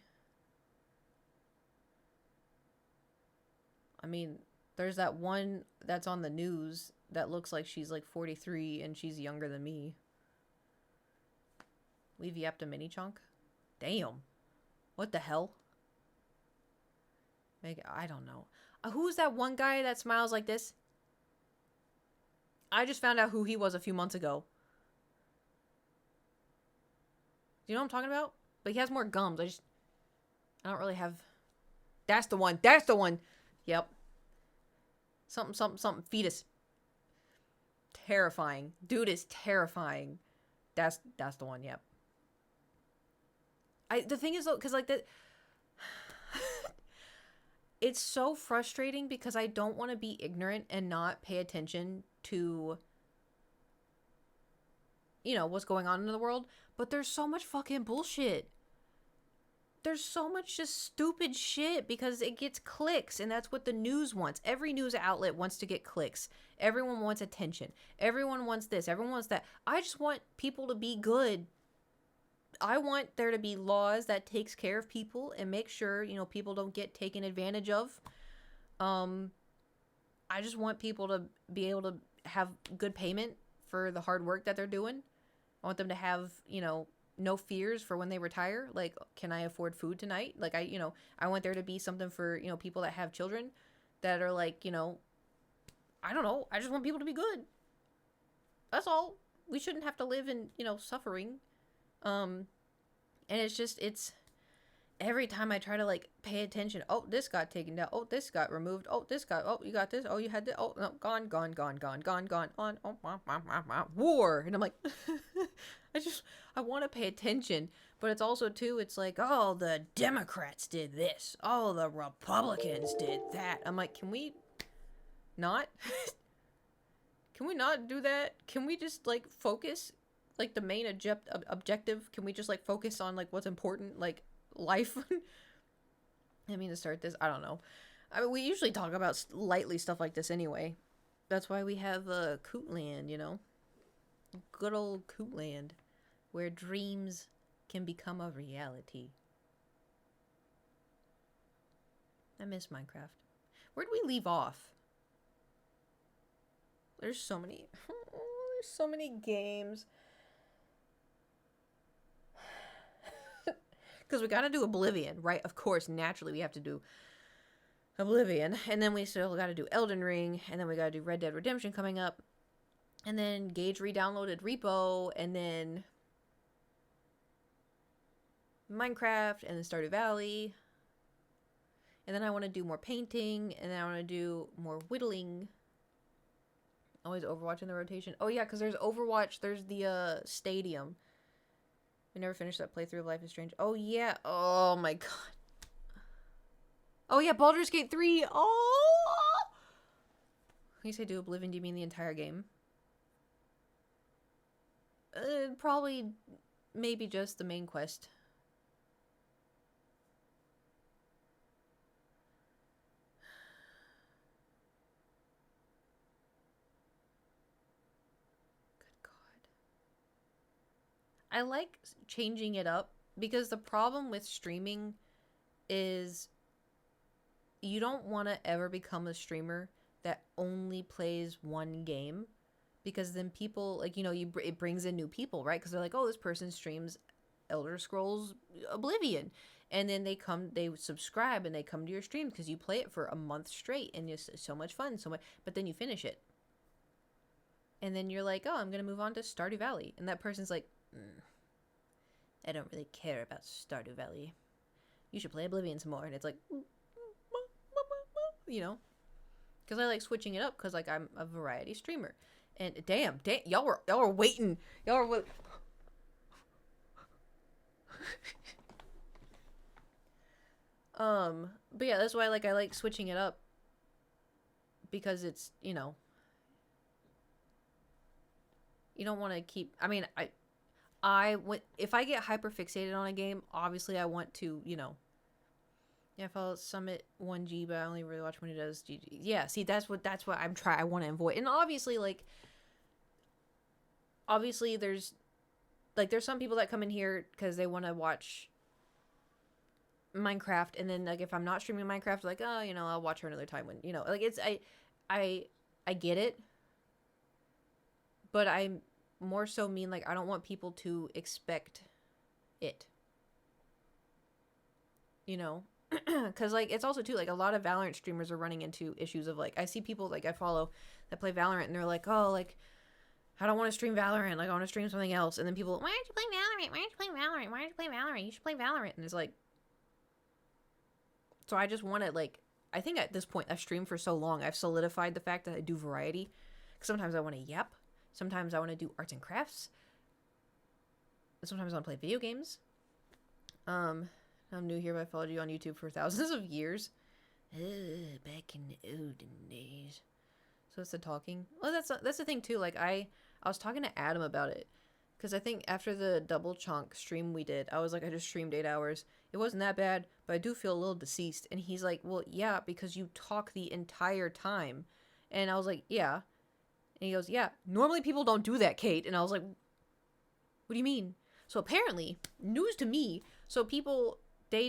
I mean, there's that one that's on the news that looks like she's like 43 and she's younger than me. We've yapped a mini chunk. Damn. What the hell? I don't know. Who's that one guy that smiles like this? I just found out who he was a few months ago. Do you know what I'm talking about? But he has more gums. I don't really have... That's the one. That's the one. Yep. Something. Fetus. Terrifying. Dude is terrifying. That's the one. Yep. The thing is though, because like that... It's so frustrating because I don't want to be ignorant and not pay attention to, you know, what's going on in the world. But there's so much fucking bullshit. There's so much just stupid shit because it gets clicks, and that's what the news wants. Every news outlet wants to get clicks. Everyone wants attention. Everyone wants this. Everyone wants that. I just want people to be good. I want there to be laws that takes care of people and make sure, you know, people don't get taken advantage of. I just want people to be able to have good payment for the hard work that they're doing. I want them to have, you know, no fears for when they retire. Like, can I afford food tonight? Like, I want there to be something for, you know, people that have children that are like, you know, I don't know. I just want people to be good. That's all. We shouldn't have to live in, you know, suffering. And it's every time I try to like pay attention, oh, this got taken down, oh, this got removed, oh, you got this, oh, you had this, oh, no, gone, on, oh, war. And I'm like, I want to pay attention, but it's also too, it's like, oh, the Democrats did this, oh, the Republicans did that. I'm like, can we not? Can we not do that? Can we just like focus? Like the main objective, can we just like focus on like what's important, like life? I mean, to start this, I don't know. I mean, we usually talk about lightly stuff like this anyway. That's why we have Cootland, you know, good old Cootland, where dreams can become a reality. I miss Minecraft. Where'd we leave off? There's so many games. Because we got to do Oblivion, right? Of course, naturally, we have to do Oblivion. And then we still got to do Elden Ring. And then we got to do Red Dead Redemption coming up. And then Gage re-downloaded Repo. And then Minecraft. And then Stardew Valley. And then I want to do more painting. And then I want to do more whittling. Always Overwatch in the rotation. Oh, yeah, because there's Overwatch. There's the Stadium. We never finished that playthrough of Life is Strange. Oh, yeah. Oh, my God. Oh, yeah. Baldur's Gate 3. Oh! When you say do Oblivion, do you mean the entire game? Probably, maybe just the main quest. I like changing it up because the problem with streaming is you don't want to ever become a streamer that only plays one game, because then people, like, you know, it brings in new people, right? Because they're like, oh, this person streams Elder Scrolls Oblivion, and then they subscribe and they come to your stream because you play it for a month straight and it's so much fun, but then you finish it and then you're like, oh, I'm gonna move on to Stardew Valley, and that person's like, I don't really care about Stardew Valley, you should play Oblivion some more. And it's like, you know, because I like switching it up, because like I'm a variety streamer. And damn, y'all were waiting, but yeah, that's why like I like switching it up, because it's, you know, you don't want to keep, I mean, if I get hyper fixated on a game, obviously I want to, you know, yeah, I follow Summit 1G, but I only really watch when he does GG. Yeah, see, that's what I want to avoid. And obviously there's some people that come in here because they want to watch Minecraft, and then like if I'm not streaming Minecraft, like, oh, you know, I'll watch her another time, when, you know, like, it's I get it, but I more so mean like I don't want people to expect it, you know. Because like it's also too like a lot of Valorant streamers are running into issues of like, I see people like I follow that play Valorant and they're like, oh, like I don't want to stream Valorant, like I want to stream something else. And then people, why aren't you playing Valorant? Why aren't you playing Valorant? Why aren't you playing Valorant? You should play Valorant. And it's like, so I just want to, like, I think at this point I've streamed for so long, I've solidified the fact that I do variety. Because sometimes I want to yap. Sometimes I want to do arts and crafts. Sometimes I want to play video games. I'm new here, but I followed you on YouTube for thousands of years. Back in the olden days. So it's the talking. Well, that's the thing too. Like I was talking to Adam about it, because I think after the double chunk stream we did, I was like, I just streamed 8 hours. It wasn't that bad, but I do feel a little deceased. And he's like, well, yeah, because you talk the entire time. And I was like, yeah. And he goes, yeah, normally people don't do that, Kate. And I was like, what do you mean? So apparently, news to me. So people, they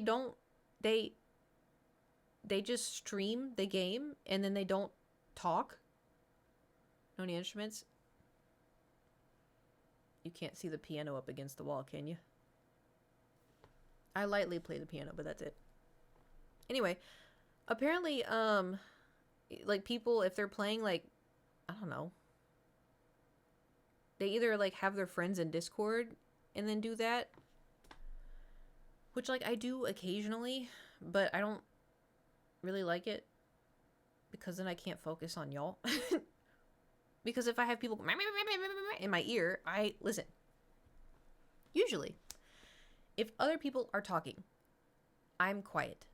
just stream the game and then they don't talk. No any instruments. You can't see the piano up against the wall, can you? I lightly play the piano, but that's it. Anyway, apparently, like people, if they're playing, like, I don't know, they either like have their friends in Discord and then do that, which like I do occasionally, but I don't really like it, because then I can't focus on y'all. Because if I have people in my ear, I listen. Usually, if other people are talking, I'm quiet.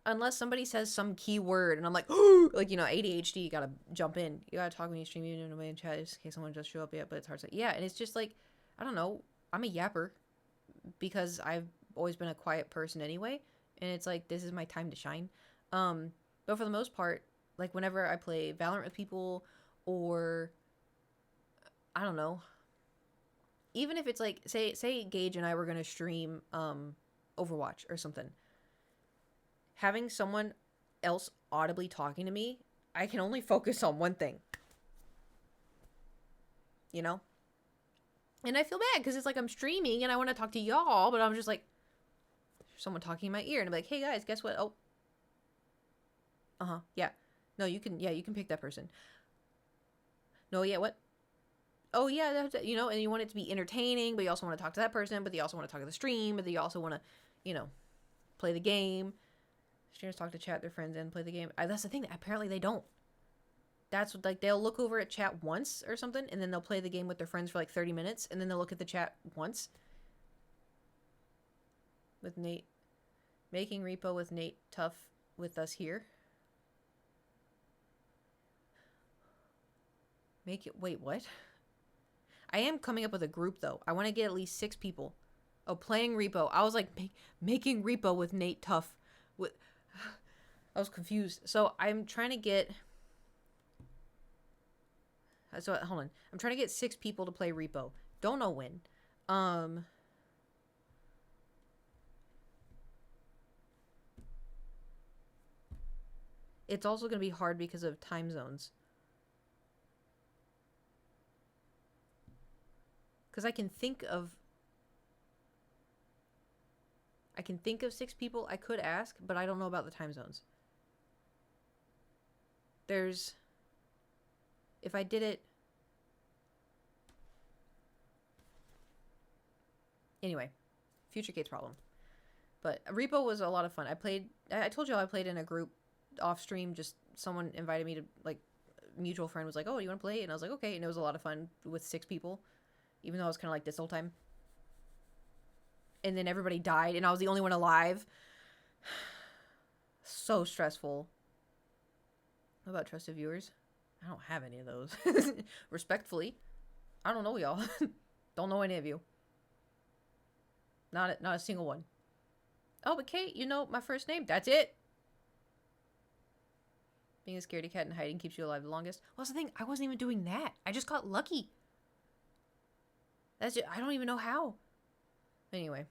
Unless somebody says some key word and I'm like, like, you know, ADHD, you gotta jump in. You gotta talk when you stream, you know, nobody in chat, just in case someone just show up yet, but it's hard to say. Yeah, and it's just like, I don't know, I'm a yapper because I've always been a quiet person anyway, and it's like, this is my time to shine. But for the most part, like whenever I play Valorant with people, or I don't know, even if it's like, say Gage and I were gonna stream Overwatch or something, having someone else audibly talking to me, I can only focus on one thing, you know? And I feel bad because it's like I'm streaming and I want to talk to y'all, but I'm just like, there's someone talking in my ear, and I'm like, hey guys, guess what? Oh, yeah, no, you can pick that person. No, yeah, what? Oh yeah, you know, and you want it to be entertaining, but you also want to talk to that person, but you also want to talk to the stream, but you also want to, you know, play the game. Streamers talk to chat, their friends, and play the game. That's the thing. Apparently they don't. That's what, like, they'll look over at chat once or something, and then they'll play the game with their friends for like 30 minutes, and then they'll look at the chat once. With Nate. Making repo with Nate Tough with us here. Wait, what? I am coming up with a group, though. I want to get at least 6 people. Oh, playing repo. I was like, making repo with Nate Tough. I was confused. So I'm trying to get... So hold on. I'm trying to get 6 people to play repo. Don't know when. Um, it's also going to be hard because of time zones. Because I can think of 6 people I could ask, but I don't know about the time zones. If I did it... Anyway, future Kate's problem. But Repo was a lot of fun. I told y'all I played in a group off stream. Just someone invited me to, like, a mutual friend was like, oh, you want to play? And I was like, okay. And it was a lot of fun with 6 people. Even though I was kind of like this the whole time. And then everybody died, and I was the only one alive. So stressful. What about trusted viewers? I don't have any of those. Respectfully. I don't know y'all. Don't know any of you. Not a single one. Oh, but Kate, you know my first name. That's it. Being a scaredy cat and hiding keeps you alive the longest. Well, that's the thing. I wasn't even doing that. I just got lucky. That's just, I don't even know how. Anyway.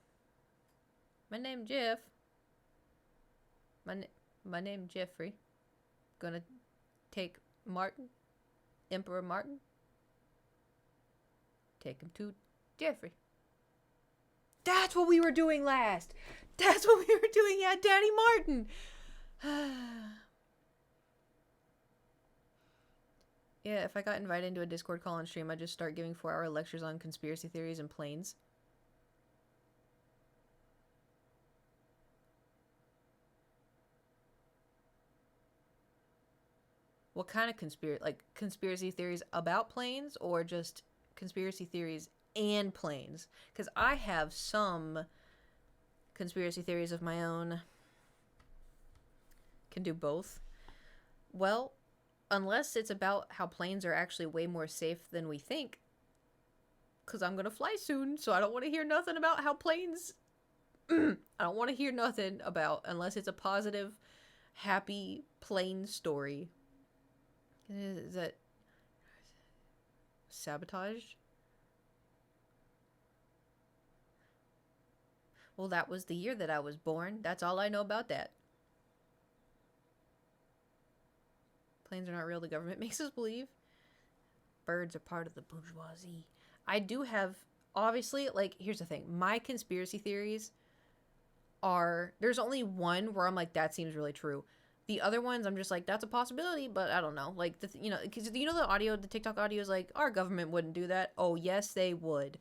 My name Jeff. My name Jeffrey. Gonna take Martin. Emperor Martin. Take him to Jeffrey. That's what we were doing last. That's what we were doing at Danny Martin. Yeah, if I got invited into a Discord call and stream, I'd just start giving 4-hour lectures on conspiracy theories and planes. What kind of conspiracy theories about planes, or just conspiracy theories and planes? Because I have some conspiracy theories of my own. Can do both. Well, unless it's about how planes are actually way more safe than we think. Because I'm going to fly soon, so I don't want to hear nothing about how planes... I don't want to hear nothing about, unless it's a positive, happy plane story. Is that sabotage? Well, that was the year that I was born. That's all I know about that. Planes are not real. The government makes us believe. Birds are part of the bourgeoisie. I do have, obviously, like, here's the thing. My conspiracy theories are, there's only one where I'm like, that seems really true. The other ones, I'm just like, that's a possibility, but I don't know. Like, because you know the TikTok audio is like, our government wouldn't do that. Oh, yes, they would.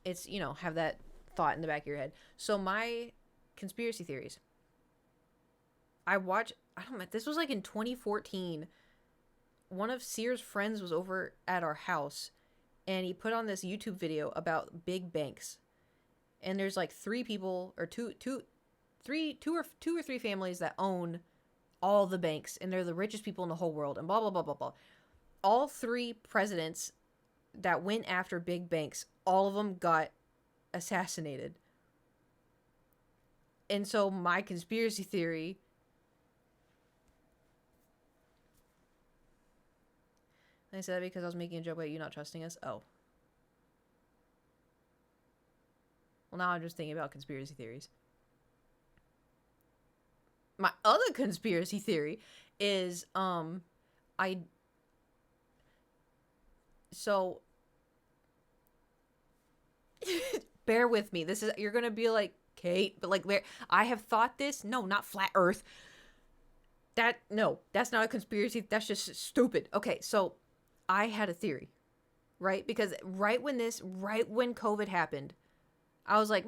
It's, have that thought in the back of your head. So my conspiracy theories. This was like in 2014. One of Sears' friends was over at our house, and he put on this YouTube video about big banks. And there's like 3 people, or two or three families that own all the banks, and they're the richest people in the whole world, and blah, blah, blah, blah, blah. All 3 presidents that went after big banks, all of them got assassinated. And so my conspiracy theory... I said that because I was making a joke about you not trusting us. Oh. Well, now I'm just thinking about conspiracy theories. My other conspiracy theory is, so, bear with me. You're gonna be like, Kate, but like, I have thought this. No, not flat Earth. No, that's not a conspiracy. That's just stupid. Okay, so I had a theory, right? Because right when COVID happened, I was like,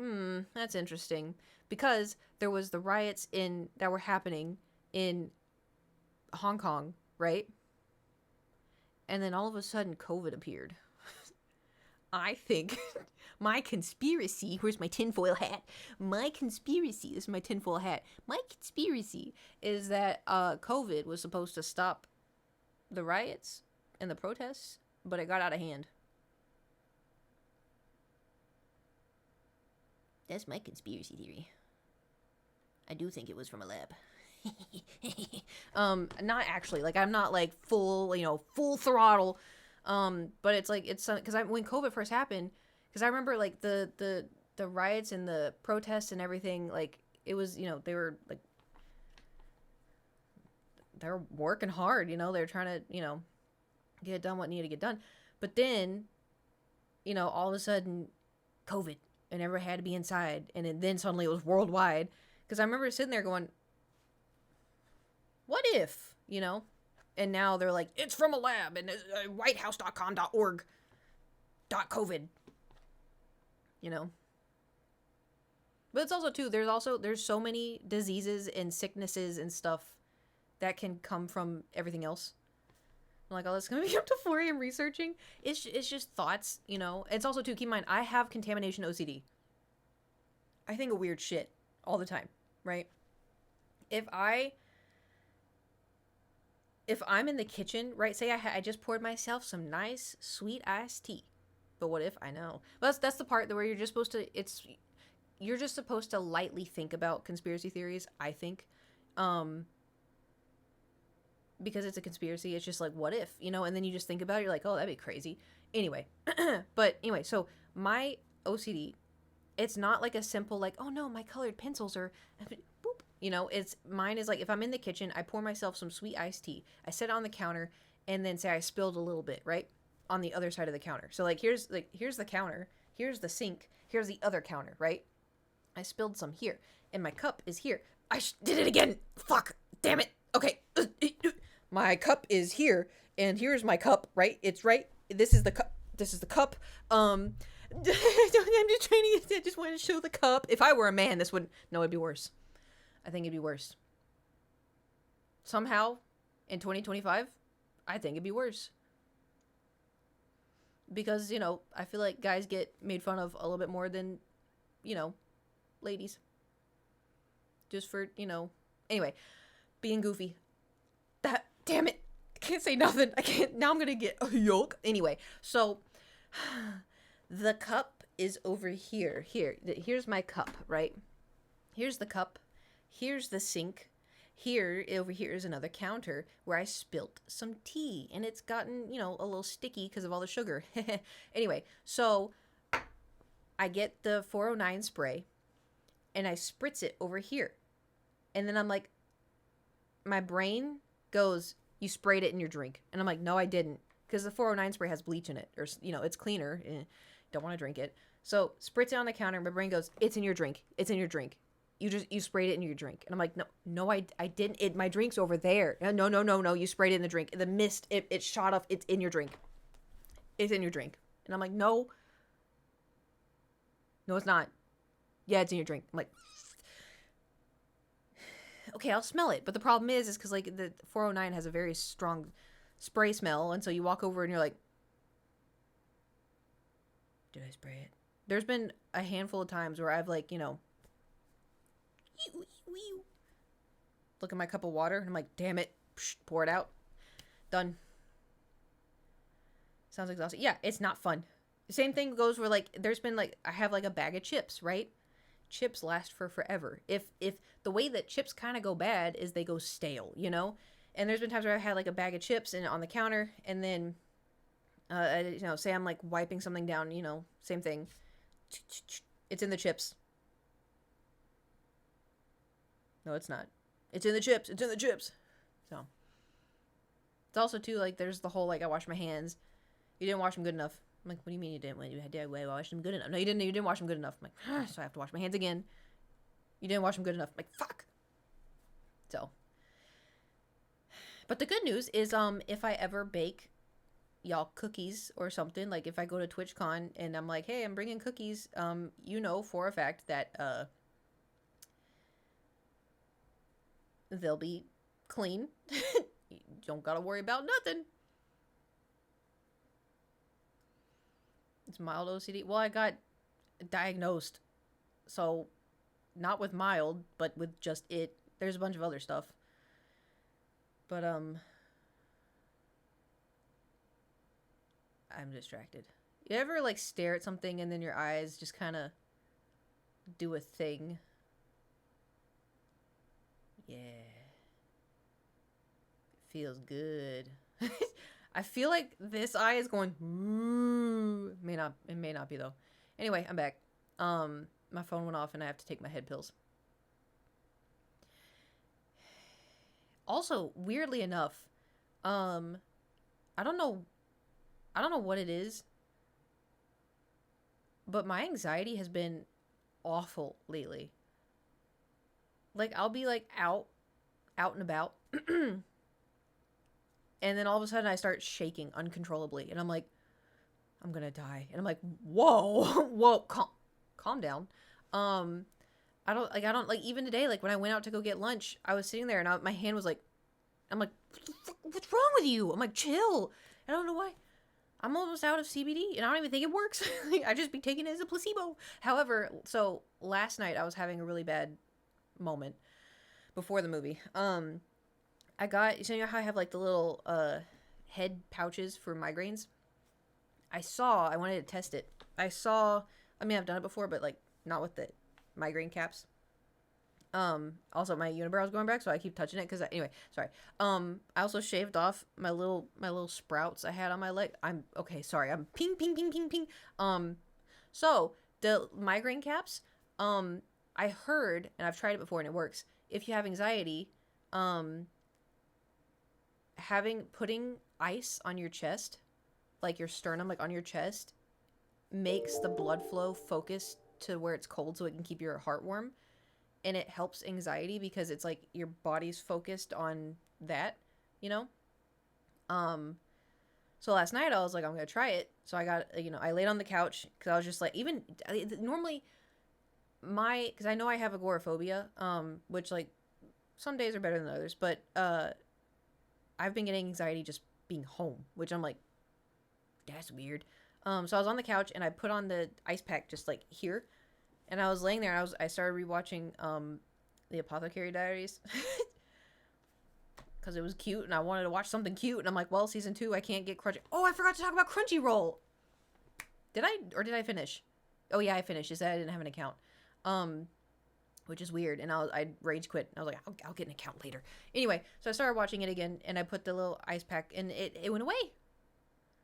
that's interesting. Because there was the riots that were happening in Hong Kong, right? And then all of a sudden, COVID appeared. I think my conspiracy... Where's my tinfoil hat? This is my tinfoil hat. My conspiracy is that COVID was supposed to stop the riots and the protests, but it got out of hand. That's my conspiracy theory. I do think it was from a lab. Not actually. Like, I'm not like full throttle. But it's like it's because when COVID first happened, because I remember like the riots and the protests and everything, like it was, you know, they were working hard, you know, they were trying to, you know, get done what needed to get done. But then, you know, all of a sudden, COVID, and everyone had to be inside, and then suddenly it was worldwide. Because I remember sitting there going, what if, you know? And now they're like, it's from a lab, and whitehouse.com.org .covid, you know? But it's also, too, there's so many diseases and sicknesses and stuff that can come from everything else. I'm like, oh, that's gonna be up to 4 a.m. researching. It's just thoughts, you know. It's also, too, keep in mind, I have contamination OCD. I think of weird shit all the time, right? If I'm in the kitchen, right? Say I just poured myself some nice sweet iced tea, but what if I know? But that's the part where you're just supposed to lightly think about conspiracy theories. I think, because it's a conspiracy, it's just like, what if, you know? And then you just think about it, you're like, oh, that'd be crazy. Anyway, but anyway, so my OCD, it's not like a simple like, oh no, my colored pencils are boop. You know, mine is like, if I'm in the kitchen, I pour myself some sweet iced tea, I sit on the counter, and then say I spilled a little bit, right? On the other side of the counter. So here's the counter, here's the sink, here's the other counter, right? I spilled some here, and my cup is here. I did it again. Fuck. Damn it. Okay. My cup is here, and here's my cup, right? It's right. This is the cup. This is the cup. I'm just trying to. I just want to show the cup. If I were a man, this would. No, it'd be worse. I think it'd be worse. Somehow, in 2025, I think it'd be worse. Because, you know, I feel like guys get made fun of a little bit more than, you know, ladies. Just for, you know. Anyway, being goofy. Damn it. I can't say nothing. I can't. Now I'm going to get a yolk. Anyway, so the cup is over here. Here's my cup, right? Here's the cup. Here's the sink. Over here is another counter where I spilt some tea, and it's gotten, you know, a little sticky because of all the sugar. Anyway, so I get the 409 spray, and I spritz it over here. And then I'm like, my brain goes, you sprayed it in your drink. And I'm like, no, I didn't. Because the 409 spray has bleach in it. Or, you know, it's cleaner. Don't want to drink it. So, spritz it on the counter. My brain goes, it's in your drink. It's in your drink. You sprayed it in your drink. And I'm like, no, I didn't. My drink's over there. No. You sprayed it in the drink. The mist, it shot off. It's in your drink. It's in your drink. And I'm like, no, it's not. Yeah, it's in your drink. I'm like, okay, I'll smell it. But the problem is because, like, the 409 has a very strong spray smell. And so you walk over and you're like, did I spray it? There's been a handful of times where I've, like, you know, look at my cup of water. And I'm like, damn it. Psh, pour it out. Done. Sounds exhausting. Yeah, it's not fun. The same thing goes where, like, there's been, like, I have, like, a bag of chips, right? Chips last for forever. If the way that chips kind of go bad is they go stale, you know? And there's been times where I've had like a bag of chips on the counter, and then you know, say I'm like wiping something down, you know, same thing. It's in the chips. No, it's not. It's in the chips. It's in the chips. So it's also too, like, there's the whole, like, I wash my hands. You didn't wash them good enough. I'm like, what do you mean you didn't? Did I wash them good enough? No, you didn't. You didn't wash them good enough. I'm like, so I have to wash my hands again. You didn't wash them good enough. I'm like, fuck. So, but the good news is, if I ever bake y'all cookies or something, like if I go to TwitchCon and I'm like, hey, I'm bringing cookies, you know for a fact that they'll be clean. You don't gotta worry about nothing. It's mild OCD. Well, I got diagnosed. So, not with mild, but with just it. There's a bunch of other stuff. But, I'm distracted. You ever, like, stare at something and then your eyes just kind of do a thing? Yeah. Feels good. I feel like this eye is going. Ooh. It may not be though. Anyway, I'm back. My phone went off and I have to take my head pills. Also, weirdly enough, I don't know what it is, but my anxiety has been awful lately. Like, I'll be like out and about, and then all of a sudden I start shaking uncontrollably, and I'm like, I'm gonna die. And I'm like, whoa, calm down. I don't like, even today, like when I went out to go get lunch, I was sitting there and my hand was like, I'm like, what's wrong with you? I'm like, chill. I don't know why. I'm almost out of CBD and I don't even think it works. I just be taking it as a placebo. However, so last night I was having a really bad moment before the movie. I got, so you know how I have like the little head pouches for migraines? I wanted to test it. I mean, I've done it before, but like not with the migraine caps. Also my unibrow is going back, so I keep touching it anyway, sorry. I also shaved off my little sprouts I had on my leg. I'm ping. So the migraine caps, I heard, and I've tried it before and it works. If you have anxiety, putting ice on your chest, like your sternum, like on your chest, makes the blood flow focus to where it's cold so it can keep your heart warm. And it helps anxiety because it's like your body's focused on that, you know? So last night I was like, I'm going to try it. So I got, I laid on the couch because I was just like, normally because I know I have agoraphobia, which like some days are better than others, but I've been getting anxiety just being home, which I'm like, that's weird. So I was on the couch and I put on the ice pack just like here. And I was laying there and I started rewatching the Apothecary Diaries because it was cute and I wanted to watch something cute, and I'm like, well, season 2 I can't get Crunchy. Oh, I forgot to talk about Crunchyroll. Did I finish? Oh yeah, I finished. It said I didn't have an account, which is weird, and I rage quit. I was like, I'll get an account later. Anyway, so I started watching it again and I put the little ice pack and it went away.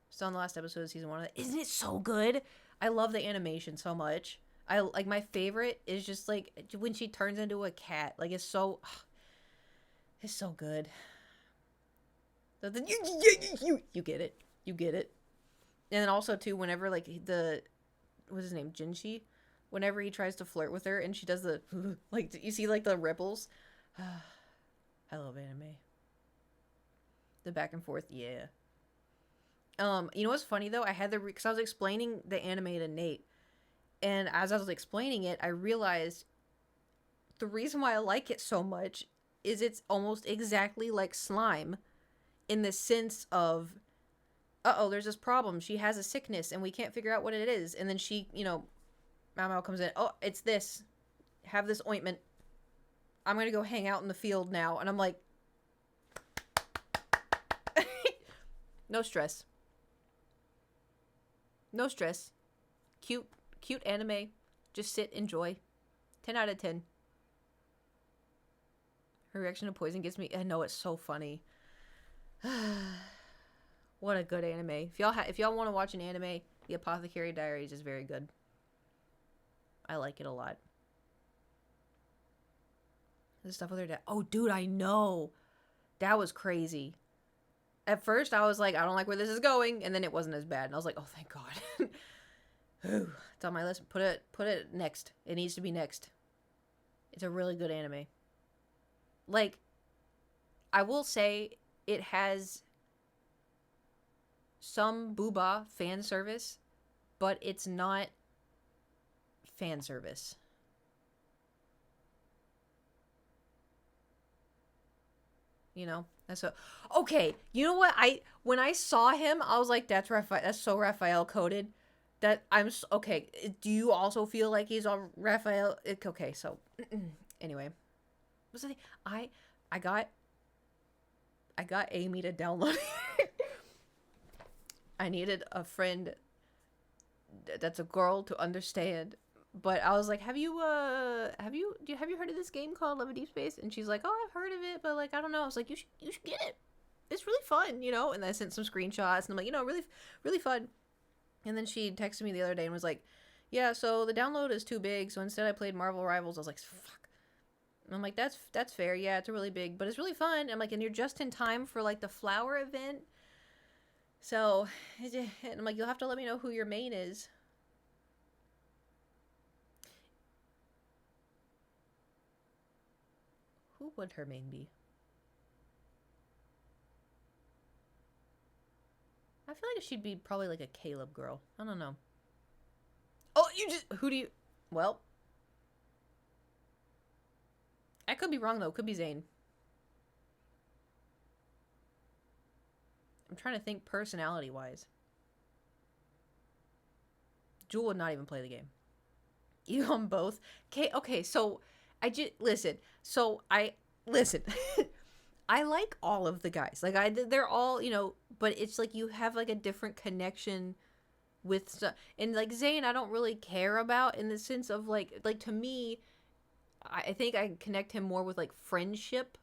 Still on the last episode of season 1. Isn't it so good? I love the animation so much. My favorite is just like when she turns into a cat. Like it's so good. You get it. You get it. And then also too, whenever like what's his name? Jinshi? Whenever he tries to flirt with her and she does the like, you see like the ripples. I love anime. The back and forth, yeah. You know what's funny though? because I was explaining the anime to Nate. And as I was explaining it, I realized the reason why I like it so much is it's almost exactly like slime in the sense of, there's this problem. She has a sickness and we can't figure out what it is. And then she, Mao comes in. Oh, it's this. Have this ointment. I'm going to go hang out in the field now. And I'm like, no stress. No stress. Cute anime. Just sit, enjoy. 10 out of 10. Her reaction to poison gets me. I know, it's so funny. What a good anime. If y'all want to watch an anime, The Apothecary Diaries is very good. I like it a lot. The stuff with her dad. Oh, dude, I know. That was crazy. At first, I was like, I don't like where this is going, and then it wasn't as bad. And I was like, oh, thank God. It's on my list. Put it next. It needs to be next. It's a really good anime. Like, I will say it has some booba fan service, but it's not fan service. That's okay. You know what? When I saw him, I was like, that's so Raphael coded. That okay. Do you also feel like he's all Raphael? Okay, so anyway, what's the thing? I got Amy to download it. I needed a friend that's a girl to understand. But I was like, have you heard of this game called Love of Deep Space? And she's like, oh, I've heard of it, but like, I don't know. I was like, you should get it. it's really fun, you know. And I sent some screenshots, and I'm like, you know, really, really fun. And then she texted me the other day and was like, yeah, so the download is too big, so instead I played Marvel Rivals. I was like, fuck. And I'm like, that's fair. Yeah, it's a really big, but it's really fun. I'm like, and you're just in time for like the flower event. So, and I'm like, you'll have to let me know who your main is. Who would her main be? I feel like she'd be probably like a Caleb girl. I don't know. Oh, who do you, well, I could be wrong though. Could be Zane. I'm trying to think personality wise. Jewel would not even play the game. You on both. Okay, so listen. So listen. I like all of the guys. Like they're all, you know, but it's like you have like a different connection with stuff. And like Zane, I don't really care about in the sense of like to me, I think I connect him more with like friendship.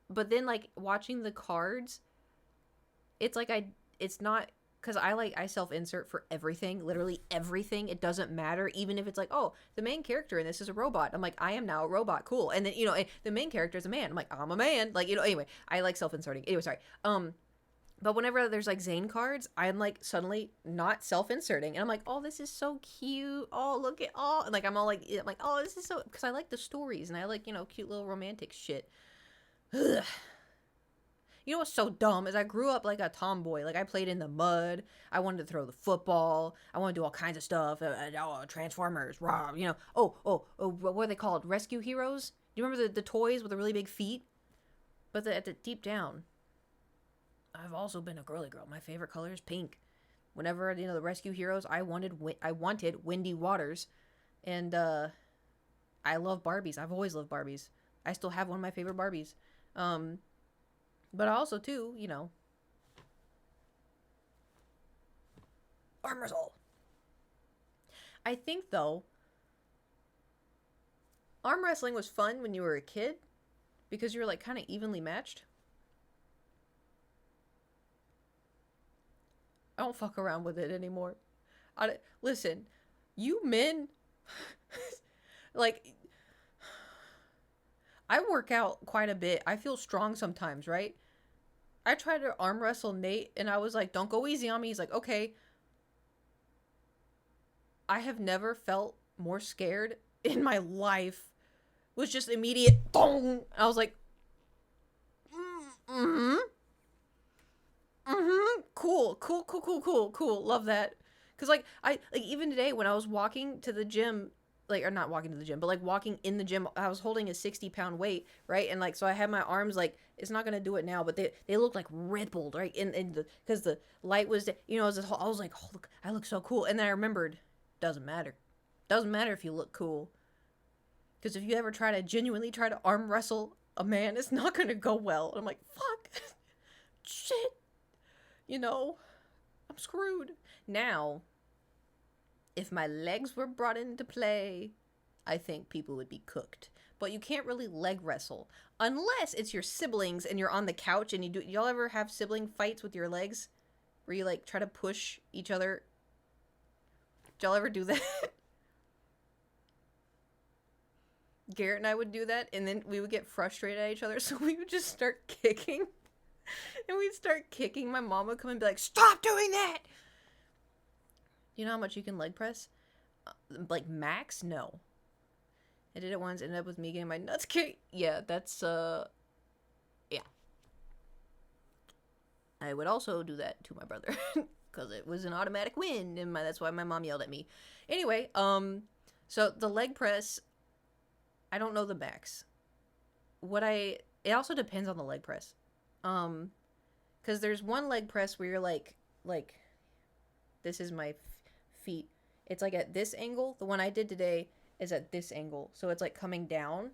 But then like watching the cards, it's like it's not, because I self-insert for everything, literally everything. It doesn't matter, even if it's like, oh, the main character in this is a robot. I'm like, I am now a robot, cool. And then, you know, the main character is a man. I'm like, I'm a man. Like, you know, anyway, I like self-inserting. Anyway, sorry. But whenever there's like Zane cards, I'm like suddenly not self-inserting. And I'm like, oh, this is so cute. Oh, look at all. And like, I'm like, oh, this is so, because I like the stories and I like, you know, cute little romantic shit. Ugh. You know what's so dumb is I grew up like a tomboy. Like I played in the mud. I wanted to throw the football. I wanted to do all kinds of stuff. Transformers, rah, you know. Oh, what are they called? Rescue heroes? Do you remember the toys with the really big feet? But at the deep down, I've also been a girly girl. My favorite color is pink. Whenever, you know, the rescue heroes, I wanted Windy Waters, and I love Barbies. I've always loved Barbies. I still have one of my favorite Barbies. But also, too, you know, arm wrestle. I think, though, arm wrestling was fun when you were a kid because you were, like, kind of evenly matched. I don't fuck around with it anymore. Listen, you men, like, I work out quite a bit. I feel strong sometimes, right? I tried to arm wrestle Nate and I was like, don't go easy on me. He's like, okay. I have never felt more scared in my life. It was just immediate boom. I was like, cool. Love that. Cause like even today when I was walking to the gym, like, or not walking to the gym, but like walking in the gym, I was holding a 60-pound weight, right? And like, so I had my arms, like, it's not gonna do it now, but they look like rippled, right? In the, because the light was, you know, I was like, oh, look, I look so cool. And then I remembered, doesn't matter if you look cool, because if you ever genuinely try to arm wrestle a man, it's not gonna go well. And I'm like, fuck, shit, you know, I'm screwed now. If my legs were brought into play, I think people would be cooked. But you can't really leg wrestle unless it's your siblings and you're on the couch and y'all ever have sibling fights with your legs where you like try to push each other? Did y'all ever do that? Garrett and I would do that, and then we would get frustrated at each other, so we would just start kicking. And we'd start kicking. My mom would come and be like, stop doing that! You know how much you can leg press? Like max? No. I did it once, ended up with me getting my nuts kicked. Yeah, that's yeah. I would also do that to my brother because it was an automatic win, and that's why my mom yelled at me. Anyway, so the leg press, I don't know the max. It also depends on the leg press. Because there's one leg press where you're like this is my feet. It's like at this angle. The one I did today is at this angle. So it's like coming down.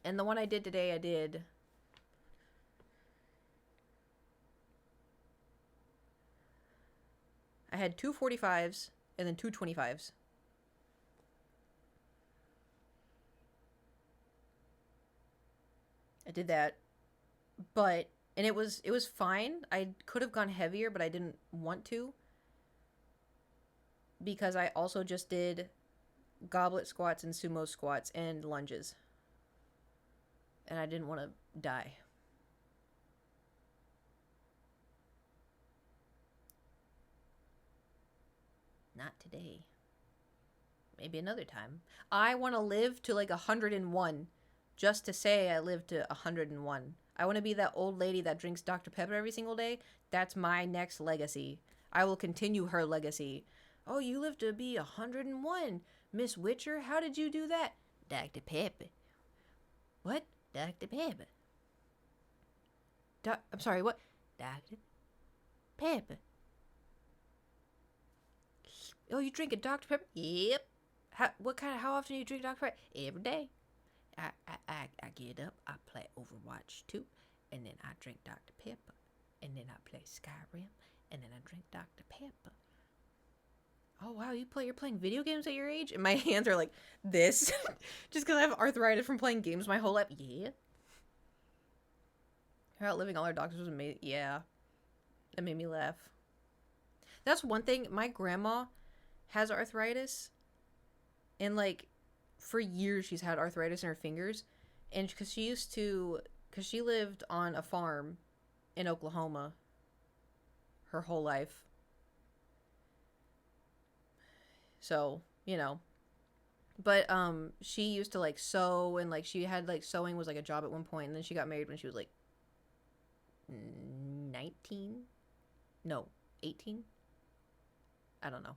And the one I did today, I had two 45s and then two 25s. I did that. But And it was fine. I could have gone heavier, but I didn't want to. Because I also just did goblet squats and sumo squats and lunges. And I didn't want to die. Not today. Maybe another time. I want to live to like 101. Just to say I lived to 101. I want to be that old lady that drinks Dr. Pepper every single day. That's my next legacy. I will continue her legacy. Oh, you lived to be 101. Miss Witcher, how did you do that? Dr. Pepper. What? Dr. Pepper. I'm sorry, what? Dr. Pepper. Oh, you drink a Dr. Pepper? Yep. How often do you drink Dr. Pepper? Every day. I get up, I play Overwatch 2, and then I drink Dr. Pepper. And then I play Skyrim, and then I drink Dr. Pepper. Oh, wow, you're playing video games at your age? And my hands are like this. Just because I have arthritis from playing games my whole life. Yeah. Her outliving all our doctors was amazing. Yeah. That made me laugh. That's one thing. My grandma has arthritis. And, like, for years she's had arthritis in her fingers. And because she lived on a farm in Oklahoma her whole life. So, you know. But she used to like sew, and like she had like sewing was like a job at one point, and then she got married when she was like 19? No, 18? I don't know.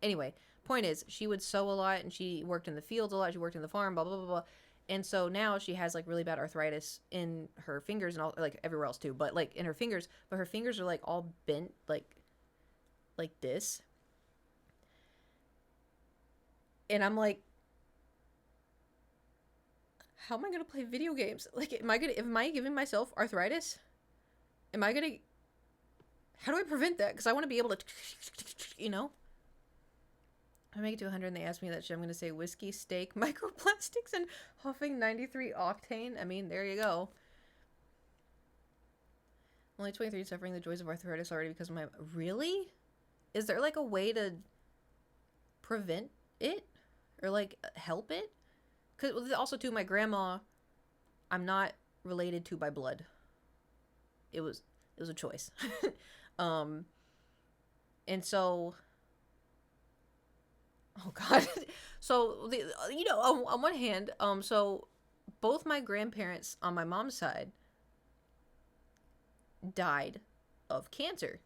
Anyway, point is, she would sew a lot, and she worked in the fields a lot, she worked in the farm, blah, blah, blah, blah. And so now she has like really bad arthritis in her fingers and all, like everywhere else too, but like in her fingers, but her fingers are like all bent like this. And I'm like, how am I gonna play video games? Like, am I giving myself arthritis? How do I prevent that? Because I want to be able to, you know? I make it to 100 and they ask me that shit. I'm going to say whiskey, steak, microplastics, and huffing 93 octane. I mean, there you go. Only 23, suffering the joys of arthritis already because of my... Really? Is there, like, a way to prevent it? Or, like, help it? Because also, too, my grandma, I'm not related to by blood. It was a choice. And so... Oh God. So on one hand, so both my grandparents on my mom's side died of cancer.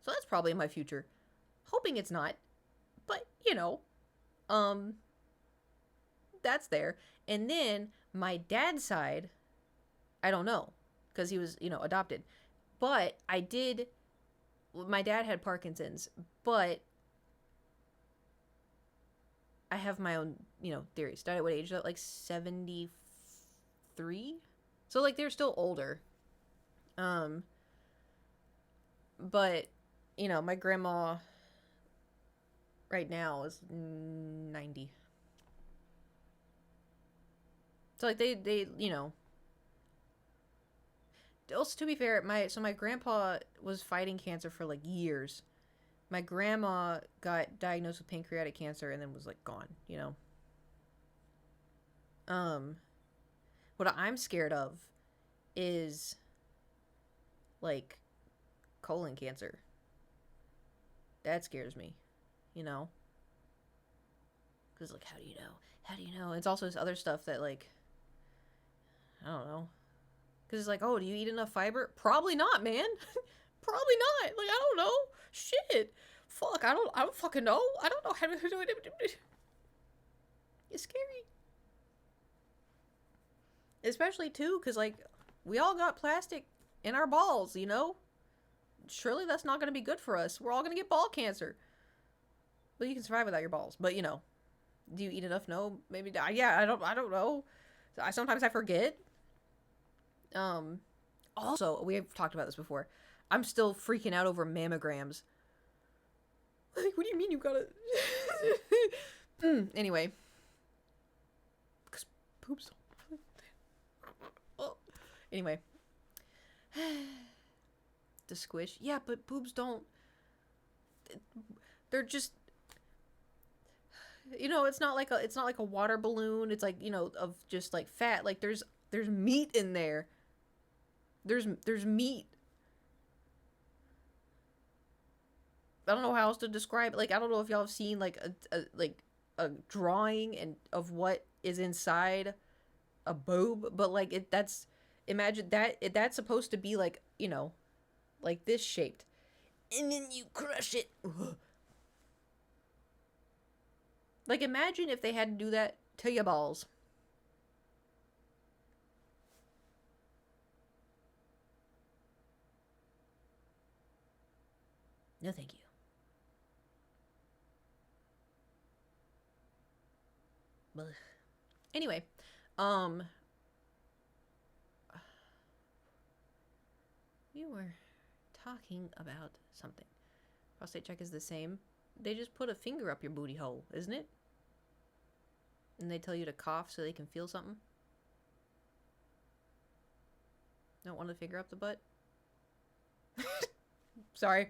So that's probably in my future. Hoping it's not. But, that's there. And then my dad's side, I don't know, because he was, adopted. But my dad had Parkinson's, but I have my own, theories. Died at what age? Like 73? So, like, they're still older. But, my grandma right now is 90. So, like, they Also, to be fair, my grandpa was fighting cancer for, like, years. My grandma got diagnosed with pancreatic cancer and then was, like, gone, What I'm scared of is, like, colon cancer. That scares me, Because, like, how do you know? How do you know? It's also this other stuff that, like, I don't know. Because it's like, oh, do you eat enough fiber? Probably not, man. Probably not. Like, I don't know. Shit. Fuck, I don't fucking know. I don't know how to do it. It's scary. Especially, too, because, like, we all got plastic in our balls, Surely that's not going to be good for us. We're all going to get ball cancer. Well, you can survive without your balls. But, do you eat enough? No. Maybe die. Yeah, I don't know. Sometimes I forget. Also, we have talked about this before. I'm still freaking out over mammograms. Like, what do you mean you gotta... Anyway. Because poops. Oh. Anyway. The squish. Yeah, but boobs don't. They're just. It's not like a water balloon. It's like, of just like fat. Like there's meat in there. There's meat. I don't know how else to describe it. Like, I don't know if y'all have seen like a drawing of what is inside a boob, but like imagine that's supposed to be like, like this shaped. And then you crush it. Ugh. Like, imagine if they had to do that to your balls. No, thank you. Ugh. Anyway, we were talking about something. Prostate check is the same. They just put a finger up your booty hole, isn't it? And they tell you to cough so they can feel something. Don't want to finger up the butt? Sorry.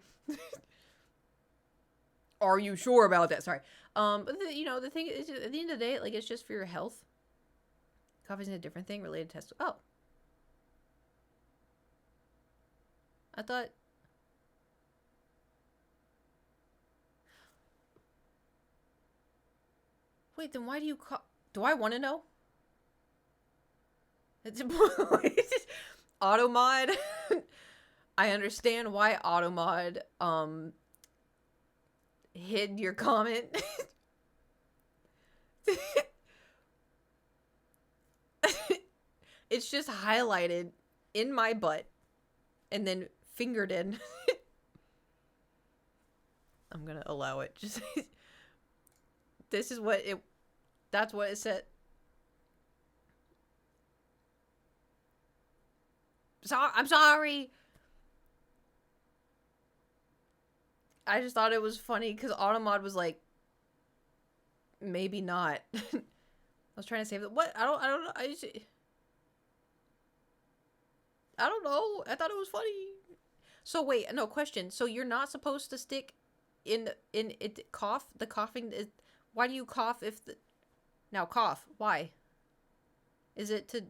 Are you sure about that? Sorry. But the thing is, at the end of the day, like, it's just for your health. Coughing is a different thing related to Oh. I thought... Wait, then why do you cough? Do I want to know? It's Automod. I understand why Automod hid your comment. It's just highlighted in my butt and then fingered in. I'm gonna allow it. Just this is what it. That's what it said. I'm sorry. I just thought it was funny because Automod was like, maybe not. I was trying to save it. What? I don't know. I don't know. I thought it was funny. So wait, no question. So you're not supposed to stick in it cough? The coughing is, why do you cough if the now cough? Why? Is it to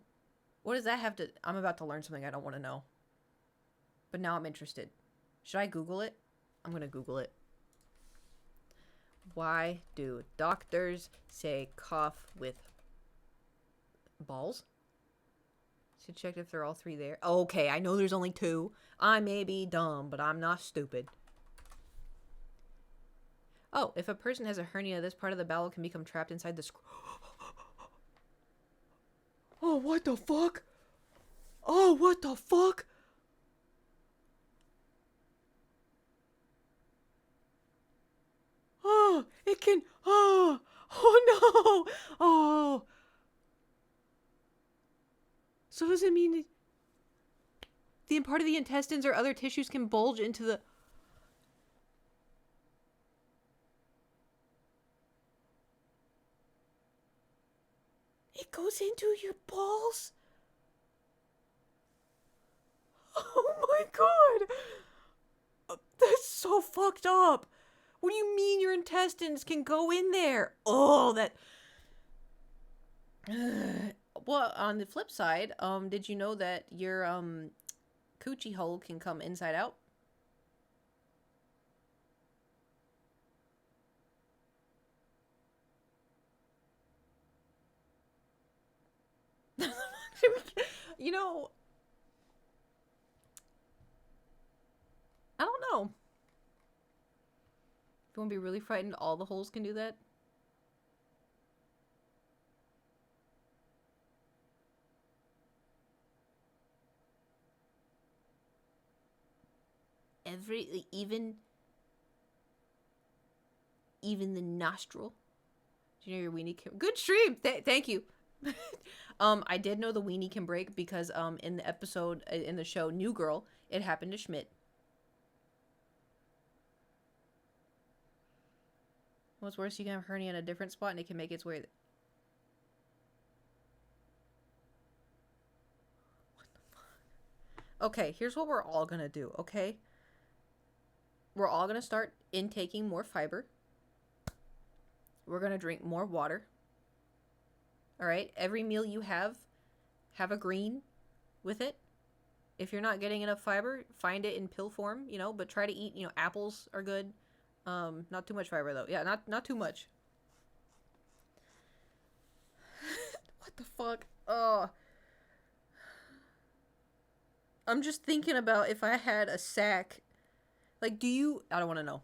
what does that have to I'm about to learn something I don't want to know. But now I'm interested. Should I Google it? I'm going to Google it. Why do doctors say cough with balls? Should check if they're all three there. Okay, I know there's only two. I may be dumb, but I'm not stupid. Oh, if a person has a hernia, this part of the bowel can become trapped inside the Oh, what the fuck? Oh, what the fuck? Oh, it can... Oh, oh no! Oh. So does it mean the part of the intestines or other tissues can bulge into the... It goes into your balls? Oh my god! That's so fucked up! What do you mean your intestines can go in there? Oh, that... Well, on the flip side, did you know that your, coochie hole can come inside out? You know... I don't know. If you want to be really frightened, all the holes can do that? Even the nostril. Do you know your weenie can... Good stream! Thank you! I did know the weenie can break because, in the episode, in the show New Girl, it happened to Schmidt. What's worse, you can have hernia in a different spot and it can make its way... What the fuck? Okay, here's what we're all gonna do, okay? We're all gonna start intaking more fiber. We're gonna drink more water. All right? Every meal you have a green with it. If you're not getting enough fiber, find it in pill form, you know, but try to eat, you know, apples are good. Not too much fiber though. Yeah, not too much. What the fuck? Oh. I'm just thinking about if I had a sack. Like, do you... I don't want to know.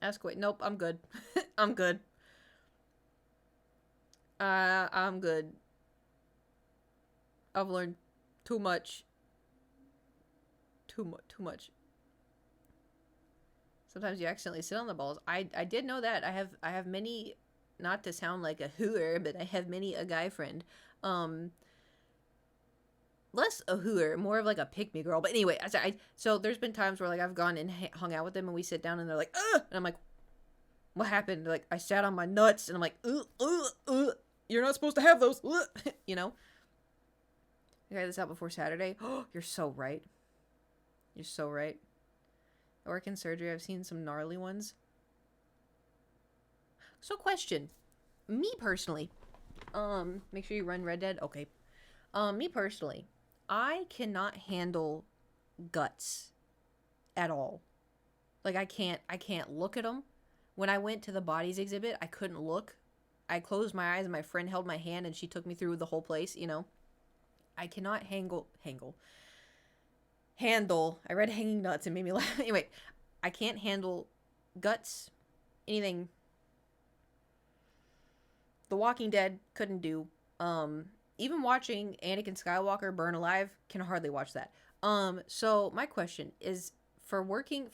Ask away. Nope, I'm good. I'm good. I'm good. I've learned too much. Too much. Sometimes you accidentally sit on the balls. I did know that. I have many, not to sound like a hooer, but I have many a guy friend. Less a hooer, more of like a pick-me girl. But anyway, so there's been times where like I've gone and hung out with them and we sit down and they're like, ugh! And I'm like, what happened? They're like, I sat on my nuts and I'm like, you're not supposed to have those, you know? I got this out before Saturday. Oh, you're so right. You're so right. I work in surgery. I've seen some gnarly ones. So question. Me personally. Make sure you run Red Dead. Okay. Me personally. I cannot handle guts at all. Like I can't look at them. When I went to the bodies exhibit, I couldn't look. I closed my eyes and my friend held my hand and she took me through the whole place, you know. I cannot handle. I read hanging nuts and made me laugh. Anyway, I can't handle guts, anything. The Walking Dead couldn't do. Even watching Anakin Skywalker burn alive, can hardly watch that. So my question is, for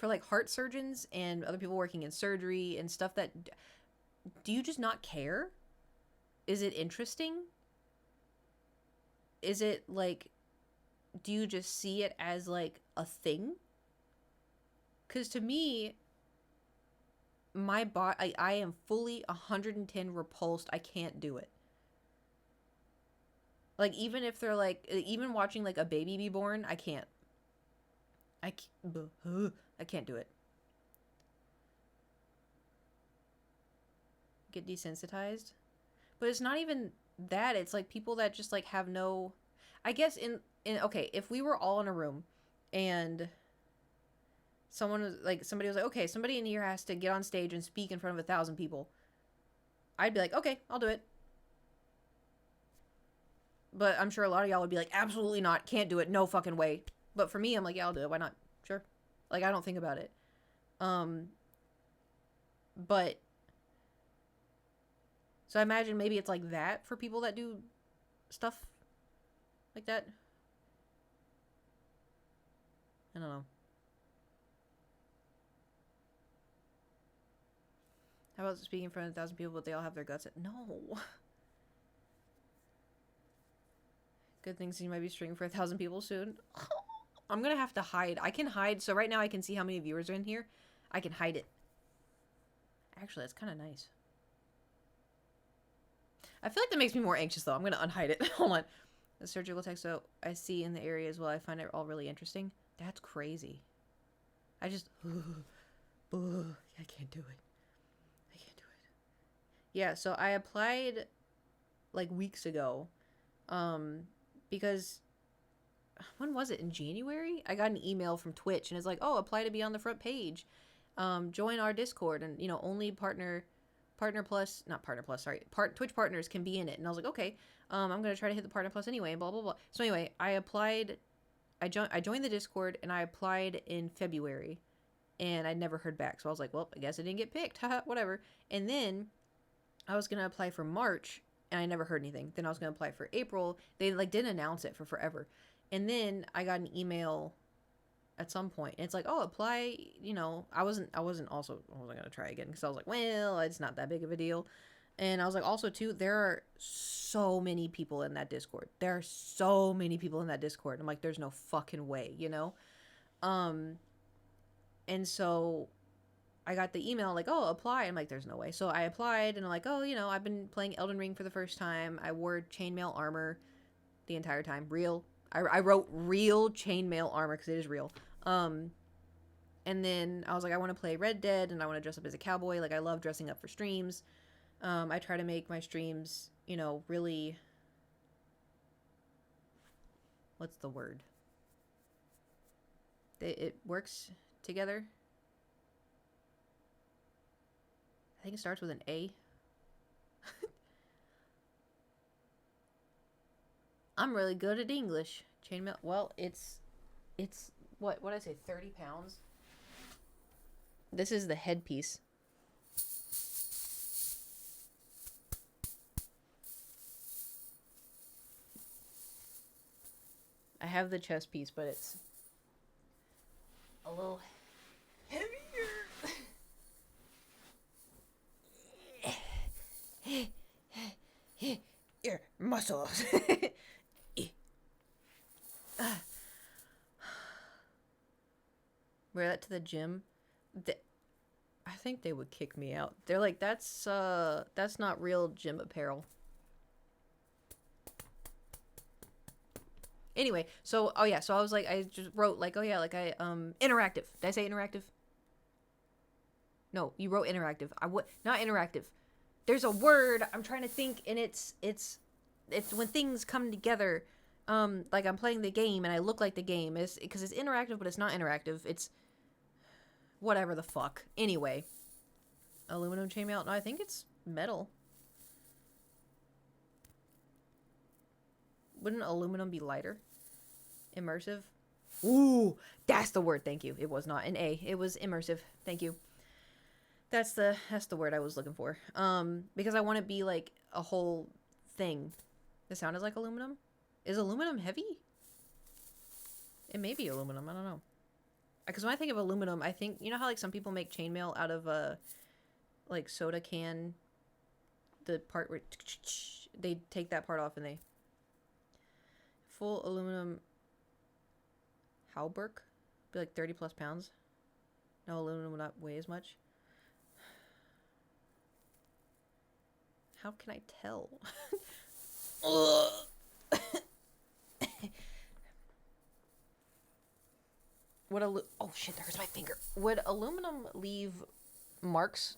like heart surgeons and other people working in surgery and stuff, that do you just not care? Is it interesting? Is it like, do you just see it as like a thing? Because to me, my body, I am fully 110 repulsed. I can't do it. Like, even if they're like, even watching like a baby be born, I can't. I can't do it. Get desensitized. But it's not even that. It's like people that just like have no, I guess okay, if we were all in a room and somebody was like, okay, somebody in here has to get on stage and speak in front of 1,000 people, I'd be like, okay, I'll do it. But I'm sure a lot of y'all would be like, absolutely not, can't do it, no fucking way. But for me, I'm like, yeah, I'll do it, why not? Sure. Like, I don't think about it. But so I imagine maybe it's like that for people that do stuff like that. I don't know. How about speaking in front of 1,000 people, but they all have their guts? No. Good things you might be streaming for 1,000 people soon. I'm gonna have to hide. I can hide. So right now I can see how many viewers are in here. I can hide it. Actually, that's kind of nice. I feel like that makes me more anxious, though. I'm gonna unhide it. Hold on. The surgical tech, so I see in the area as well. I find it all really interesting. That's crazy. I just... I can't do it. I can't do it. Yeah, so I applied like weeks ago. Because... when was it? In January? I got an email from Twitch and it's like, oh, apply to be on the front page. Join our Discord, and, you know, only Twitch partners can be in it. And I was like, okay, I'm going to try to hit the Partner Plus anyway, and blah, blah, blah. So anyway, I applied, I joined the Discord, and I applied in February, and I never heard back. So I was like, well, I guess I didn't get picked, haha, whatever. And then I was going to apply for March, and I never heard anything. Then I was going to apply for April. They, like, didn't announce it for forever. And then I got an email at some point, and it's like, oh, apply, you know. I wasn't going to try again, because I was like, well, it's not that big of a deal. And I was like, also too, there are so many people in that Discord. I'm like, there's no fucking way, you know. And so I got the email like, oh, apply. I'm like, there's no way. So I applied, and I'm like, oh, you know, I've been playing Elden Ring for the first time. I wore chainmail armor the entire time. Real. I wrote real chainmail armor because it is real. And then I was like, I want to play Red Dead, and I want to dress up as a cowboy. Like, I love dressing up for streams. I try to make my streams, you know, really... What's the word? It works together. I think it starts with an A. I'm really good at English. Chainmail. Well, it's what did I say? 30 pounds. This is the headpiece. I have the chest piece, but it's a little heavier. Your muscles. Wear that to the gym. I think they would kick me out. They're like, that's not real gym apparel. Anyway, so oh yeah, so I was like, I just wrote like, oh yeah, like I interactive. Did I say interactive? No, you wrote interactive. Not interactive. There's a word I'm trying to think, and it's when things come together. Like I'm playing the game and I look like the game. It's because it's interactive, but it's not interactive. It's whatever the fuck. Anyway, aluminum chainmail. No, I think it's metal. Wouldn't aluminum be lighter? Immersive? Ooh, that's the word. Thank you. It was not an A. It was immersive. Thank you. That's the word I was looking for. Because I want to be like a whole thing. The sound is like aluminum. Is aluminum heavy? It may be aluminum. I don't know. Because when I think of aluminum, I think, you know how like some people make chainmail out of a like soda can, the part where they take that part off and they full aluminum hauberk be like 30 plus pounds. No, aluminum would not weigh as much. How can I tell? Oh shit, there's my finger. Would aluminum leave marks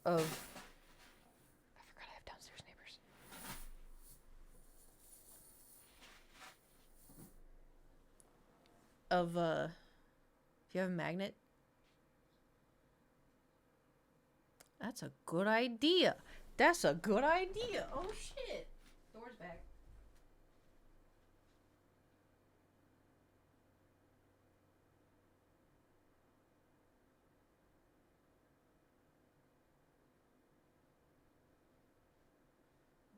of... I forgot I have downstairs neighbors. Of, if you have a magnet? That's a good idea. That's a good idea. Oh shit. Door's back.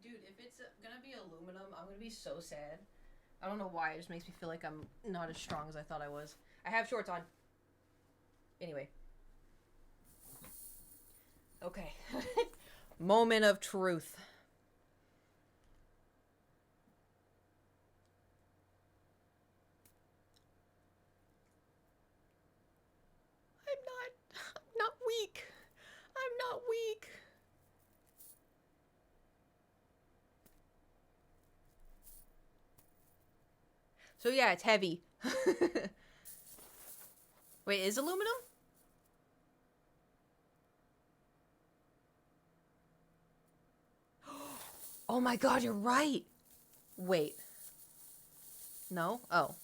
Dude, if it's gonna be aluminum, I'm gonna be so sad. I don't know why, it just makes me feel like I'm not as strong as I thought I was. I have shorts on. Anyway. Okay. Moment of truth. I'm not weak. I'm not weak. So yeah, it's heavy. Wait, is aluminum? Oh my god, you're right. Wait. No? Oh.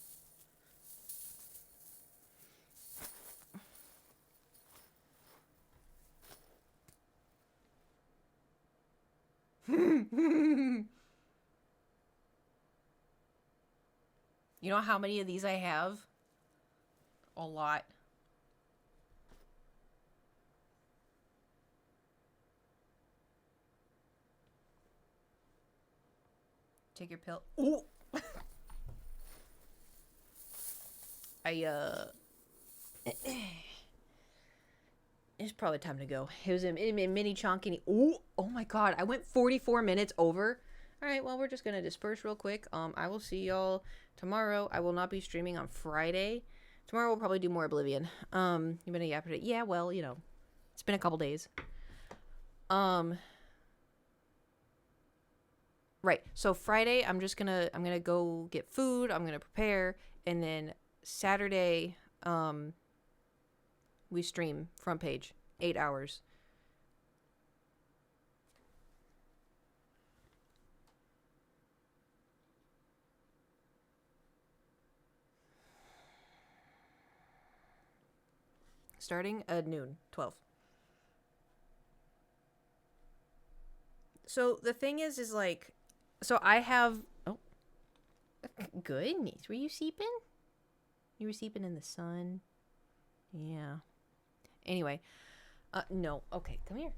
You know how many of these I have? A lot. Take your pill. Ooh. It's probably time to go. It was a mini chonky. Ooh. Oh my god. I went 44 minutes over. Alright, well, we're just gonna disperse real quick. I will see y'all tomorrow. I will not be streaming on Friday. Tomorrow we'll probably do more Oblivion. You been a yapper today? Yeah, well, you know. It's been a couple days. Right. So Friday, I'm gonna go get food. I'm gonna prepare, and then Saturday, we stream front page 8 hours. Starting at noon, 12. So the thing is like, so I have, oh, goodness, were you sleeping? You were sleeping in the sun? Yeah. Anyway, no, okay, come here.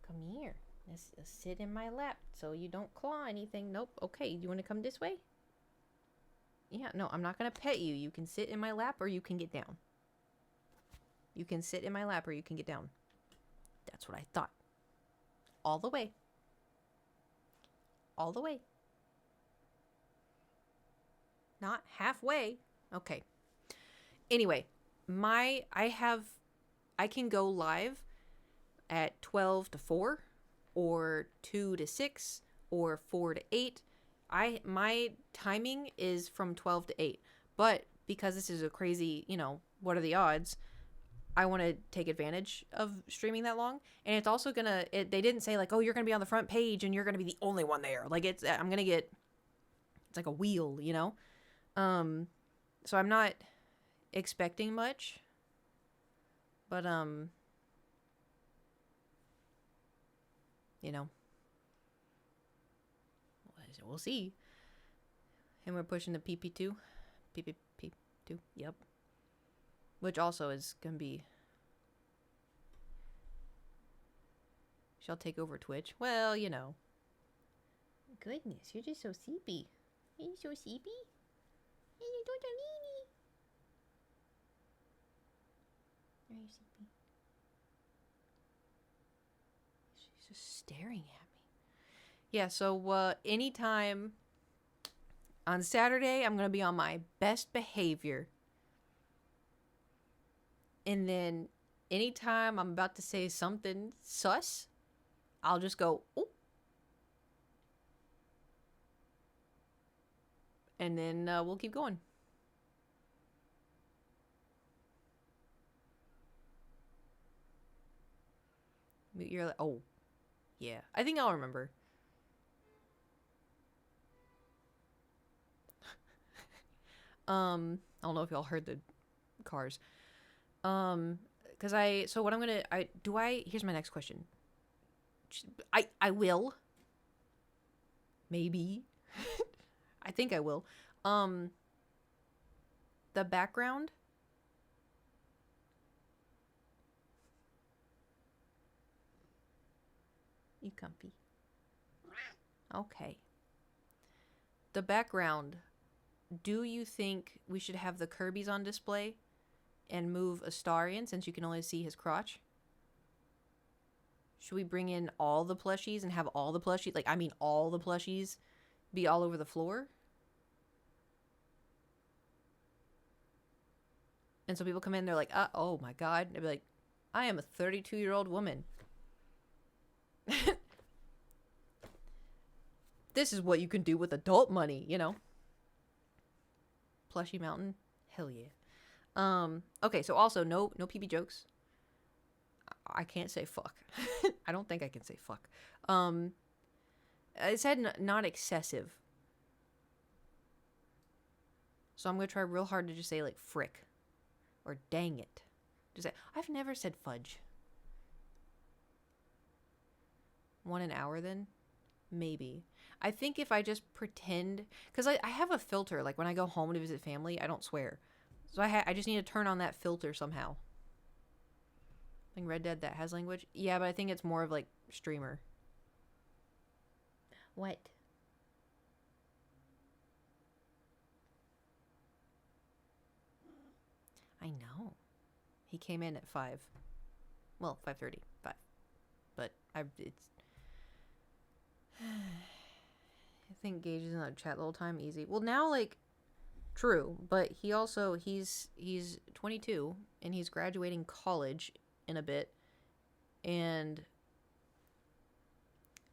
Come here. Let's sit in my lap so you don't claw anything. Nope, okay, you want to come this way? Yeah, no, I'm not going to pet you. You can sit in my lap or you can get down. You can sit in my lap or you can get down. That's what I thought. All the way. All the way. Not halfway. Okay. Anyway, I can go live at 12 to 4 or 2 to 6 or 4 to 8. My timing is from 12 to 8. But because this is a crazy, what are the odds? I want to take advantage of streaming that long. And it's also they didn't say like, oh, you're going to be on the front page and you're going to be the only one there. Like it's like a wheel, So I'm not expecting much, but, we'll see. And we're pushing the PP2. PP2. Yep. Which also is going to be... She'll take over Twitch. Well, Goodness, you're just so sleepy. Are you so sleepy? Are you sleepy? She's just staring at me. Yeah, so anytime on Saturday, I'm going to be on my best behavior. And then anytime I'm about to say something sus, I'll just go, oh. And then we'll keep going. You're like, oh, yeah. I think I'll remember. I don't know if y'all heard the cars. So what I'm gonna, here's my next question. I will. Maybe. I think I will. The background. You comfy? Okay. The background. Do you think we should have the Kirby's on display and move Astarion since you can only see his crotch? Should we bring in all the plushies and have all the plushies, all the plushies be all over the floor? And so people come in, they're like, oh my God. They'd be like, I am a 32-year-old woman. This is what you can do with adult money, Plushie Mountain? Hell yeah. Okay, so also no PB jokes. I can't say fuck. I don't think I can say fuck. I said not excessive. So I'm going to try real hard to just say like frick or dang it. Just say, I've never said fudge. 1 an hour then? Maybe. I think if I just pretend, because I have a filter, like when I go home to visit family, I don't swear. So I just need to turn on that filter somehow. I think Red Dead that has language. Yeah, but I think it's more of like streamer. What? I know. He came in at 5. Well, 5:30. 5. But it's... I think Gage is in that chat the whole time. Easy. Well, now, like... True. But he also... He's 22. And he's graduating college in a bit. And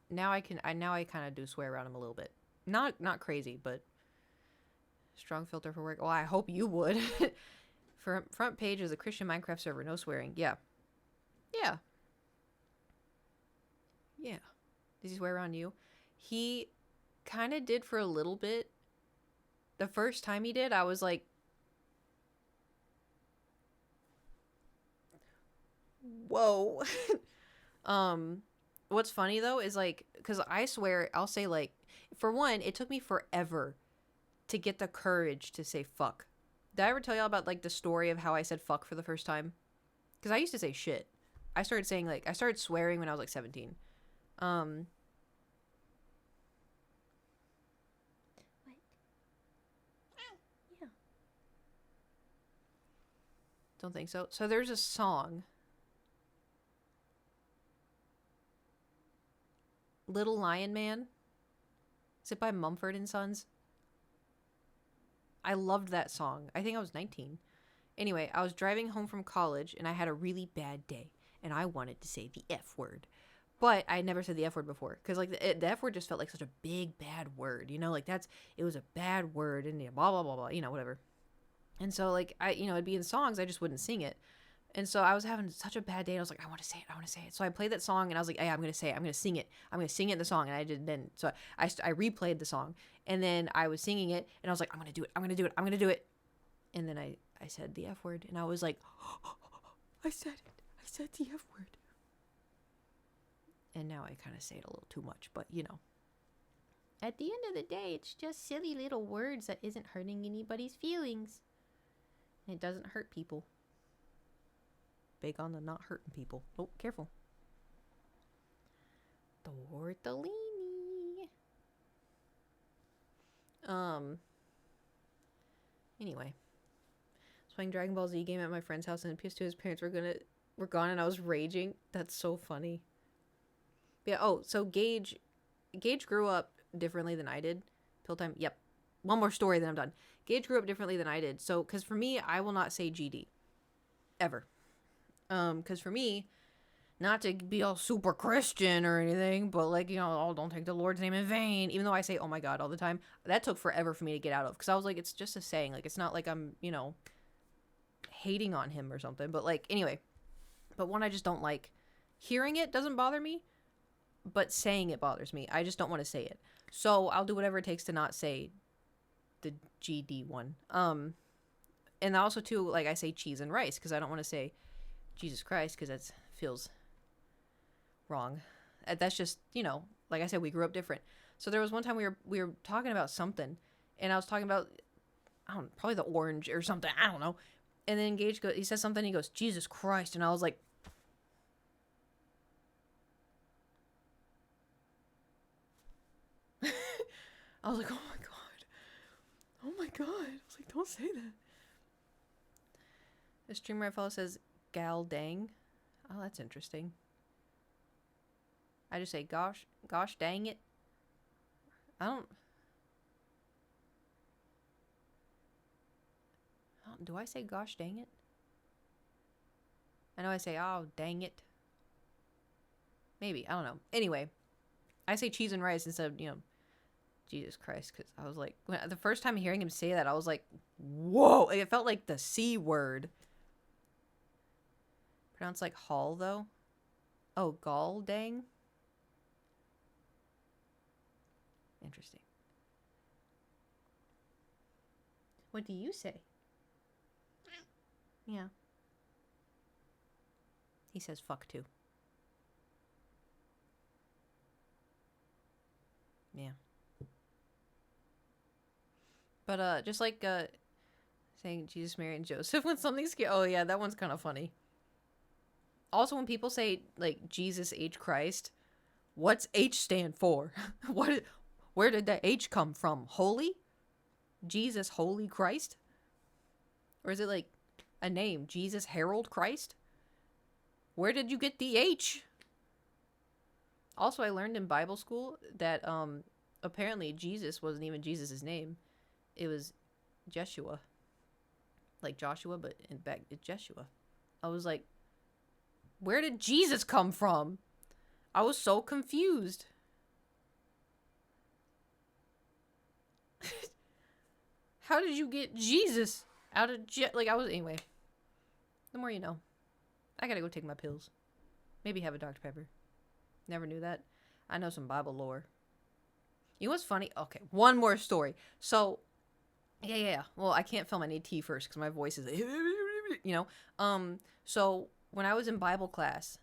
now I kind of do swear around him a little bit. Not crazy, but strong filter for work. Well, I hope you would. For front page is a Christian Minecraft server, no swearing. Yeah. Yeah. Yeah. Does he swear around you? He kind of did for a little bit. The first time he did, I was like, whoa. What's funny though is like, because I swear, I'll say like, for one, it took me forever to get the courage to say fuck. Did I ever tell y'all about like the story of how I said fuck for the first time? Because I used to say shit. I started swearing when I was like 17. What? Yeah. Don't think so. So there's a song. Little Lion Man. Is it by Mumford and Sons? I loved that song. I think I was 19. Anyway, I was driving home from college and I had a really bad day and I wanted to say the F word. But I had never said the F word before because like the F word just felt like such a big bad word, you know, like it was a bad word and blah blah blah blah, you know, whatever. And so like it'd be in songs, I just wouldn't sing it. And so I was having such a bad day and I was like, I want to say it. So I played that song and I was like, hey, I'm going to say it. I'm going to sing it. I'm going to sing it in the song. And I did then. So I replayed the song and then I was singing it and I was like, I'm going to do it. I'm going to do it. I'm going to do it. And then I said the F word and I was like, I said it. I said the F word. And now I kind of say it a little too much, but you know. At the end of the day, it's just silly little words that isn't hurting anybody's feelings. And it doesn't hurt people. Big on the not hurting people. Oh, careful. Tortellini. Anyway. I was playing Dragon Ball Z game at my friend's house and PS2 his parents were gone and I was raging. That's so funny. Yeah, oh, so Gage grew up differently than I did. Pill time. Yep. One more story, then I'm done. Gage grew up differently than I did. So, because for me, I will not say GD. Ever. Because for me, not to be all super Christian or anything, but like, you know, oh, don't take the Lord's name in vain, even though I say, oh my God, all the time. That took forever for me to get out of. Because I was like, it's just a saying. Like, it's not like I'm, you know, hating on him or something. But like, anyway. But one I just don't like. Hearing it doesn't bother me. But saying it bothers me. I just don't want to say it. So I'll do whatever it takes to not say the GD one. And also too, like I say cheese and rice because I don't want to say Jesus Christ because that feels wrong. That's just, you know, like I said, we grew up different. So there was one time we were talking about something, and I was talking about, I don't know, probably the orange or something. I don't know. And then Gage he says something. He goes, Jesus Christ, and I was like, I was like, oh my God. Oh my God. I was like, don't say that. The streamer I follow says gal dang. Oh, that's interesting. I just say gosh dang it. Do I say gosh dang it? I know I say oh dang it. Maybe, I don't know. Anyway, I say cheese and rice instead of, you know, Jesus Christ, because I was like, the first time hearing him say that, I was like, whoa, it felt like the C word. Pronounced like hall, though. Oh, gall dang. Interesting. What do you say? Yeah. He says fuck too. Yeah. But just like saying Jesus, Mary, and Joseph when something's scary. Oh yeah, that one's kind of funny. Also, when people say like Jesus H Christ, what's H stand for? Where did that H come from? Holy? Jesus Holy Christ? Or is it like a name? Jesus Harold Christ? Where did you get the H? Also, I learned in Bible school that apparently Jesus wasn't even Jesus' name. It was Jeshua. Like Joshua, but in back it's Jeshua. I was like, Where did Jesus come from? I was so confused. How did you get Jesus out of like I was anyway. The more you know. I gotta go take my pills. Maybe have a Dr. Pepper. Never knew that. I know some Bible lore. You know what's funny? Okay, one more story. So, yeah. Well, I can't film. I need tea first because my voice is, So when I was in Bible class,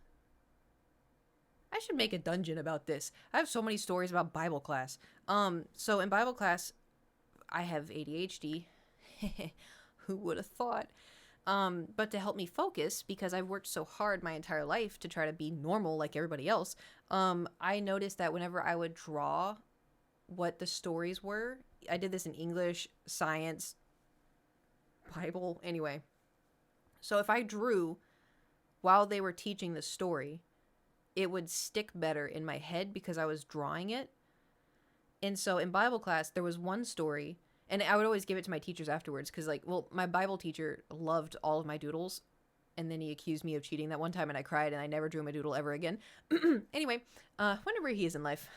I should make a dungeon about this. I have so many stories about Bible class. So in Bible class, I have ADHD. Who would have thought? But to help me focus, because I've worked so hard my entire life to try to be normal like everybody else, I noticed that whenever I would draw what the stories were, I did this in English, science, Bible, anyway. So if I drew while they were teaching the story, it would stick better in my head because I was drawing it. And so in Bible class, there was one story, and I would always give it to my teachers afterwards because, my Bible teacher loved all of my doodles, and then he accused me of cheating that one time, and I cried, and I never drew my doodle ever again. Anyway, wonder where he is in life.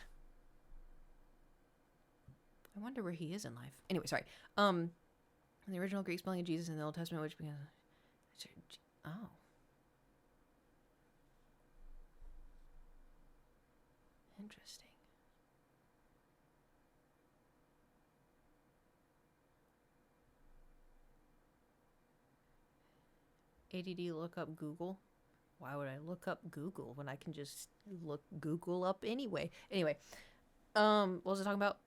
Anyway, sorry. The original Greek spelling of Jesus in the Old Testament, which began... Oh. Interesting. ADD look up Google. Why would I look up Google when I can just look Google up anyway? Anyway, what was I talking about?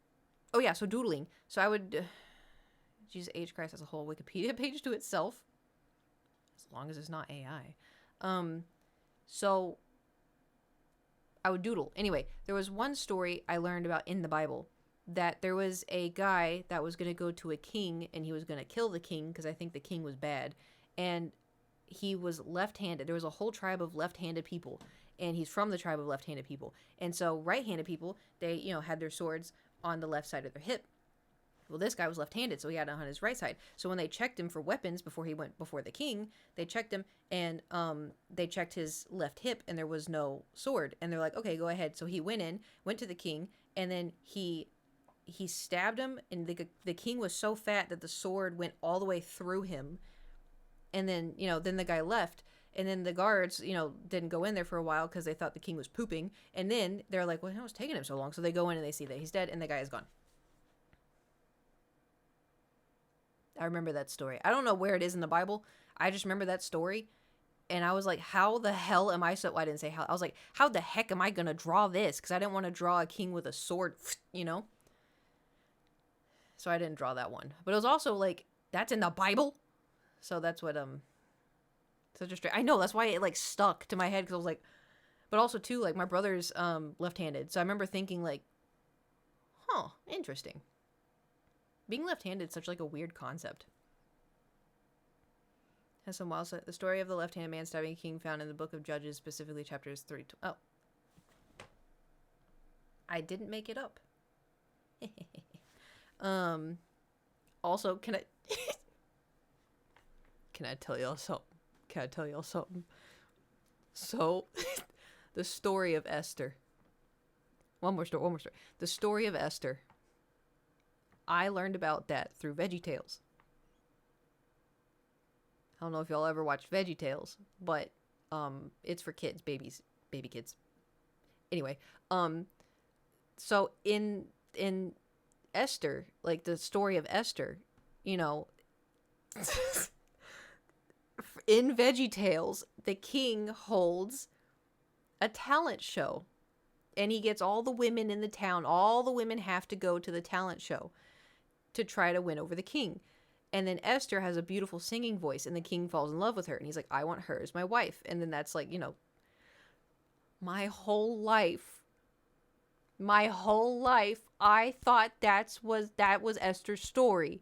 Oh yeah, so doodling. So I would, Jesus H. Christ has a whole Wikipedia page to itself. As long as it's not AI. So I would doodle. Anyway, there was one story I learned about in the Bible that there was a guy that was going to go to a king and he was going to kill the king because I think the king was bad. And he was left-handed. There was a whole tribe of left-handed people, and he's from the tribe of left-handed people. And so right-handed people, they, had their swords on the left side of their hip. Well, this guy was left-handed, so he had it on his right side. So when they checked him for weapons before he went before the king, they checked him, and they checked his left hip, and there was no sword. And they're like, okay, go ahead. So he went to the king, and then he stabbed him, and the king was so fat that the sword went all the way through him. And then, then the guy left. And then the guards, didn't go in there for a while because they thought the king was pooping. And then they're like, well, what's taking him so long? So they go in and they see that he's dead and the guy is gone. I remember that story. I don't know where it is in the Bible. I just remember that story. And I was like, how the hell am I so... Well, I didn't say how. I was like, how the heck am I going to draw this? Because I didn't want to draw a king with a sword, So I didn't draw that one. But it was also like, that's in the Bible? So that's what, such a straight... I know, that's why it, stuck to my head, because I was like... But also, too, my brother's, left-handed. So I remember thinking, interesting. Being left-handed is such, a weird concept. Has some wild... The story of the left-handed man stabbing a king found in the book of Judges, specifically chapters 3... Oh. I didn't make it up. Also, can I... Can I tell y'all something? So, the story of Esther. One more story. The story of Esther. I learned about that through VeggieTales. I don't know if y'all ever watched VeggieTales, but it's for kids, baby kids. Anyway, so in Esther, the story of Esther, in VeggieTales, the king holds a talent show. And he gets all the women in the town. All the women have to go to the talent show to try to win over the king. And then Esther has a beautiful singing voice, and the king falls in love with her. And he's like, I want her as my wife. And then that's my whole life, I thought that was Esther's story.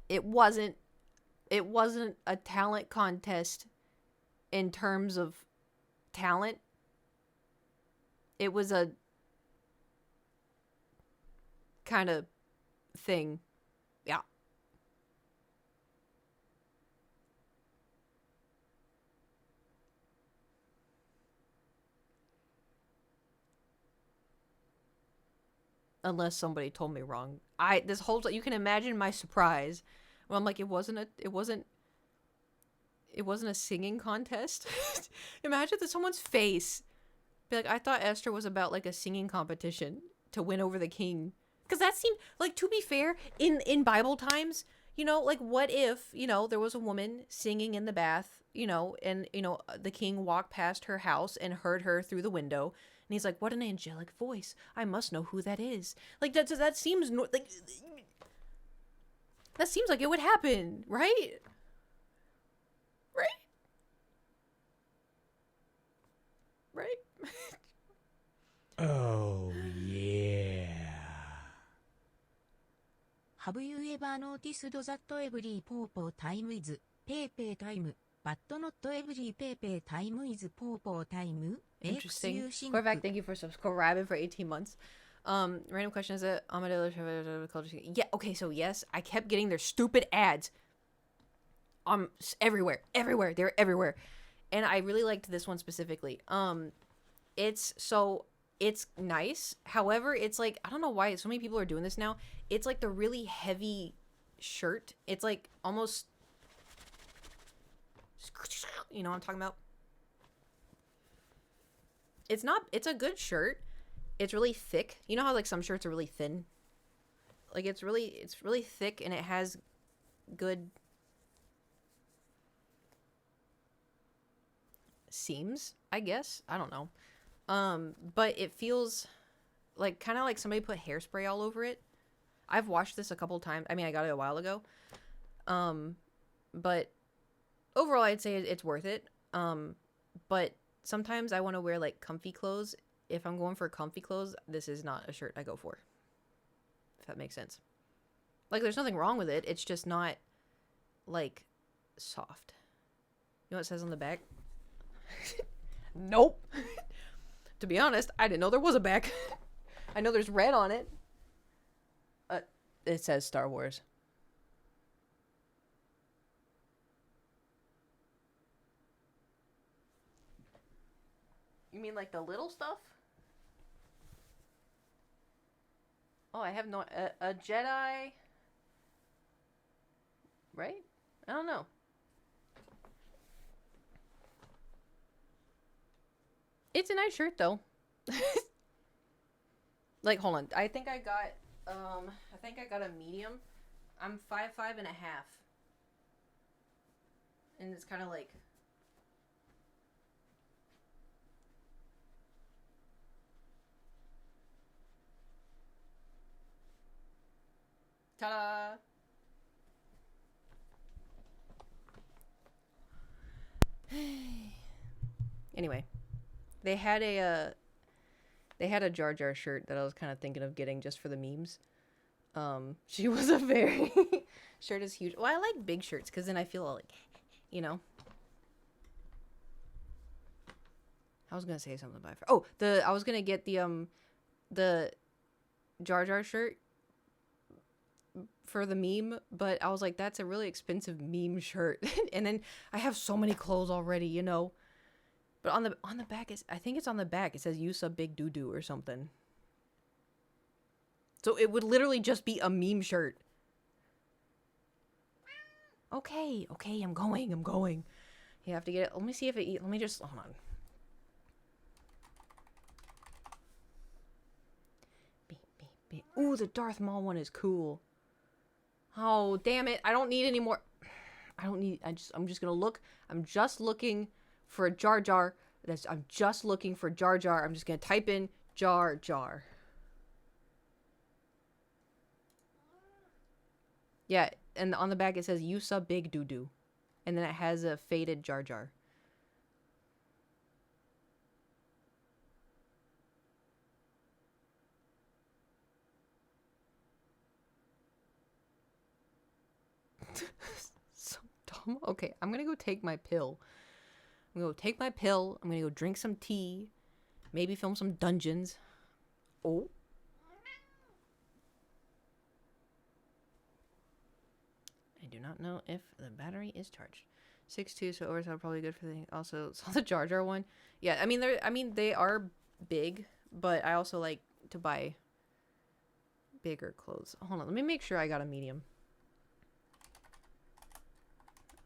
It wasn't a talent contest in terms of talent. It was a kind of thing. Yeah. unless somebody told me wrong. This whole you can imagine my surprise when I'm like, it wasn't a singing contest. Imagine that someone's face be like, I thought Esther was about like a singing competition to win over the king. Because that seemed like, to be fair, in Bible times, you know, like, what if, you know, there was a woman singing in the bath, you know, and, you know, the king walked past her house and heard her through the window. And he's like, what an angelic voice. I must know who that is. Like, that seems like, that seems like it would happen, right? Right? Right? Oh, yeah. Have you ever noticed that every pawpaw time is pepe time, but not every pepe time is pawpaw time? Interesting. Corvac, thank you for subscribing for 18 months. Random question, is it Armadillo culture? Yeah, okay, so yes, I kept getting their stupid ads. Everywhere. They're everywhere. And I really liked this one specifically. It's nice. However, it's like, I don't know why so many people are doing this now. It's like the really heavy shirt. It's like almost, you know what I'm talking about? It's a good shirt. It's really thick. You know how like some shirts are really thin? Like it's really thick, and it has good seams, I guess. I don't know. But it feels like kind of like somebody put hairspray all over it. I've washed this a couple times. I mean, I got it a while ago. But overall, I'd say it's worth it. But sometimes I want to wear like comfy clothes. If I'm going for comfy clothes, this is not a shirt I go for. If that makes sense. Like, there's nothing wrong with it. It's just not like soft. You know what it says on the back? Nope. To be honest, I didn't know there was a back. I know there's red on it. It says Star Wars. You mean like the little stuff? Oh, I have no... A Jedi... Right? I don't know. It's a nice shirt, though. Like, hold on. I think I got a medium. I'm 5'5" and a half. And it's kind of like... Ta-da! Anyway, they had a Jar Jar shirt that I was kind of thinking of getting just for the memes. She was a very shirt is huge. Well, I like big shirts because then I feel like, you know. I was gonna say something about I was gonna get the Jar Jar shirt for the meme, but I was like, that's a really expensive meme shirt. And then I have so many clothes already, you know. But on the back, I think it's on the back. It says, "You sub big doo doo" or something. So it would literally just be a meme shirt. Okay, I'm going. You have to get it. Let me see if it. Let me just hold on. Beep, beep, beep. Ooh, the Darth Maul one is cool. Oh, damn it. I don't need any more. I'm just gonna look. I'm just looking for a Jar Jar. I'm just looking for Jar Jar. I'm just gonna type in Jar Jar. Yeah, and on the back it says, "You sub big doo doo," and then it has a faded Jar Jar. So dumb. Okay, I'm gonna go take my pill. I'm gonna go take my pill. I'm gonna go drink some tea. Maybe film some dungeons. Oh. I do not know if the battery is charged. 6'2", so oversized, probably good for the... Also, saw the Jar Jar one. Yeah, I mean, they are big, but I also like to buy bigger clothes. Hold on, let me make sure I got a medium.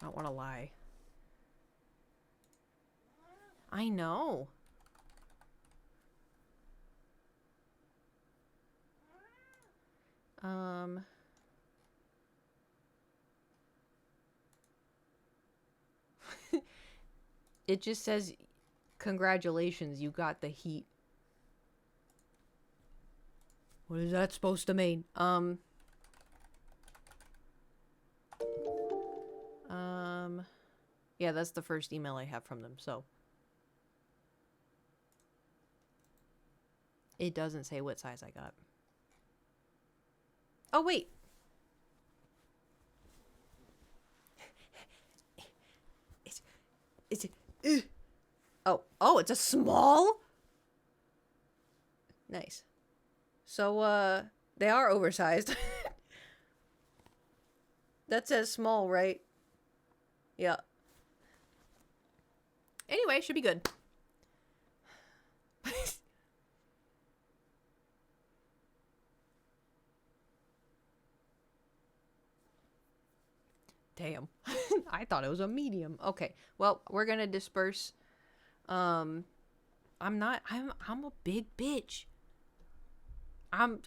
I don't want to lie. I know. It just says, congratulations, you got the heat. What is that supposed to mean? Yeah, that's the first email I have from them, so. It doesn't say what size I got. Oh, wait. Oh, it's a small? Nice. So, they are oversized. That says small, right? Yeah. Anyway, should be good. Damn. I thought it was a medium. Okay. Well, we're gonna disperse. I'm a big bitch. I'm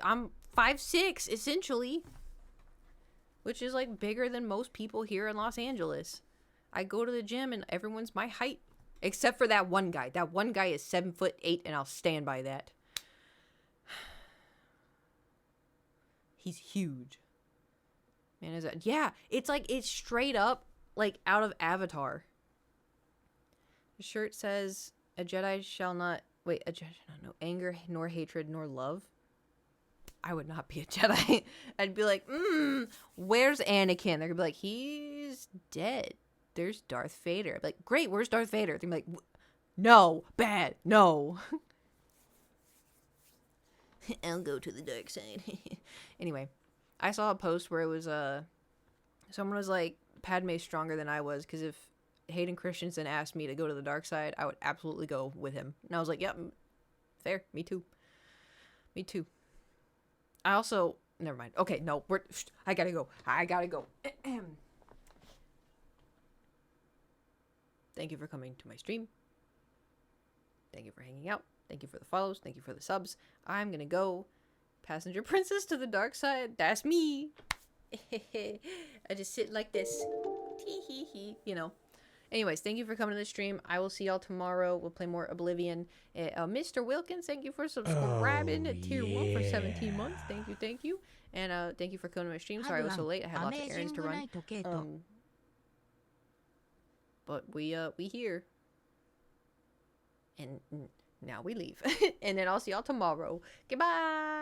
5'6", essentially. Which is like bigger than most people here in Los Angeles. I go to the gym and everyone's my height. Except for that one guy. That one guy is 7'8", and I'll stand by that. He's huge. Man, is that? Yeah, it's like, it's straight up like out of Avatar. The shirt says, a Jedi shall not, wait, a Jedi shall not know anger, nor hatred, nor love. I would not be a Jedi. I'd be like, where's Anakin? They're gonna be like, he's dead. There's Darth Vader. I'd be like, great, where's Darth Vader? They're gonna be like, no, bad, no. I'll go to the dark side. Anyway, I saw a post where it was, someone was like, Padme's stronger than I was, because if Hayden Christensen asked me to go to the dark side, I would absolutely go with him. And I was like, yep, fair, me too. Me too. I also, never mind. Okay, no, I gotta go. Thank you for coming to my stream. Thank you for hanging out. Thank you for the follows. Thank you for the subs. I'm gonna go. Passenger princess to the dark side. That's me. I just sit like this. You know. Anyways, thank you for coming to the stream. I will see y'all tomorrow. We'll play more Oblivion. Mr. Wilkins, thank you for subscribing to Tier 1 for 17 months. Thank you. And thank you for coming to my stream. Sorry I was so late. I had lots of errands to run. But we here. And now we leave. And then I'll see y'all tomorrow. Goodbye.